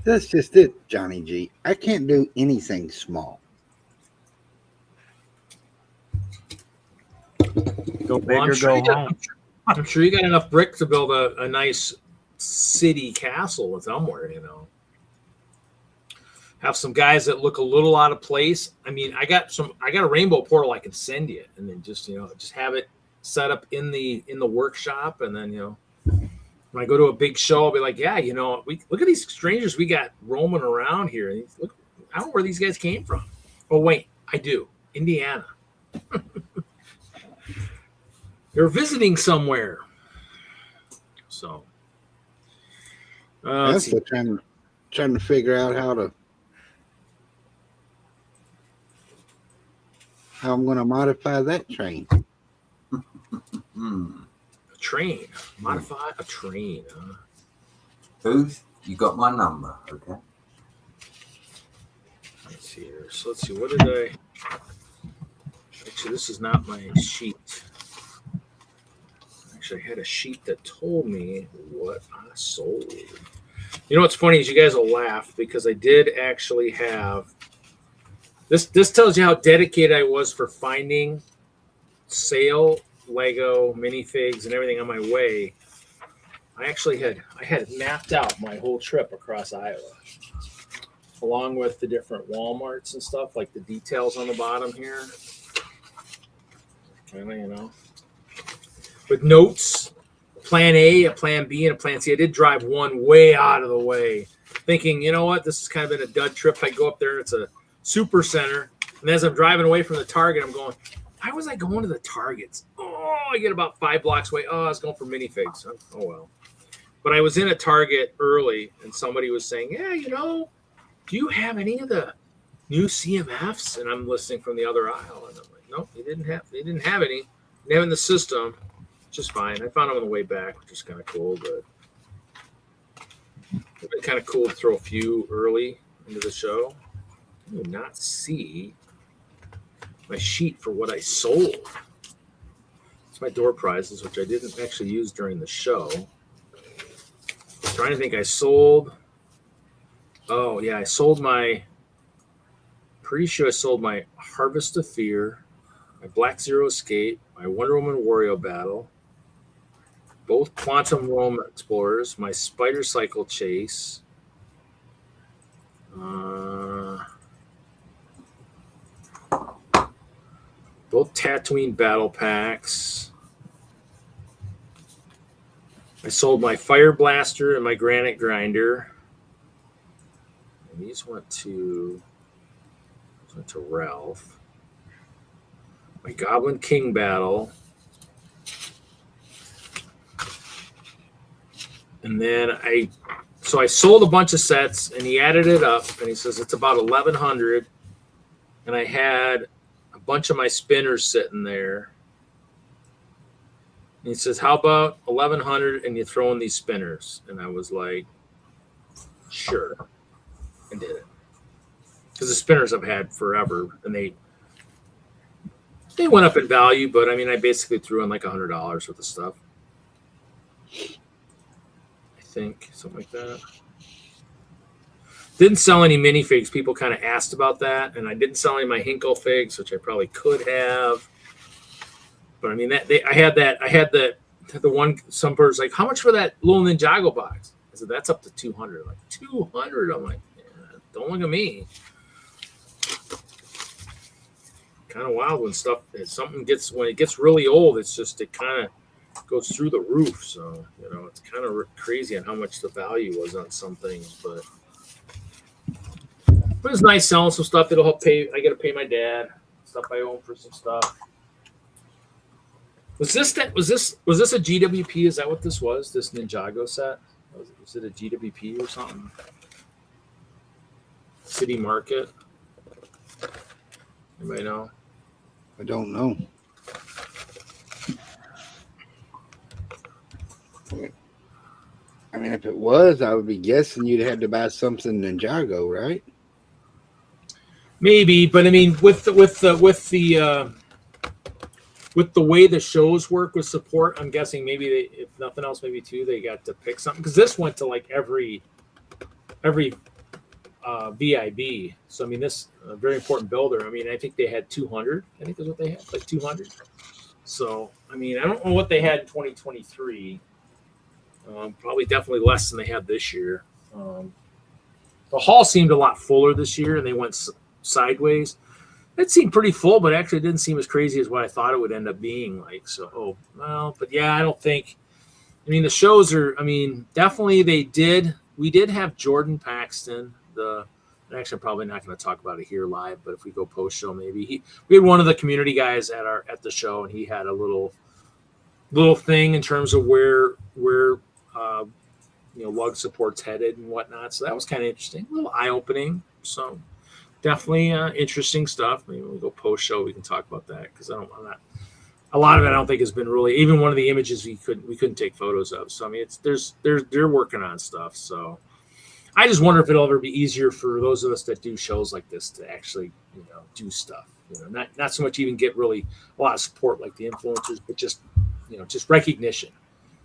That's just it, Johnny G. I can't do anything small. Go big or go home. I'm sure you got enough brick to build a nice city castle somewhere, you know. Have some guys that look a little out of place. I mean, I got a rainbow portal I can send you, and then just have it set up in the workshop, and then when I go to a big show, I'll be like, yeah, we look at these strangers we got roaming around here. Look, I don't know where these guys came from. Oh wait, I do. Indiana. They're visiting somewhere. So that's what trying to figure out how I'm going to modify that train. A train. Modify a train. Booth, you got my number, okay? Let's see here. So let's see. What did I? Actually, this is not my sheet. Actually, I had a sheet that told me what I sold. You know what's funny is you guys will laugh because I did actually have this. This tells you how dedicated I was for finding sale Lego minifigs and everything on my way. I had mapped out my whole trip across Iowa, along with the different Walmarts and stuff, like the details on the bottom here. kind of, with notes, plan A, a plan B, and a plan C. I did drive one way out of the way, thinking, you know what, this has kind of been a dud trip. I go up there, it's a super center, and as I'm driving away from the Target, I'm going, why was I going to the Targets? Oh, I get about 5 blocks away. Oh, I was going for minifigs. Oh, well. But I was in a Target early, and somebody was saying, yeah, do you have any of the new CMFs? And I'm listening from the other aisle, and I'm like, nope, they didn't have any. They have in the system, just fine. I found them on the way back, which is kind of cool, but it'd been kind of cool to throw a few early into the show. I do not see my sheet for what I sold. It's my door prizes, which I didn't actually use during the show. I'm trying to think, I sold. Oh yeah, pretty sure I sold my Harvest of Fear, my Black Zero Escape, my Wonder Woman Wario Battle, both Quantum Realm Explorers, my Spider Cycle Chase, both Tatooine Battle Packs. I sold my Fire Blaster and my Granite Grinder. And these went to Ralph. My Goblin King Battle. And then I sold a bunch of sets, and he added it up, and he says it's about 1,100. And I had a bunch of my spinners sitting there. And he says, how about 1,100 and you throw in these spinners? And I was like, sure. And did it. Because the spinners I've had forever, and they went up in value, but I mean, I basically threw in like $100 worth of stuff. I think, something like that. Didn't sell any minifigs. People kind of asked about that, and I didn't sell any of my Hinkle figs, which I probably could have. But I mean, I had the one. Some person's like, how much for that little Ninjago box? I said that's up to 200. Like 200. I'm like, yeah, don't look at me. Kind of wild when when it gets really old, it kind of goes through the roof. So it's kind of crazy on how much the value was on some things, but it's nice selling some stuff that'll help pay. I got to pay my dad stuff I own for some stuff. Was this a GWP? Is that what this was? This Ninjago set? Was it a GWP or something? City Market? Anybody know? I don't know. I mean, if it was, I would be guessing you'd have to buy something Ninjago, right? Maybe, but I mean, with the way the shows work with support, I'm guessing maybe if nothing else, maybe too, they got to pick something, because this went to like every VIB. So I mean, this very important builder. I mean, I think they had 200. I think is what they had, like 200. So I mean, I don't know what they had in 2023. Probably definitely less than they had this year. The hall seemed a lot fuller this year, and they went sideways. It seemed pretty full, but actually it didn't seem as crazy as what I thought it would end up being like. So, but yeah, I don't think. I mean, the shows are. I mean, definitely they did. We did have Jordan Paxton. Actually, I'm probably not going to talk about it here live, but if we go post show, maybe we had one of the community guys at the show, and he had a little thing in terms of where lug support's headed and whatnot. So that was kind of interesting, a little eye opening. So definitely interesting stuff. Maybe when we go post show, we can talk about that, because a lot of it I don't think has been really, even one of the images we couldn't take photos of. So I mean, they're working on stuff. So I just wonder if it'll ever be easier for those of us that do shows like this to actually do stuff. Not so much even get really a lot of support like the influencers, but just recognition.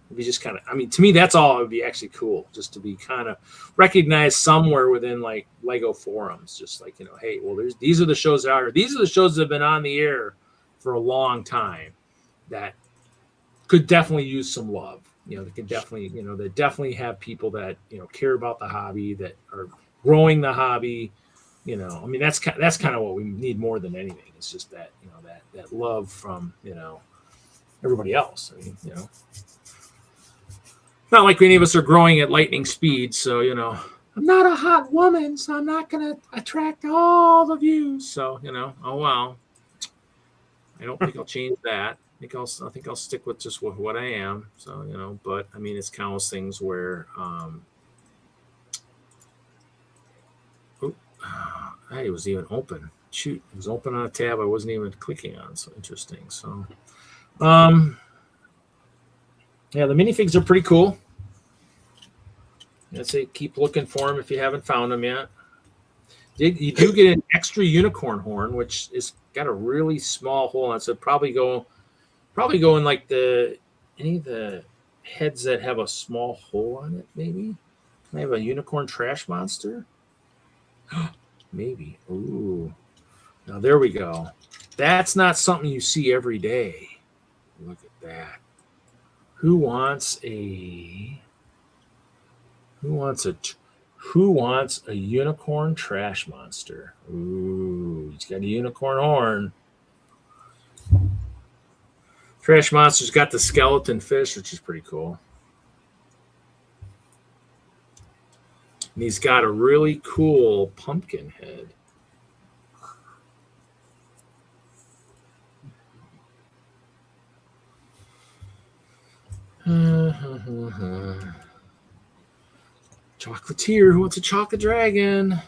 It'd be just kind of, I mean, to me, that's all. It would be actually cool just to be kind of recognized somewhere within like Lego forums. Just like, hey, well, these are the shows that are, these are the shows that have been on the air for a long time that could definitely use some love. They can definitely, they definitely have people that, care about the hobby, that are growing the hobby, you know, I mean, that's kind of what we need more than anything. It's just that, you know, that love from, you know, everybody else. I mean, you know, not like any of us are growing at lightning speed. So, you know, I'm not a hot woman, so I'm not going to attract all the views. So, you know, oh, well, I don't think I'll change that. I think I'll stick with just what I am. So, you know, but I mean, it's kind of those things where, it was even open. Shoot, it was open on a tab I wasn't even clicking on. So interesting. So, yeah, the minifigs are pretty cool. I'd say keep looking for them if you haven't found them yet. You do get an extra unicorn horn, which is got a really small hole on it. So probably go in like any of the heads that have a small hole on it. Maybe can I have a unicorn trash monster? Maybe. Ooh. Now there we go. That's not something you see every day. Look at that. Who wants a unicorn trash monster? Ooh, he's got a unicorn horn. Trash monster's got the skeleton fish, which is pretty cool. And he's got a really cool pumpkin head. Chocolatier, who wants a chocolate dragon?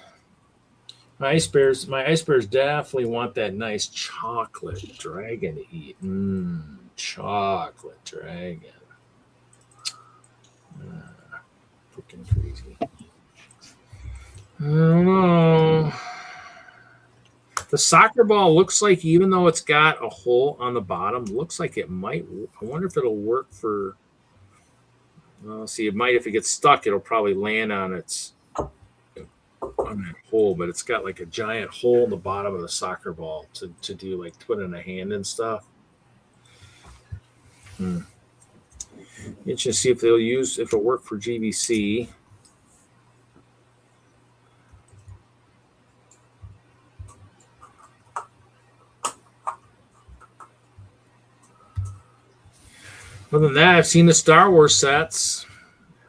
My ice bears definitely want that nice chocolate dragon to eat. Chocolate dragon. Freaking crazy. I don't know. The soccer ball looks like, even though it's got a hole on the bottom, looks like it might. I wonder if it'll work for. See, it might. If it gets stuck, it'll probably land on that hole. But it's got like a giant hole in the bottom of the soccer ball to do like put in a hand and stuff. Interesting to see if it'll work for GBC. Other than that, I've seen the Star Wars sets.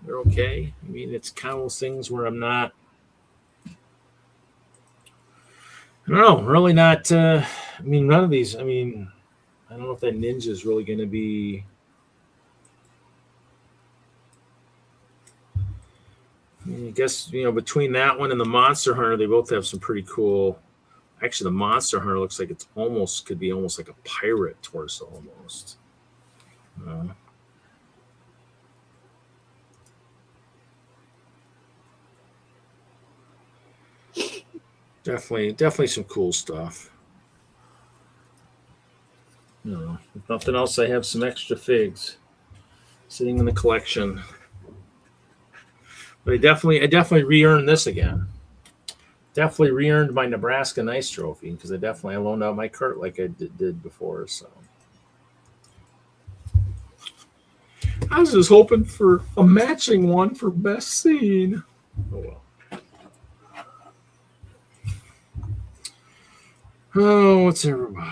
They're okay. I mean, it's kind of those things where I'm not. I don't know. Really not. I mean, none of these. I mean, I don't know if that ninja is really going to be. I guess, you know, between that one and the Monster Hunter, they both have some pretty cool. Actually, the Monster Hunter looks like could be almost like a pirate torso almost. Definitely some cool stuff. If nothing else, I have some extra figs sitting in the collection. But I definitely re-earned this again. Definitely re-earned my Nebraska Nice Trophy because I loaned out my Kurt like I did before. So I was just hoping for a matching one for best scene. Oh well. Oh, what's everybody?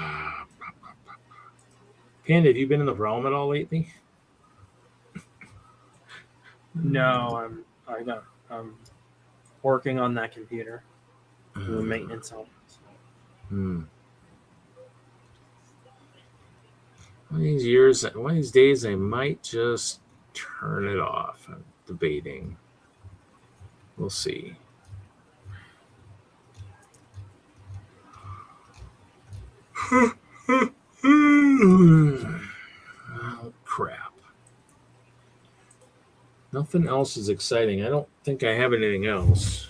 Panda, have you been in the realm at all lately? No, I'm working on that computer, doing maintenance on it. One of these days, I might just turn it off. I'm debating. We'll see. Oh, crap. Nothing else is exciting. I don't think I have anything else.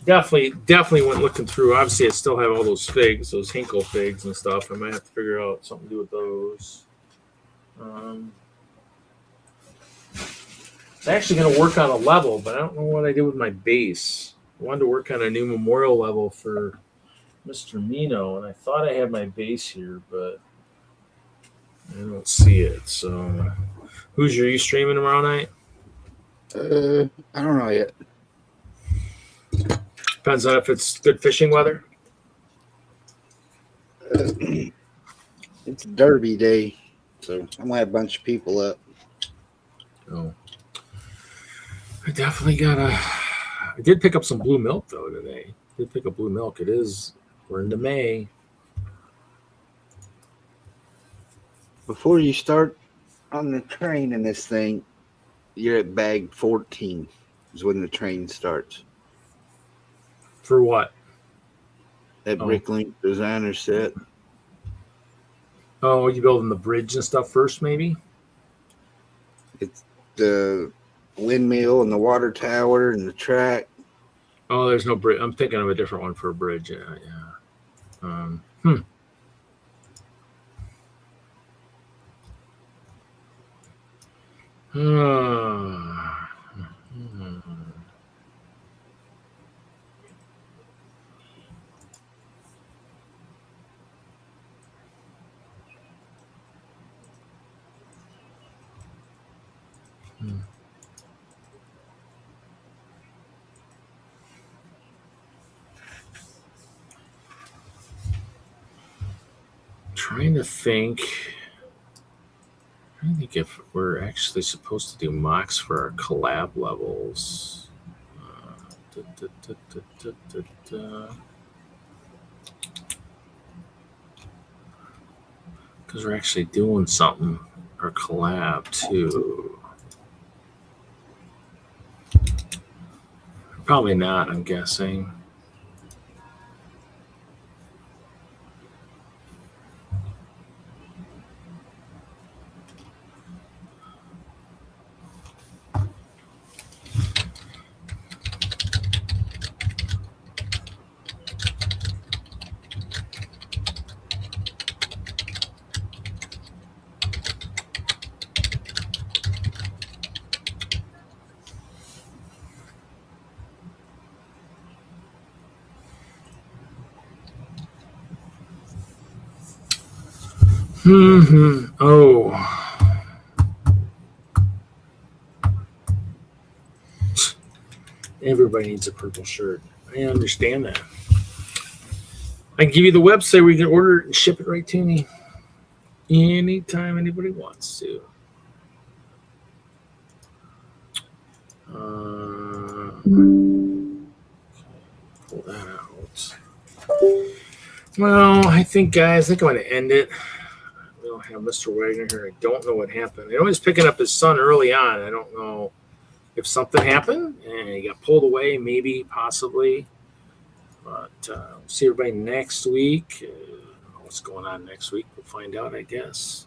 Definitely went looking through. Obviously, I still have all those figs, those Hinkle figs and stuff. I might have to figure out something to do with those. I'm actually going to work on a level, but I don't know what I did with my base. I wanted to work on a new memorial level for Mr. Mino, and I thought I had my base here, but I don't see it. So, are you streaming tomorrow night? I don't know yet. Depends on if it's good fishing weather. It's Derby Day, so I'm gonna have a bunch of people up. Oh, I definitely gotta. I did pick up some blue milk though today. Did pick up blue milk. We're into May. Before you start on the train in this thing, you're at bag 14 is when the train starts. For what? That Bricklink designer set. Oh, you building the bridge and stuff first, maybe? It's the windmill and the water tower and the track. Oh, there's no bridge. I'm thinking of a different one for a bridge. Yeah. Trying to think if we're actually supposed to do mocks for our collab levels. Because we're actually doing something, our collab too. Probably not, I'm guessing. Oh. Everybody needs a purple shirt. I understand that. I can give you the website where you can order it and ship it right to me anytime anybody wants to. Pull that out. Well, I think, guys, I'm going to end it. We don't have Mr. Wagner here. I don't know what happened. I know he's picking up his son early on. I don't know if something happened and he got pulled away, maybe, possibly. But we'll see everybody next week. I don't know what's going on next week. We'll find out, I guess.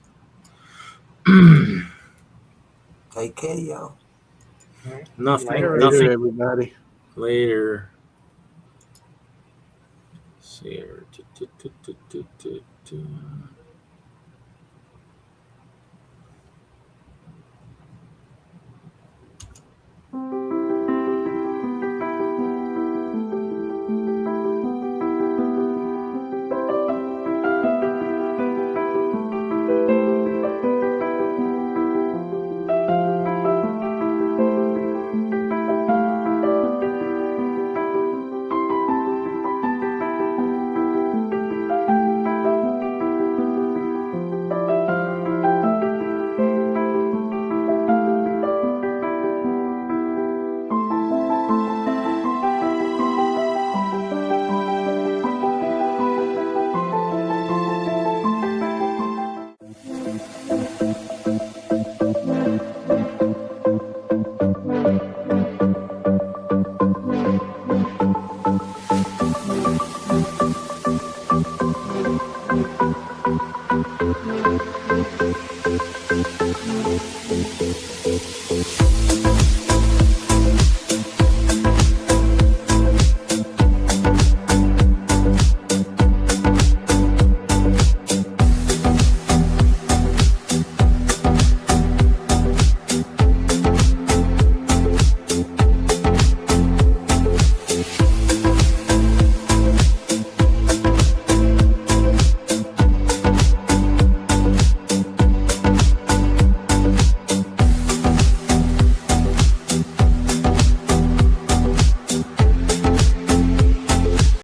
Take care, y'all. Nothing. Later, Nothing. everybody. Later. Let's see here.